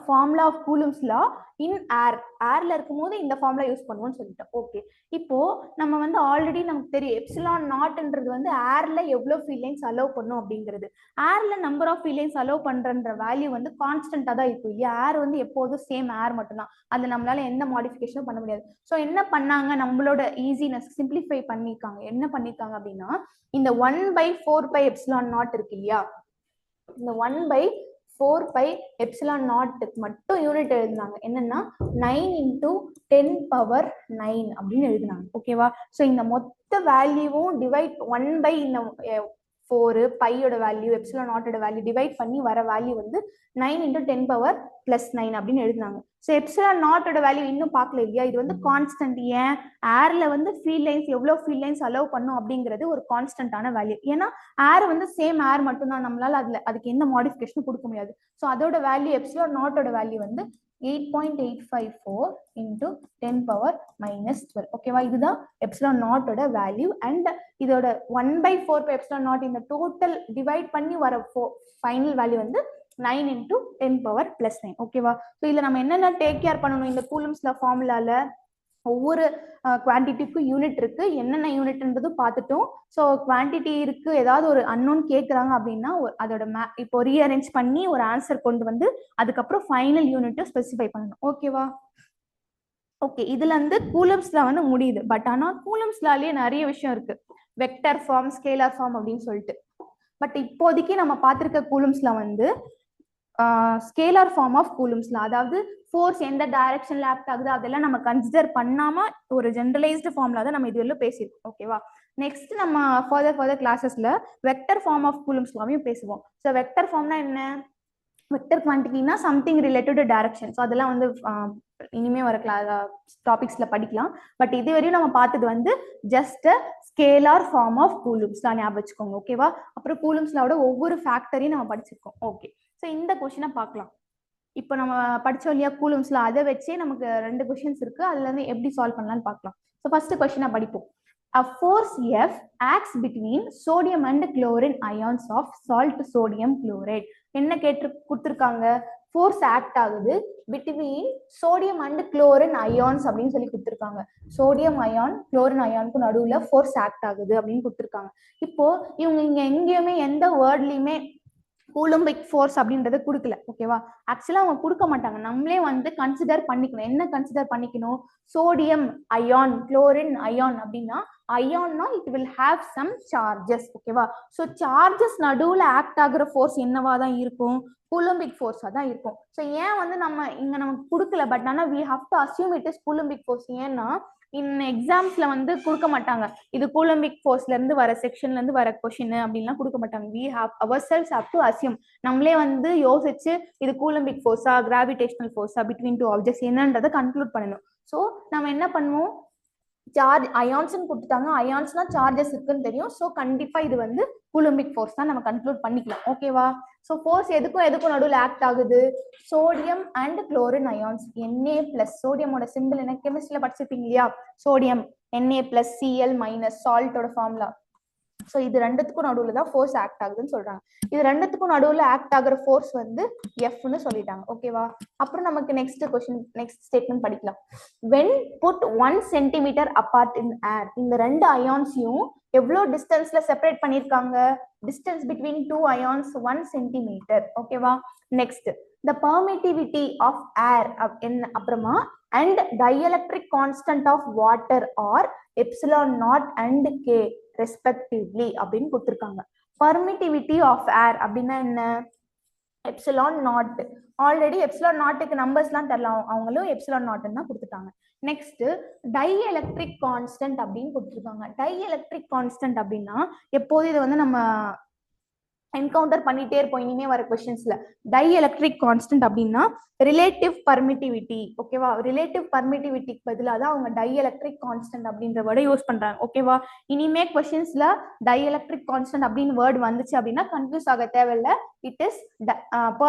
ஃபார்முலா ஆஃப் கூலும்ஸ் லா இன் ஏர்ல இருக்கும்போது இந்த ஃபார்முலா யூஸ் பண்ணுவோம்னு சொல்லிட்டோம். ஓகே. இப்போ நம்ம வந்து ஆல்ரெடி நமக்கு தெரியும் எப்சிலான் நாட்ன்றது வந்து ஏர்ல எவ்வளவு ஃபீல்ட் லைன்ஸ் அலோவ் பண்ணும் அப்படிங்கிறது. ஏர்ல number of field lines allow பண்றன்ற வேல்யூ வந்து கான்ஸ்டன்டா தான் இருக்கும் இல்லையா? ஏர் வந்து எப்போதும் சேம் ஏர் மட்டும்தான், அது நம்மளால எந்த மாடிஃபிகேஷனும் பண்ண முடியாது. ஸோ என்ன பண்ணாங்க, நம்மளோட ஈஸினஸ் சிம்பிளிஃபை பண்ணிருக்காங்க. என்ன பண்ணிருக்காங்க அப்படின்னா, இந்த 1/4π எப்சிலான் நாட் இருக்கு இல்லையா, இந்த 1/4π எப்சிலான் நாட்டுக்கு மட்டும் யூனிட் எழுதினாங்க. என்னன்னா 9 × 10⁻9 அப்படின்னு எழுதினாங்க. ஓகேவா? ஸோ இந்த மொத்த வேல்யூவும் டிவைட் 1/4 பையோட வேல்யூ எப்சிலான் நாட்டோட வேல்யூ டிவைட் பண்ணி வர வேல்யூ வந்து 9 × 10⁻9 அப்படின்னு எழுதினாங்க. ஸோ எப்சிலான் நாட்டோட வேல்யூ இன்னும் பார்க்கல இல்லையா? இது வந்து கான்ஸ்டன்ட். ஏன்? ஏர்ல வந்து ஃபீல்ட் லைன்ஸ் எவ்வளவு ஃபீல்ட் லைன்ஸ் அலோவ் பண்ணும் அப்படிங்கிறது ஒரு கான்ஸ்டன்டான வேல்யூ. ஏன்னா ஏர் வந்து சேம் ஏர் மட்டும்தான், நம்மளால அதுக்கு எந்த மாடிஃபிகேஷனும் கொடுக்க முடியாது. ஸோ அதோட வேல்யூ எப்சிலான் நாட்டோட வேல்யூ வந்து 8.854 × 10⁻−12. ஓகேவா? இதுதான் எப்சிலான் நாட்டோட வேல்யூ. அண்ட் இதோட 1/4π எப்சிலான் நாட் இந்த டோட்டல் டிவைட் பண்ணி வர ஃபைனல் வேல்யூ வந்து 9 × 10⁻+9. ஓகேவா? ஸோ இதுல நம்ம என்னென்ன டேக் கேர் பண்ணணும், இந்த கூலும்ஸ் லா ஃபார்முலால ஒவ்வொரு குவான்டிட்டிக்கும் யூனிட் இருக்கு, என்னென்ன யூனிட்ன்றது பார்த்துட்டோம். ஸோ குவான்டிட்டி இருக்கு, ஏதாவது ஒரு அன்னோன் கேட்குறாங்க அப்படின்னா அதோட இப்போ ரீஅரேஞ்ச் பண்ணி ஒரு ஆன்சர் கொண்டு வந்து அதுக்கப்புறம் ஃபைனல் யூனிட்டை ஸ்பெசிஃபை பண்ணணும். ஓகேவா? ஓகே. இதுல இருந்து கூலம்ஸ் லா வந்து முடியுது. பட் ஆனா கூலம்ஸ் லாலயே நிறைய விஷயம் இருக்கு, வெக்டர் ஃபார்ம், ஸ்கேலார் ஃபார்ம் அப்படின்னு சொல்லிட்டு. பட் இப்போதைக்கு நம்ம பார்த்திருக்க கூலம்ஸ் லா வந்து scalar form of coulomb's law, அதாவது ஃபோர்ஸ் எந்த டைரக்ஷன்ல ஆக்ட் ஆகுது அதெல்லாம் நம்ம கன்சிடர் பண்ணாம ஒரு ஜெனரலைஸ்டு ஃபார்ம்ல தான் நம்ம இதுவரை பேசியிருக்கோம். ஓகேவா? நெக்ஸ்ட் நம்ம ஃபர்தர் கிளாஸஸ்ல வெக்டர் ஃபார்ம் ஆஃப் கூலும்ஸ் லாவையும் பேசுவோம். ஸோ வெக்டர் ஃபார்ம்னா என்ன? வெக்டர் குவான்டிட்டினா something related to direction. So அதெல்லாம் வந்து இனிமே வர டாபிக்ஸ்ல படிக்கலாம். பட் இதுவரையும் நம்ம பார்த்தது வந்து just scalar form of coulomb's law, ஞாபகம் வச்சுக்கோங்க. ஓகேவா? அப்புறம் கூலும்ஸ் லாவோட ஒவ்வொரு ஃபேக்டரையும் நம்ம படிச்சிருக்கோம். ஓகே. ஸோ இந்த கொஸ்டினை பார்க்கலாம். இப்போ நம்ம படிச்சோம் இல்லையா கூலும்ஸ் லா, அதை வச்சே நமக்கு 2 கொஸ்டின்ஸ் இருக்கு, அதுல இருந்து எப்படி சால்வ் பண்ணலாம்னு பார்க்கலாம். ஸோ ஃபர்ஸ்ட் கொஸ்டினை படிப்போம். A force F acts between sodium and chlorine ions of salt sodium chloride. என்ன கொடுத்திருக்காங்க? ஃபோர்ஸ் ஆக்ட் ஆகுது between sodium and chlorine ions அப்படின்னு சொல்லி கொடுத்துருக்காங்க. சோடியம் அயான் குளோரின் அயானுக்கு நடுவுல ஃபோர்ஸ் ஆக்ட் ஆகுது அப்படின்னு கொடுத்துருக்காங்க. இப்போ இவங்க இங்க எங்கேயுமே எந்த வேர்ட்லயுமே கூலம்பிக் ஃபோர்ஸ் அப்படின்றத கொடுக்கல. ஓகேவா? ஆக்சுவலா அவங்க கொடுக்க மாட்டாங்க, நம்மளே வந்து கன்சிடர் பண்ணிக்கணும். என்ன கன்சிடர் பண்ணிக்கணும்? சோடியம் அயான் குளோரின் அயான் அப்படின்னா அயான்னா it will have some charges. ஓகேவா? ஸோ சார்ஜஸ் நடுவுல ஆக்ட் ஆகுற ஃபோர்ஸ் என்னவா தான் இருக்கும்? கூலம்பிக் ஃபோர்ஸா தான் இருக்கும். ஸோ ஏன் வந்து நம்ம இங்க நமக்கு கொடுக்கல, பட் ஆனா we have to assume it is Coulombic force. ஏன்னா எக்ஸாம்ஸ்ல வந்து கொடுக்க மாட்டாங்க, இது கூலம்பிக் ஃபோர்ஸ்ல இருந்து வர செக்ஷன்ல இருந்து வர கொஸ்டின் அப்படின்லாம் கொடுக்க மாட்டாங்க. we have ourselves have to assume, நம்மளே வந்து யோசிச்சு இது கூலம்பிக் ஃபோர்ஸா கிராவிடேஷனல் ஃபோர்ஸா பிட்வீன் 2 ஆப்ஜெக்ட்ஸ் என்னன்றதை கன்க்ளூட் பண்ணணும். ஸோ நம்ம என்ன பண்ணுவோம், சார்ஜ் அயான்ஸ்னு கொடுத்துட்டாங்க, அயான்ஸ்னா சார்ஜஸ் இருக்குன்னு தெரியும். ஸோ கண்டிப்பா இது வந்து கூலம்பிக் ஃபோர்ஸ் தான் நம்ம கன்க்ளூட் பண்ணிக்கலாம். ஓகேவா? ஸோ ஃபோர்ஸ் எதுக்கும் நடுவில் ஆக்ட் ஆகுது? Sodium and chlorine ions. Na+, சோடியமோட சிம்பிள் என்ன கெமிஸ்ட்ரியில படிச்சிருப்பீங்க இல்லையா? சோடியம் Na+Cl- சால்ட்டோட ஃபார்முலா ஸோ இது ரெண்டுத்துக்கும் நடுவில் தான் ஃபோர்ஸ் ஆக்ட் ஆகுதுன்னு சொல்றாங்க. இது ரெண்டுத்துக்கும் நடுவில் ஆக்ட் ஆகுற ஃபோர்ஸ் வந்து எஃப்னு சொல்லிட்டாங்க. ஓகேவா? அப்புறம் நமக்கு நெக்ஸ்ட் ஸ்டேட்மெண்ட் படிக்கலாம். When put 1 centimetre apart in air, இந்த ரெண்டு அயான்ஸையும் எவ்வளோ டிஸ்டன்ஸ்ல செப்பரேட் பண்ணியிருக்காங்க? Distance between 2 ions 1 centimetre. ஓகேவா? Next the permittivity of air அப்புறமா and dielectric constant of water are epsilon naught and k respectively அப்படின்னு கொடுத்திருக்காங்க. permittivity of air அப்படின்னா என்ன? Epsilon not. ஆல்ரெடி எப்சிலான் நாட்டுக்கு நம்பர்ஸ்லாம் தெரியலாம், அவங்களும் எப்சிலான் நாட்னு தான் கொடுத்துட்டாங்க. நெக்ஸ்ட் டைஎலக்ட்ரிக் கான்ஸ்டன்ட் அப்படின்னு கொடுத்துருக்காங்க. டைஎலக்ட்ரிக் கான்ஸ்டன்ட் அப்படின்னா எப்போதும் இதை வந்து நம்ம என்கவுண்டர் பண்ணிட்டே இருப்போம் இனிமே வர கொஸ்டின்ஸ்ல. டைஎலக்ட்ரிக் கான்ஸ்டன்ட் அப்படின்னா ரிலேட்டிவ் பர்மிட்டிவிட்டி. ஓகேவா? ரிலேட்டிவ் பர்மிட்டிவிட்டிக்கு பதிலாக தான் அவங்க டைஎலக்ட்ரிக் கான்ஸ்டன்ட் அப்படின்ற வேர்டை யூஸ் பண்றாங்க. ஓகேவா? இனிமே கொஸ்டின்ஸ்ல டைஎலக்ட்ரிக் கான்ஸ்டன்ட் அப்படின்னு வேர்டு வந்துச்சு அப்படின்னா கன்ஃபியூஸ் ஆக தேவையில்லை. இட் இஸ்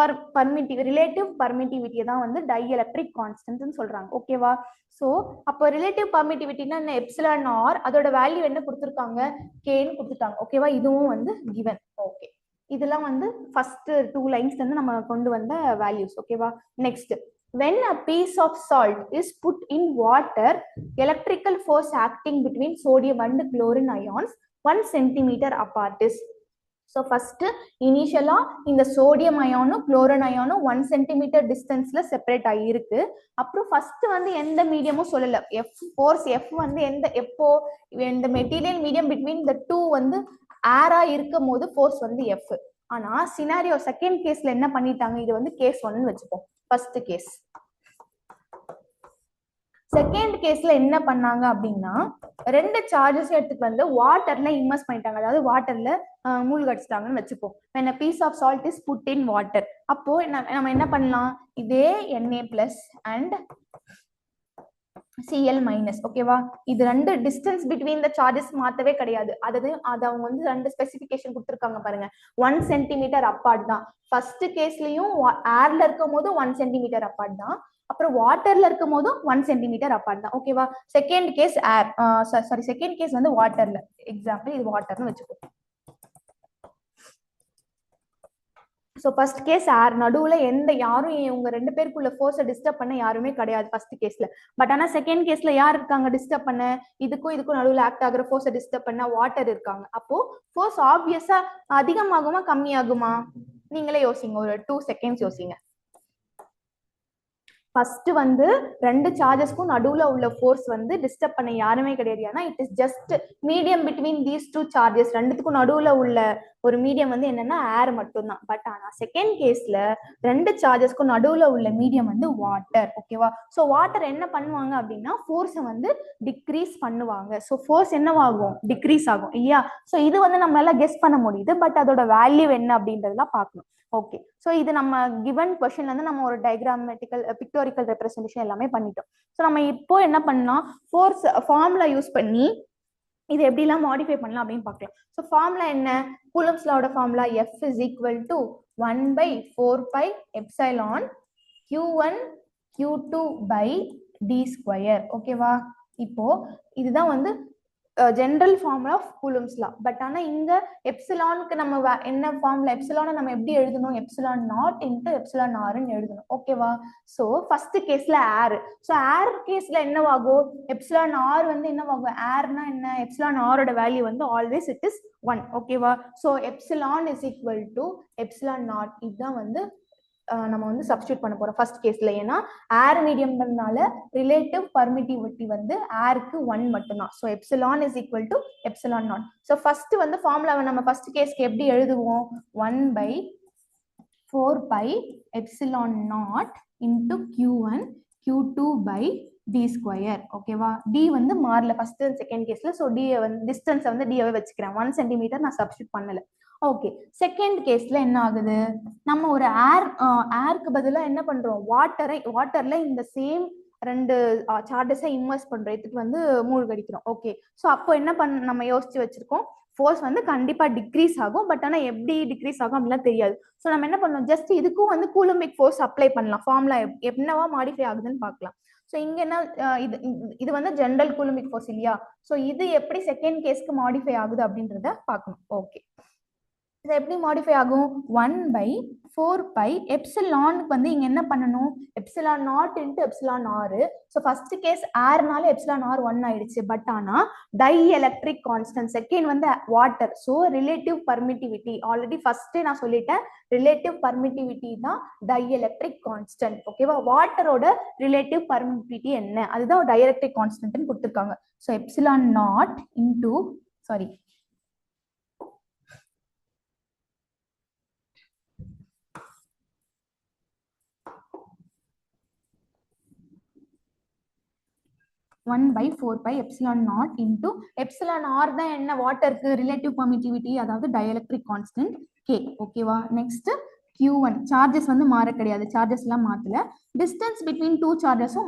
ரிலேட்டிவ் பர்மிட்டிவிட்டியை தான் வந்து டைஎலக்ட்ரிக் கான்ஸ்டன்ட்னு சொல்றாங்க. ஓகேவா? ஸோ அப்போ ரிலேட்டிவ் பர்மிட்டிவிட்டினா என்ன? எப்சிலான் ஆர், அதோட வேல்யூ என்ன கொடுத்துருக்காங்க? கேன்னு கொடுத்துட்டாங்க. ஓகேவா? இதுவும் வந்து கிவன். ஓகே, இதெல்லாம் வந்து ஃபர்ஸ்ட் 2 லைன்ஸ்ல இருந்து நம்ம கொண்டு வந்த வேல்யூஸ். ஓகேவா? Next, when a piece of salt is put in water, electrical force acting between sodium and chlorine ions 1 centimeter apart is. So first இனிஷியலா இந்த சோடியம் அயானும் குளோரின் அயானும் 1 சென்டிமீட்டர் டிஸ்டன்ஸ்ல செப்பரேட் ஆகியிருக்கு. அப்புறம் ஃபர்ஸ்ட் வந்து எந்த மீடியமும் சொல்லல. ஃபோர்ஸ் எஃப் வந்து எப்போ இந்த மெட்டீரியல் மீடியம் பிட்வீன் த 2 வந்து ஏரா இருக்கும் போது ஃபோர்ஸ் வந்து எஃப். ஆனா சினாரியோ செகண்ட் கேஸ்ல என்ன பண்ணிட்டாங்க? இது வந்து கேஸ் 1 வச்சுப்போம். First case. செகண்ட் கேஸ்ல என்ன பண்ணாங்க அப்படின்னா ரெண்டு சார்ஜஸ் எடுத்துட்டு வந்து வாட்டர்ல இம்மர்ஸ் பண்ணிட்டாங்க. அதாவது வாட்டர்ல மூழ்கடிச்சிட்டாங்கன்னு வச்சுப்போம். when a piece of salt is put in water, அப்போ நம்ம என்ன பண்ணலாம்? இதே Na+ and Cl-. ஓகேவா? இது ரெண்டு டிஸ்டன்ஸ் பிட்வீன் த சார்ஜஸ் மாத்தவே கிடையாது. அது அவங்க வந்து ரெண்டு ஸ்பெசிபிகேஷன் கொடுத்துருக்காங்க பாருங்க. 1 சென்டிமீட்டர் அப்பார்ட் தான். ஃபர்ஸ்ட் கேஸ்லயும் ஏர்ல இருக்கும் போது 1 சென்டிமீட்டர் அப்பார்ட் தான். அப்புறம் வாட்டர்ல இருக்கும் போதும் 1 சென்டிமீட்டர் அப்பார்ட் தான். ஓகேவா? செகண்ட் கேஸ் ஏர், செகண்ட் கேஸ் வந்து வாட்டர்ல. எக்ஸாம்பிள் இது வாட்டர்னு வச்சுக்கோ. ஸோ ஃபர்ஸ்ட் கேஸ் ஏர், நடுவுல யாரும் உங்க 2 பேருக்குள்ள ஃபோர்ஸை டிஸ்டர்ப் பண்ண யாருமே கிடையாது ஃபர்ஸ்ட் கேஸ்ல. பட் ஆனா செகண்ட் கேஸ்ல யார் இருக்காங்க டிஸ்டர்ப் பண்ண? இதுக்கும் நடுவுல ஆக்ட் ஆகுற ஃபோர்ஸை டிஸ்டர்ப் பண்ண வாட்டர் இருக்காங்க. அப்போ ஃபோர்ஸ் ஆப்வியஸா அதிகமாகுமா கம்மியாகுமா? நீங்களே யோசிங்க, ஒரு 2 செகண்ட்ஸ் யோசிங்க. ஃபர்ஸ்ட் வந்து ரெண்டு சார்ஜஸ்க்கும் நடுவுல உள்ள ஃபோர்ஸ் வந்து டிஸ்டர்ப் பண்ண யாருமே கிடையாது. ஏன்னா it is just medium between these 2 charges. ரெண்டுத்துக்கும் நடுவுல உள்ள ஒரு மீடியம் வந்து என்னன்னா ஏர் மட்டும்தான். பட் ஆனா செகண்ட் கேஸ்ல ரெண்டு சார்ஜஸ்க்கும் நடுவுல உள்ள மீடியம் வந்து வாட்டர். ஓகேவா? ஸோ வாட்டர் என்ன பண்ணுவாங்க அப்படின்னா ஃபோர்ஸை வந்து டிக்ரீஸ் பண்ணுவாங்க. ஸோ ஃபோர்ஸ் என்னவாகும்? டிக்ரீஸ் ஆகும் இல்லையா? ஸோ இது வந்து நம்மளால கெஸ் பண்ண முடியுது. பட் அதோட வேல்யூ என்ன அப்படின்றதெல்லாம் பார்க்கணும். ஓகே, ஸோ இது நம்ம கிவன் கொஸ்டின்ல இருந்து நம்ம ஒரு டயக்ராமேட்டிக்கல் பிக்டோரிக்கல் ரெப்ரசன்டேஷன் எல்லாமே பண்ணிட்டோம். ஸோ நம்ம இப்போ என்ன பண்ணலாம்? ஃபோர்ஸ் ஃபார்முலா யூஸ் பண்ணி இது எப்படிலாம் மாடிஃபை பண்ணலாம் அப்படின்னு பார்க்கலாம். ஸோ ஃபார்முலா என்ன? கூலம்ஸ் லாவோட formula F is equal to 1/4 epsilon Q1 Q2 by d square. ஓகேவா? இப்போ இதுதான் வந்து general formula of coulomb's law. But ஆனா இங்க எப்சிலானுக்கு நம்ம என்ன ஃபார்முலா? எப்சிலானை நம்ம எப்படி எழுதணும்? எப்சிலான் நாட் இன்டு எப்சிலான் ஆர்ன்னு எழுதணும். ஓகேவா? ஸோ ஃபர்ஸ்ட் கேஸ்ல ஏர். ஸோ ஏர் கேஸ்ல என்னவாகும்? எப்சிலான் ஆர் வந்து என்னவாகும்? ஏர்னா என்ன? எப்சிலான் ஆரோட வேல்யூ வந்து ஆல்வேஸ் இட் இஸ் 1. ஓகேவா? So epsilon is equal to epsilon not. இதுதான் வந்து நம்ம வந்து சப்ஸ்டியூட் பண்ண போறோம் ஃபர்ஸ்ட் கேஸ்ல. ஏன்னா ஏர் மீடியம்னால ரிலேட்டிவ் பர்மிட்டிவிட்டி வந்து ஏருக்கு 1 மட்டும்தான். So epsilon is equal to epsilon naught. So first வந்து ஃபார்முலாவை நம்ம ஃபர்ஸ்ட் கேஸ்க்கு எப்படி எழுதுவோம்? 1/4 epsilon not into Q1 Q2 by d square. ஓகேவா? டி வந்து மாறல ஃபர்ஸ்ட் செகண்ட் கேஸ்ல. ஸோ டி வந்து டிஸ்டன்ஸை வந்து டிஏவை வச்சுக்கிறேன். 1 சென்டிமீட்டர் நான் சப்ஸ்டியூட் பண்ணல. ஓகே, செகண்ட் கேஸ்ல என்ன ஆகுது? நம்ம ஒரு ஏருக்கு பதிலாக என்ன பண்றோம்? வாட்டர்ல இந்த சேம் ரெண்டு சார்ஜஸை இன்வெர்ஸ் பண்றோம், இதுக்கு வந்து மூழ்கடிக்கிறோம். ஓகே, ஸோ அப்போ என்ன நம்ம யோசிச்சு வச்சிருக்கோம்? ஃபோர்ஸ் வந்து கண்டிப்பா டிக்ரீஸ் ஆகும். பட் ஆனா எப்படி டிக்ரீஸ் ஆகும் அப்படிலாம் தெரியாது. ஸோ நம்ம என்ன பண்ணோம்? ஜஸ்ட் இதுக்கும் வந்து கூலம்பிக் ஃபோர்ஸ் அப்ளை பண்ணலாம். ஃபார்முலா என்னவா மாடிஃபை ஆகுதுன்னு பார்க்கலாம். ஸோ இங்க என்ன இது வந்து ஜெனரல் கூலுமிக் ஃபோர்ஸ் இல்லையா? ஸோ இது எப்படி செகண்ட் கேஸ்க்கு மாடிஃபை ஆகுது அப்படின்றத பார்க்கணும். ஓகே, இது எப்படி மாடிஃபை ஆகும்? 1/4 எப்சிலானுக்கு வந்து இங்க என்ன பண்ணணும்? Epsilon naught into epsilon r. So first case ஏர்னால எப்சிலான் ஆர் 1 ஆயிடுச்சு. பட் ஆனா டை எலக்ட்ரிக் கான்ஸ்டன்ட், செகண்ட் வந்து water. So relative permittivity already ஃபர்ஸ்டே நான் சொல்லிட்டேன், ரிலேட்டிவ் பர்மிட்டிவிட்டி தான் டை எலக்ட்ரிக் கான்ஸ்டன்ட். ஓகேவா? வாட்டரோட ரிலேட்டிவ் பர்மிட்டிவிட்டி என்ன, அதுதான் டை எலக்ட்ரிக் கான்ஸ்டன்ட்னு கொடுத்துருக்காங்க. So epsilon naught into sorry 1/4 epsilon naught into epsilon r தான் என்ன, வாட்டருக்கு ரிலேட்டிவ் பர்மிட்டிவிட்டி, அதாவது டயலக்ட்ரிக் கான்ஸ்டன்ட் கே. ஓகேவா? நெக்ஸ்ட் Q1 சார்ஜஸ் வந்து மாற கிடையாது, சார்ஜஸ் எல்லாம் மாத்தல. டிஸ்டன்ஸ் பிட்வீன் டூ சார்ஜஸும்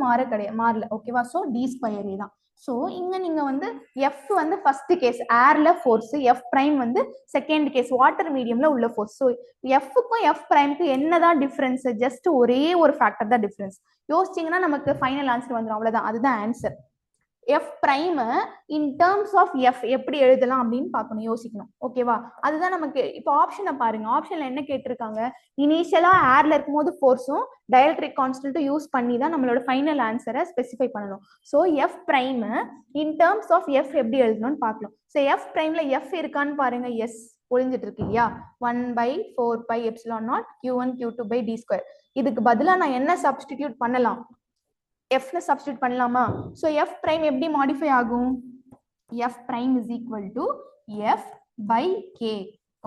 மாறல. ஓகேவா? ஸோ d² தான். ஸோ இங்க நீங்க வந்து எஃப் வந்து ஃபர்ஸ்ட் கேஸ் ஏர்ல ஃபோர்ஸ், எஃப் பிரைம் வந்து செகண்ட் கேஸ் வாட்டர் மீடியம்ல உள்ள ஃபோர்ஸ். ஸோ எஃப்க்கும் எஃப் பிரைம்க்கு என்னதான் டிஃபரன்ஸ்? ஜஸ்ட் ஒரே ஒரு ஃபேக்டர் தான் டிஃபரன்ஸ். யோசிச்சீங்கன்னா நமக்கு ஃபைனல் ஆன்சர் வந்துடும், அவ்வளவுதான். அதுதான் answer. F prime in terms of F எப்படி எழுதலாம் அப்படின்னு பார்க்கணும், யோசிக்கணும். ஓகேவா? அதுதான் நமக்கு. இப்போ ஆப்ஷனை பாருங்க, ஆப்ஷன்ல என்ன கேட்டிருக்காங்க? இனிஷியலா ஏர்ல இருக்கும்போது ஃபோர்ஸும் டயலக்ட்ரிக் கான்ஸ்டன்ட்டும் யூஸ் பண்ணி தான் நம்மளோட ஃபைனல் ஆன்சரை ஸ்பெசிஃபை பண்ணணும். So F prime in terms of F எப்படி எழுதணும்னு பார்க்கலாம். ஸோ எஃப் பிரைம்ல எஃப் இருக்கான்னு பாருங்க. எஸ் ஒளிஞ்சிட்டு இருக்கு இல்லையா? 1/4 எப்சிலான் நாட் Q1 Q2/d². இதுக்கு பதிலா நான் என்ன சப்ஸ்டிடியூட் பண்ணலாம்? F ல சப்ஸ்டிட்யூட் பண்ணலாமா? சோ F பிரைம் எப்படி மாடிஃபை ஆகும்? F prime is equal to F/K.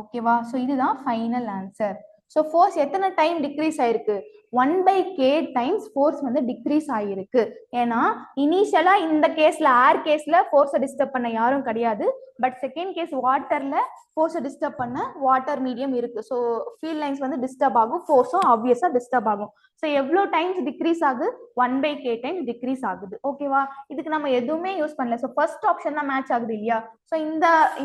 ஓகேவா? சோ இதுதான் ஃபைனல் ஆன்சர். சோ ஃபோர்ஸ் எத்தனை டைம் டிக்ரீஸ் ஆயிருக்கு? 1/K டைம்ஸ் ஃபோர்ஸ் வந்து டிக்ரீஸ் ஆயிருக்கு. ஏன்னா இனிஷியலா இந்த கேஸ்ல ஏர் கேஸ்ல ஃபோர்ஸை டிஸ்டர்ப் பண்ண யாரும் கிடையாது. பட் செகண்ட் கேஸ் வாட்டர்ல ஃபோர்ஸை டிஸ்டர்ப் பண்ண வாட்டர் மீடியம் இருக்கு. ஸோ ஃபீல்ட் லைன்ஸ் வந்து டிஸ்டர்ப் ஆகும், ஃபோர்ஸும் ஆப்வியஸா டிஸ்டர்ப் ஆகும். ஸோ எவ்வளோ டைம்ஸ் டிக்ரீஸ் ஆகுது? 1/K டைம்ஸ் டிக்ரீஸ் ஆகுது. ஓகேவா? இதுக்கு நம்ம எதுவுமே யூஸ் பண்ணல. ஸோ ஃபர்ஸ்ட் ஆப்ஷன் தான் மேட்ச் ஆகுது இல்லையா? ஸோ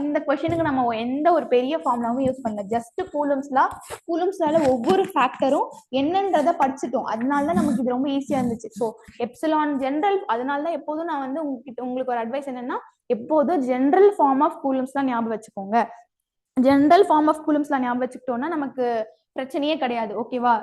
இந்த கொஸ்டினுக்கு நம்ம எந்த ஒரு பெரிய ஃபார்முலாவும் யூஸ் பண்ணல. ஜஸ்ட் கூலும்ஸ்லால ஒவ்வொரு ஃபேக்டரும் என்னன்றதை படிச்சுட்டோம். அதனால தான் நமக்கு இது ரொம்ப ஈஸியா இருந்துச்சு. ஸோ எப்சிலான் ஜென்ரல், அதனால தான் எப்போதும் நான் வந்து உங்களுக்கு ஒரு அட்வைஸ் என்னன்னா, எப்போதும் ஜென்ரல் ஃபார்ம் ஆஃப் கூலும்ஸ் தான் ஞாபகம் வச்சுக்கோங்க. ஜென்ரல் ஃபார்ம் ஆஃப் கூலும்ஸ்லாம் ஞாபகம் வச்சுக்கிட்டோம்னா நமக்கு பிரச்சனையே கிடையாது. ஓகேவா?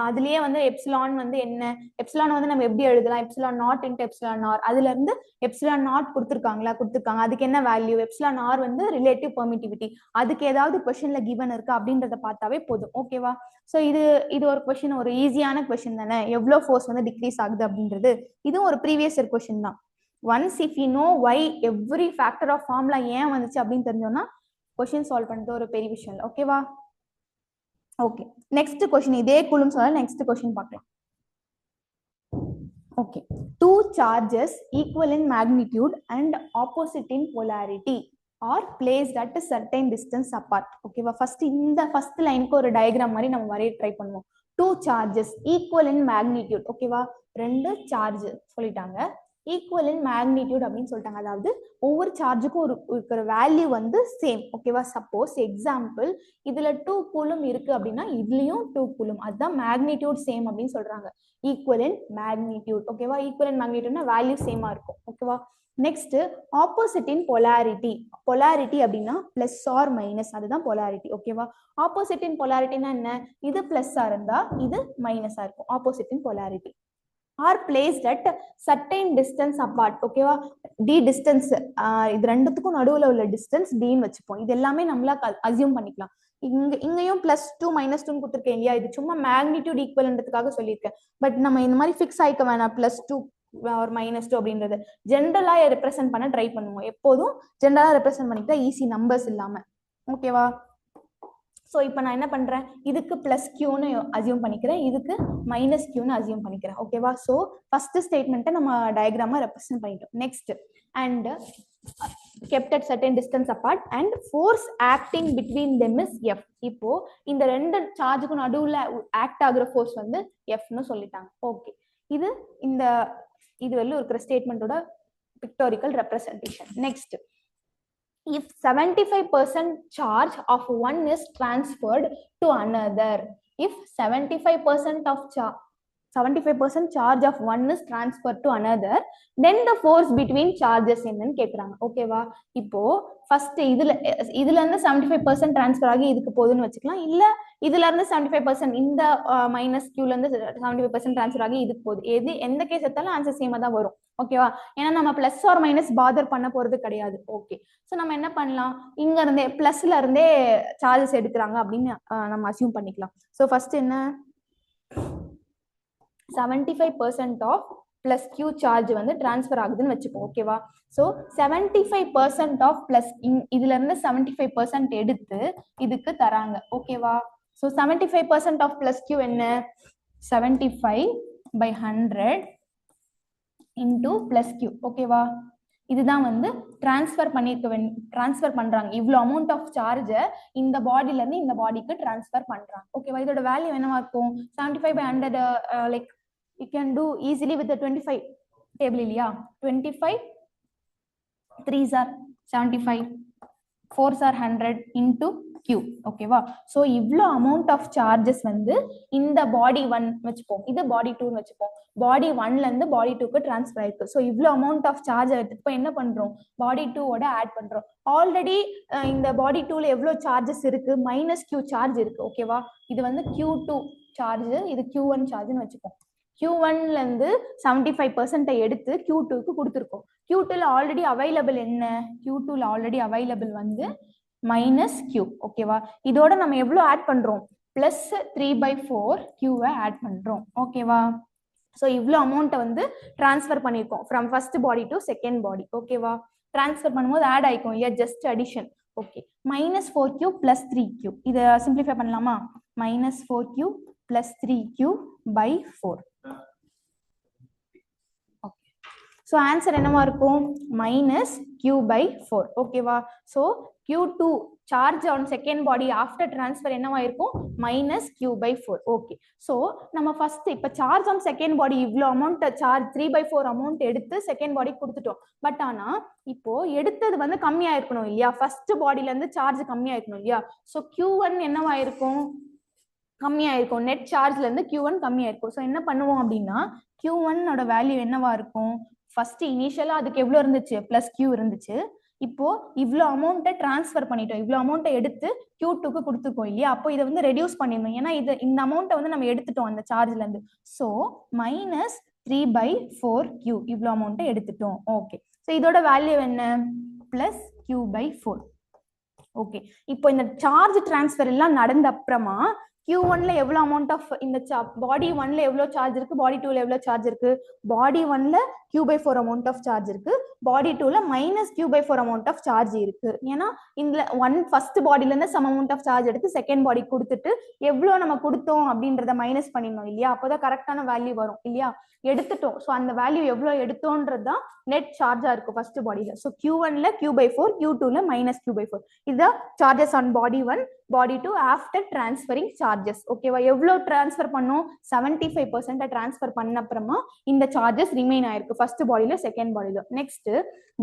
அதுலயே வந்து எப்சிலான் வந்து என்ன, எப்சிலான் வந்து நம்ம எப்படி எழுதலாம்? Epsilon naught into epsilon r. அதுல இருந்து எப்சிலான் நாட் கொடுத்துருக்காங்க, அதுக்கு என்ன வேல்யூ? எப்சிலான் ஆர் வந்து ரிலேட்டிவ் பெர்மிட்டிவிட்டி, அதுக்கு ஏதாவது கொஸ்டின்ல கிவன் இருக்கு அப்படின்றத பார்த்தாவே போதும். ஓகேவா? ஸோ இது ஒரு கொஸ்டின், ஒரு ஈஸியான கொஸ்டின் தானே, எவ்வளவு ஃபோர்ஸ் வந்து டிக்ரீஸ் ஆகுது அப்படின்றது. இதுவும் ஒரு ப்ரீவியஸ் இயர் கொஸ்டின் தான். Once if you know why every factor of formula ஏன் வந்துச்சு அப்படின்னு தெரிஞ்சோம்னா கொஸ்டின் சால்வ் பண்ணுறது ஒரு பெரிய விஷயம் இல்லை. ஓகேவா? Okay, next question. இதே கூலும் சொல்ல நெக்ஸ்ட் கொஸ்டின் பார்க்கலாம். Okay, two charges equal in magnitude and opposite in polarity are placed at a certain distance apart. ஓகேவா? ஃபர்ஸ்ட் லைனுக்கு ஒரு டயக்ராம் மாதிரி நம்ம வரைய ட்ரை பண்ணுவோம். two charges equal in magnitude. ஓகேவா? ரெண்டு சார்ஜ் சொல்லிட்டாங்க, ஈக்குவல் இன் மேக்னிடியூட் அப்படின்னு சொல்லிட்டாங்க. அதாவது ஒவ்வொரு சார்ஜுக்கும் இருக்கிற வேல்யூ வந்து சேம். ஓகேவா? சப்போஸ் எக்ஸாம்பிள் இதுல 2 கூலும் இருக்கு அப்படின்னா இதுலயும் 2 கூலும், அதுதான் மேக்னிடியூட் சேம் அப்படின்னு சொல்றாங்க. ஈக்குவல் இன் மேக்னிடியூட். ஓகேவா? ஈக்குவல் இன் மேக்னிடியூட்னா வேல்யூ சேமா இருக்கும். ஓகேவா? நெக்ஸ்ட் ஆப்போசிட் இன் பொலாரிட்டி. பொலாரிட்டி அப்படின்னா பிளஸ் ஆர் மைனஸ், அதுதான் பொலாரிட்டி. ஓகேவா? ஆப்போசிட் இன் பொலாரிட்டினா என்ன? இது பிளஸ்ஸா இருந்தா இது மைனஸா இருக்கும். Opposite in polarity R placed at certain distance apart. ஓகேவா? டி டிஸ்டன்ஸ், இது ரெண்டுத்துக்கும் நடுவில் உள்ள டிஸ்டன்ஸ் டின்னு வச்சுப்போம். இது எல்லாமே நம்மளா அசியூம் பண்ணிக்கலாம். இங்கேயும் +2 -2 கொடுத்துருக்கேன் இல்லையா? இது சும்மா மேக்னிடியூட் ஈக்குவல்ன்றதுக்காக சொல்லியிருக்கேன். பட் நம்ம இந்த மாதிரி ஃபிக்ஸ் ஆயிக்க வேணாம், +2 ஒரு -2 அப்படின்றது. ஜென்ரலா ரெப்ரசென்ட் பண்ண ட்ரை பண்ணுவோம். எப்போதும் ஜென்ரலா ரெப்ரசென்ட் பண்ணிக்கிட்டா ஈஸி, நம்பர்ஸ் இல்லாம. ஓகேவா? ஸோ இப்போ நான் என்ன பண்றேன், இதுக்கு +Qன்னு அசியூம் பண்ணிக்கிறேன், இதுக்கு -Qன்னு அசியூம் பண்ணிக்கிறேன். ஓகேவா? ஸோ ஃபர்ஸ்ட் ஸ்டேட்மெண்ட்டை நம்ம டயக்ராமா ரெப்ரசென்ட் பண்ணிட்டோம். Next and kept at certain distance apart and force acting between them is F. இப்போ இந்த ரெண்டு சார்ஜுக்கு நடுவுல ஆக்ட் ஆகுற ஃபோர்ஸ் வந்து Fன்னு சொல்லிட்டாங்க. ஓகே, இது வெளில இருக்கிற ஸ்டேட்மெண்டோட பிக்டோரிக்கல் representation. Next, if 75% charge of one is transferred to another, if 75% of 75% charge of one is transferred to another, then the force between charges என்னன்னு கேக்குறாங்க. ஓகேவா? இப்போ ஃபர்ஸ்ட் இதுல இருந்து 75% டிரான்ஸ்ஃபர் ஆகி இதுக்கு போகுதுன்னு வச்சுக்கலாம். இல்ல இதுல இருந்து 75% இந்த மைனஸ் கியூல இருந்து 75% டிரான்ஸ்ஃபர் ஆகி இதுக்கு போகுது. எந்த கேஸ் எடுத்தாலும் ஆன்சர் சேமா தான் வரும். ஓகேவா? ஏன்னா நம்ம பிளஸ் ஆர் மைனஸ் பாதர் பண்ண போறது கிடையாது. ஓகே, ஸோ நம்ம என்ன பண்ணலாம், இங்க இருந்தே பிளஸ்ல இருந்தே சார்ஜஸ் எடுக்கிறாங்க அப்படின்னு நம்ம அசியூம் பண்ணிக்கலாம். ஸோ ஃபர்ஸ்ட் என்ன, 75% ஆஃப் பிளஸ் கியூ சார்ஜ் வந்து டிரான்ஸ்ஃபர் ஆகுதுன்னு வச்சுப்போம். ஓகேவா? ஸோ 75% ஆஃப் பிளஸ் இதுல இருந்து 75% எடுத்து இதுக்கு தராங்க. ஓகேவா? ஸோ 75% ஆஃப் பிளஸ் கியூ என்ன, 75/100 இன்டூ பிளஸ் கியூ. ஓகேவா? இதுதான் வந்து டிரான்ஸ்ஃபர் பண்றாங்க. இவ்வளவு அமௌண்ட் ஆஃப் சார்ஜ இந்த பாடியில இருந்து இந்த பாடிக்கு டிரான்ஸ்ஃபர் பண்றாங்க. ஓகேவா? இதோட வேல்யூ என்னவா இருக்கும், 75/100 like you can do easily with the 25 table இல்லையா, 25 3s are 75 4s are 100 into q. ஓகேவா? சோ இவ்ளோ அமௌண்ட் ஆஃப் சார்ஜஸ் வந்து இந்த பாடி 1 வச்சுப்போம், இது பாடி 2 வச்சுப்போம், பாடி 1ல இருந்து பாடி 2க்கு ட்ரான்ஸ்ஃபர் ஆயிருக்கு. சோ இவ்ளோ அமௌண்ட் ஆஃப் சார்ஜ் எடுத்து என்ன பண்றோம், பாடி 2 ஓட ஆட் பண்றோம். ஆல்ரெடி இந்த பாடி 2ல எவ்வளவு சார்ஜஸ் இருக்கு, -q சார்ஜ் இருக்கு. ஓகேவா? இது வந்து q2 சார்ஜ், இது q1 சார்ஜ்னு வச்சுப்போம். Q1ல இருந்து 75% எடுத்து Q2க்கு கொடுத்துருக்கோம். Q2ல ஆல்ரெடி அவைலபிள் என்ன, Q2ல ஆல்ரெடி அவைலபிள் வந்து -q. ஓகேவா? இதோட நம்ம எவ்வளவு ஆட் பண்றோம், +3/4 Q-வை ஆட் பண்றோம். ஓகேவா? ஸோ இவ்வளோ அமௌண்ட்டை வந்து டிரான்ஸ்ஃபர் பண்ணியிருக்கோம் from first body to second பாடி. ஓகேவா? டிரான்ஸ்ஃபர் பண்ணும்போது ஆட் ஆயிக்கும் இல்லையா, just addition. Okay, -4q + 3q. இதை சிம்பிளிஃபை பண்ணலாமா, -4q + 3q/4. Okay, so answer என்னவா இருக்கும், -q/4. ஓகேவா? So Q2 charge on second body after transfer என்னவா இருக்கும், -q/4. ஓகே, ஸோ நம்ம ஃபர்ஸ்ட் இப்போ சார்ஜ் ஆன் செகண்ட் பாடி இவ்வளோ அமௌண்ட் சார்ஜ் 3/4 அமௌண்ட் எடுத்து செகண்ட் பாடி கொடுத்துட்டோம். பட் ஆனா இப்போ எடுத்தது வந்து கம்மியா இருக்கணும் இல்லையா, ஃபர்ஸ்ட் பாடியில இருந்து சார்ஜ் கம்மியா இருக்கணும் இல்லையா. ஸோ Q1 என்னவா இருக்கும், கம்மியா இருக்கும், நெட் சார்ஜ்ல இருந்து Q1 கம்மியா இருக்கும். ஸோ என்ன பண்ணுவோம் அப்படின்னா, Q1 ஓட வேல்யூ என்னவா இருக்கும், ஃபர்ஸ்ட் இனிஷியலா அதுக்கு எவ்வளவு இருந்துச்சு, +q இருந்துச்சு. இப்போ இவ்வளோ அமௌண்ட்டை டிரான்ஸ்ஃபர் பண்ணிட்டோம், இவ்வளோ அமௌண்ட்டை எடுத்து Q2க்கு கொடுத்துருக்கோம் இல்லையா. அப்போ இதை வந்து ரெடியூஸ் பண்ணிடணும், ஏன்னா இந்த அமௌண்ட்டை வந்து நம்ம எடுத்துட்டோம் அந்த சார்ஜ்ல இருந்து. ஸோ -3/4q இவ்வளோ அமௌண்ட்டை எடுத்துட்டோம். ஓகே, ஸோ இதோட வேல்யூ என்ன, +q/4. ஓகே, இப்போ இந்த சார்ஜ் டிரான்ஸ்ஃபர் எல்லாம் நடந்த அப்புறமா Q1ல எவ்வளவு அமௌண்ட் ஆஃப் இந்த பாடி 1ல எவ்வளவு சார்ஜ் இருக்கு, பாடி 2ல எவ்வளவு சார்ஜ் இருக்கு, பாடி 1ல q/4 அமௌண்ட் ஆஃப் சார்ஜ் இருக்கு, பாடி 2ல -q/4 அமௌண்ட் ஆஃப் சார்ஜ் இருக்கு. ஏன்னா இந்த ஃபர்ஸ்ட் பாடியில இருந்து சம் அமௌண்ட் ஆஃப் சார்ஜ் எடுத்து செகண்ட் பாடி கொடுத்துட்டு எவ்வளவு நம்ம கொடுத்தோம் அப்படின்றத மைனஸ் பண்ணிடணும் இல்லையா, அப்போதான் கரெக்டான வேல்யூ வரும் இல்லையா. எடுத்துட்டோம், ஸோ அந்த வேல்யூ எவ்வளவு எடுத்தோன்றதுதான் நெட் சார்ஜா இருக்கும் ஃபர்ஸ்ட் பாடியில. ஸோ Q1ல q/4, Q2ல -q/4. இதுதான் charges on body 1 body 2 after transferring charges. ஓகேவா? எவ்வளவு டிரான்ஸ்ஃபர் பண்ணோம், 75% டிரான்ஸ்ஃபர் பண்ண அப்புறமா இந்த சார்ஜஸ் ரிமைன் ஆயிருக்கு ஃபர்ஸ்ட் பாடியில செகண்ட் பாடியில. நெக்ஸ்ட்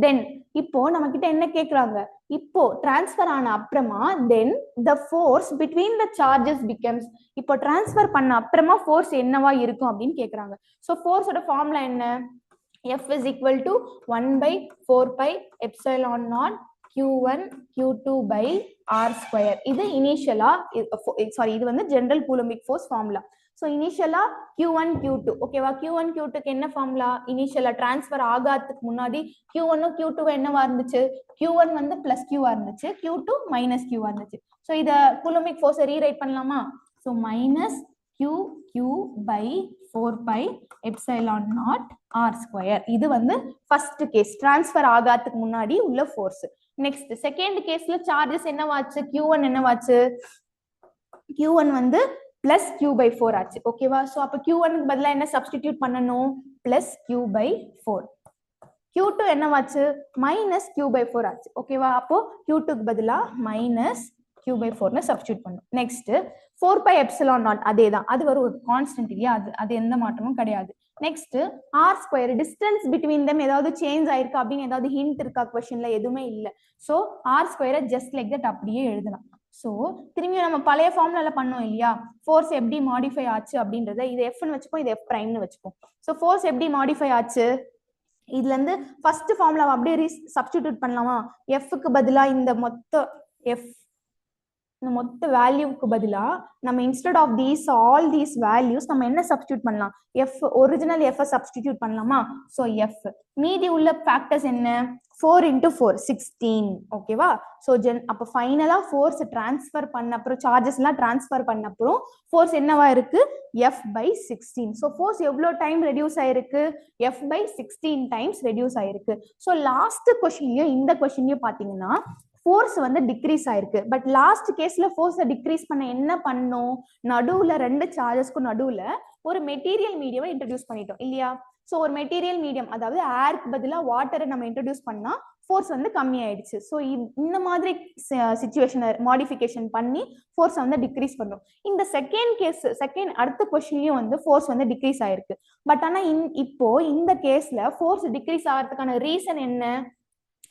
தென் இப்போ நம்ம கிட்ட என்ன கேக்குறாங்க, இப்போ டிரான்ஸ்ஃபர் ஆன அப்புறமா then the force between the charges becomes, இப்போ டிரான்ஸ்ஃபர் பண்ண அப்புறமா ஃபோர்ஸ் என்னவா இருக்கும் அப்படின்னு கேக்குறாங்க. ஸோ ஃபோர்ஸோட ஃபார்முலா என்ன, F is equal to 1/4πε0 Q1 Q2/r². இது இனிஷியலா சாரி, இது வந்து general Coulombic force formula. So initially Q1 Q2. ஓகேவா? Q1 Q2க்கு என்ன ஃபார்முலா, இனிஷியலா டிரான்ஸ்ஃபர் ஆகாததுக்கு முன்னாடி Q1 Q2 என்னவா இருந்துச்சு, Q1 வந்து +q இருந்துச்சு, Q2 -q இருந்துச்சு. ஸோ இத கூலம்பிக் ஃபோர்ஸை ரீரைட் பண்ணலாமா. So -q/4πε0r². இது வந்து ஃபர்ஸ்ட் கேஸ், டிரான்ஸ்ஃபர் ஆகாததுக்கு முன்னாடி உள்ள ஃபோர்ஸ். நெக்ஸ்ட் செகண்ட் கேஸ்ல சார்ஜஸ் என்னவாச்சு, Q1 என்னவாச்சு, Q1 வந்து +q/4 ஆச்சு. ஓகேவா? சோ அப்ப Q1க்கு பதிலா என்ன சப்ஸ்டிடியூட் பண்ணனும், +q/4. Q2 என்னவாச்சு, -q/4 ஆச்சு. ஓகேவா? அப்போ Q2க்கு பதிலா -q/4னு சப்ஸ்டிடியூட் பண்ணனும். நெக்ஸ்ட் 4πε0 அதேதான், அது ஒரு கான்ஸ்டன்ட் இல்லையா, அது எந்த மாற்றமும் கிடையாது. Next r², distance between them ஏதாவது சேஞ்ச் ஆயிருக்கு அப்படின்னு ஏதாவது ஹிண்ட் இருக்கா क्वेश्चनல, எதுவுமே இல்ல. So r² just like that அப்படியே எழுதலாம். ஸோ திரும்பியும் நம்ம பழைய ஃபார்முலால பண்ணோம் இல்லையா, ஃபோர்ஸ் எப்படி மாடிஃபை ஆச்சு அப்படின்றத இது எஃப்னு வச்சுப்போம், இது எஃப் பிரைம்னு வச்சுப்போம். ஸோ ஃபோர்ஸ் எப்படி மாடிஃபை ஆச்சு, இதுல இருந்து ஃபர்ஸ்ட் ஃபார்முலாவை அப்படியே சப்ஸ்டிடியூட் பண்ணலாமா, எஃப்க்கு பதிலா இந்த மொத்த வேல்யூக்கு பதிலா நம்ம instead of all these values நம்ம என்ன சப்ஸ்டிடியூட் பண்ணலாம், எஃப் ஒரிஜினல் எஃப் சப்ஸ்டிடியூட் பண்ணலாமா. ஸோ எஃப் மீதி உள்ள ஃபேக்டர்ஸ் என்ன, 4 into 4 16. ஓகேவா. ஸோ அப்போ ஃபைனலா ஃபோர்ஸ் டிரான்ஸ்ஃபர் பண்ண அப்புறம் சார்ஜஸ் எல்லாம் டிரான்ஸ்ஃபர் பண்ண அப்புறம் ஃபோர்ஸ் என்னவா இருக்கு, எஃப் பை 16. ஸோ ஃபோர்ஸ் எவ்வளோ டைம் ரெடியூஸ் ஆயிருக்கு, எஃப் பை 16 டைம்ஸ் ரெடியூஸ் ஆயிருக்கு. ஸோ லாஸ்ட் கொஸ்டின்லயும் இந்த கொஸ்டின்லயும் பாத்தீங்கன்னா ஃபோர்ஸ் வந்து டிக்ரீஸ் ஆயிருக்கு. பட் லாஸ்ட் கேஸ்ல ஃபோர்ஸை டிக்ரீஸ் பண்ண என்ன பண்ணோம், நடுவுல ரெண்டு சார்ஜஸ்க்கும் நடுவுல ஒரு மெட்டீரியல் மீடியம் இன்ட்ரடியூஸ் பண்ணிட்டோம் இல்லையா. ஸோ ஒரு மெட்டீரியல் மீடியம், அதாவது ஏருக்கு பதிலா வாட்டரை நம்ம இன்ட்ரடியூஸ் பண்ணா ஃபோர்ஸ் வந்து கம்மி ஆயிடுச்சு. ஸோ இந்த மாதிரி சிச்சுவேஷனை மாடிஃபிகேஷன் பண்ணி ஃபோர்ஸ் வந்து டிக்ரீஸ் பண்ணும். இந்த செகண்ட் அடுத்த கொஸ்டின்லயும் வந்து ஃபோர்ஸ் வந்து டிக்ரீஸ் ஆயிருக்கு. பட் ஆனா இப்போ இந்த கேஸ்ல ஃபோர்ஸ் டிக்ரீஸ் ஆகிறதுக்கான ரீசன் என்ன,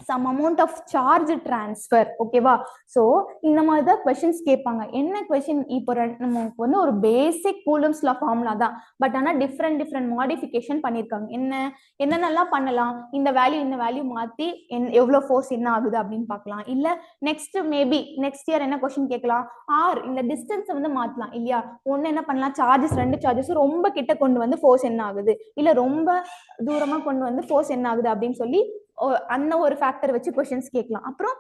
some amount of charge transfer. ஓகேவா. சோ இந்த மாதிரி தான் क्वेश्चंस கேட்பாங்க. என்ன क्वेश्चन, இப்போ நமக்கு வந்து ஒரு பேசிக் கூலம்ஸ் லா ஃபார்முலா தான், பட் ஆனா டிஃபரெண்ட் மாடிஃபிகேஷன் பண்ணிருக்காங்க. என்னென்னலாம் பண்ணலாம், இந்த வேல்யூ மாத்தி எவ்வளவு ஃபோர்ஸ் என்ன ஆகுது அப்படின்னு பார்க்கலாம். இல்ல நெக்ஸ்ட் மேபி நெக்ஸ்ட் இயர் என்ன क्वेश्चन கேட்கலாம், ஆர் இந்த டிஸ்டன்ஸ் வந்து மாத்தலாம் இல்லையா. ஒன்னு என்ன பண்ணலாம், ரெண்டு சார்ஜஸ் ரொம்ப கிட்ட கொண்டு வந்து ஃபோர்ஸ் என்ன ஆகுது, இல்ல ரொம்ப தூரமா கொண்டு வந்து ஃபோர்ஸ் என்ன ஆகுது அப்படின்னு சொல்லி அந்த ஒரு ஃபேக்டர் வச்சு क्वेश्चंस கேட்கலாம். அப்புறம்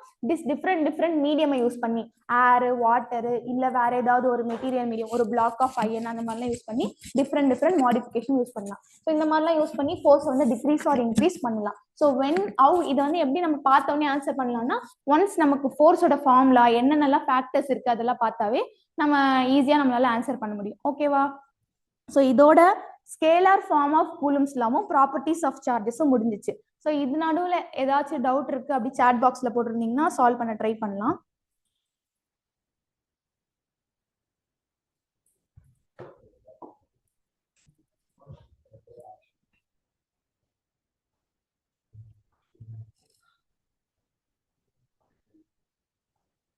டிஃபரெண்ட் மீடியம் யூஸ் பண்ணி ஏர், வாட்டர், இல்ல வேற ஏதாவது ஒரு மெட்டீரியல் மீடியம், ஒரு பிளாக் ஆஃப் அயன், அந்த மாதிரிலாம் யூஸ் பண்ணி டிஃபரெண்ட் மாடிஃபிகேஷன் யூஸ் பண்ணலாம். ஸோ இந்த மாதிரிலாம் யூஸ் பண்ணி ஃபோர்ஸ் வந்து டிக்ரீஸ் ஆர் இன்க்ரீஸ் பண்ணலாம். ஸோ இதை வந்து எப்படி நம்ம பார்த்தோன்னே ஆன்சர் பண்ணலாம்னா, ஒன்ஸ் நமக்கு ஃபோர்ஸோட ஃபார்முலா என்னென்னலாம் ஃபேக்டர்ஸ் இருக்கு அதெல்லாம் பார்த்தாவே நம்ம ஈஸியா நம்மளால ஆன்சர் பண்ண முடியும். ஓகேவா. ஸோ இதோட ஸ்கேலார் ஃபார்ம் ஆஃப் கூலம்ஸ் லாவும் ப்ராப்பர்ட்டிஸ் ஆஃப் சார்ஜஸும் முடிஞ்சிச்சு. ஸோ இது நடுவில் ஏதாச்சும் டவுட் இருக்கு அப்படி சாட் பாக்ஸ்ல போட்டிருந்தீங்கன்னா சால்வ் பண்ண ட்ரை பண்ணலாம்.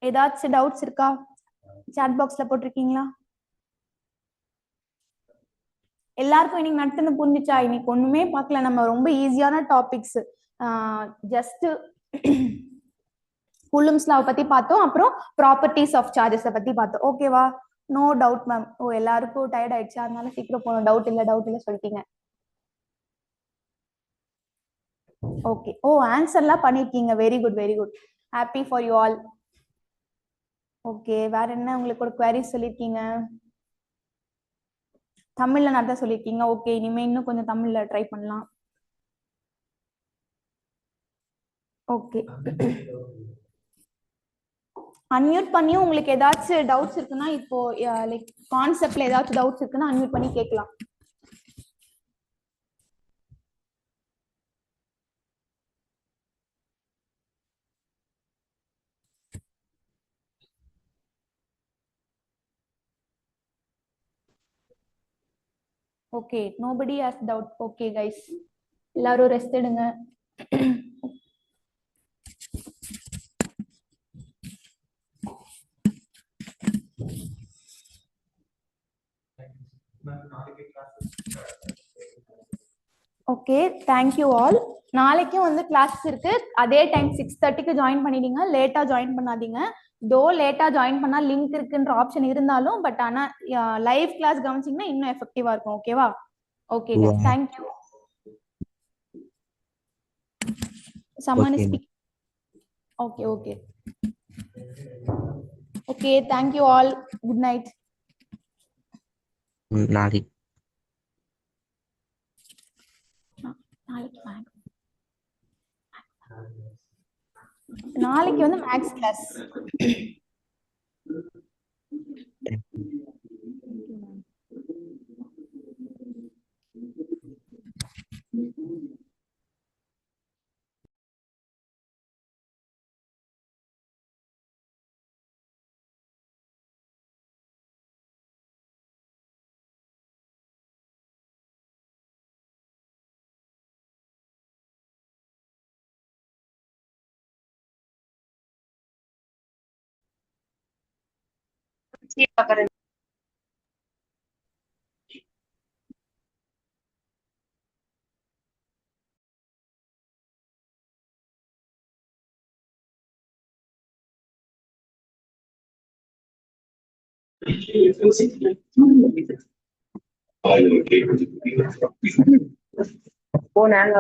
ஏதாச்சும் டவுட்ஸ் இருக்கா, சாட் பாக்ஸ்ல போட்டிருக்கீங்களா? எல்லாருக்கும் இன்னைக்கு நட்டுன்னு புரிஞ்சுச்சா? இன்னைக்கு ஒண்ணுமே பார்க்கல, நம்ம ரொம்ப ஈஸியான டாபிக்ஸ், ஜஸ்ட் கூலம்ஸ் லா பத்தி பார்த்தோம், அப்புறம் ப்ராப்பர்ட்டிஸ் ஆஃப் சார்ஜஸ் பத்தி பார்த்தோம். ஓகேவா. No doubt ma'am. ஓ எல்லாருக்கும் டயர்ட் ஆயிடுச்சு, அதனால சீக்கிரம் போகணும். டவுட் இல்ல சொல்லிட்டீங்க. ஓகே. ஓ ஆன்சர்லாம் பண்ணிருக்கீங்க. Very good. Happy for you all. Okay. வேற என்ன உங்களுக்கு ஒரு குவரிஸ் சொல்லிருக்கீங்க? தமிழ்ல நடத்த சொல்லிருக்கீங்க. ஓகே, இனிமே இன்னும் கொஞ்சம் தமிழ்ல ட்ரை பண்ணலாம். ஓகே. அன்மியூட் பண்ணியும் உங்களுக்கு ஏதாச்சும் டவுட்ஸ் இருக்குன்னா, இப்போ லைக் கான்செப்ட்ல ஏதாச்சும் டவுட்ஸ் இருக்குன்னா அன்மியூட் பண்ணி கேட்கலாம். Okay, nobody has doubt. Okay guys, எல்லாரும் ரெஸ்ட் எடுங்க. Okay, thank you all. நாளைக்கும் வந்து கிளாஸ் இருக்கு. அதே டைம் 6:30க்கு ஜாயின் பண்ணிடுங்க. லேட்டா ஜாயின் பண்ணாதீங்க. தோ லேட்டா ஜாயின் பண்ணா லிங்க் இருக்குன்ற ஆப்ஷன் இருந்தாலும், பட் ஆனா லைவ் கிளாஸ் கவனிச்சீங்கன்னா இன்னும் எஃபெக்டிவா இருக்கும். ஓகேவா. Okay, thank you. someone is speaking. Okay, thank you all. Good night. நாளைக்கு வந்து மேக்ஸ் கிளாஸ். பார்க்கறேன். போனாங்க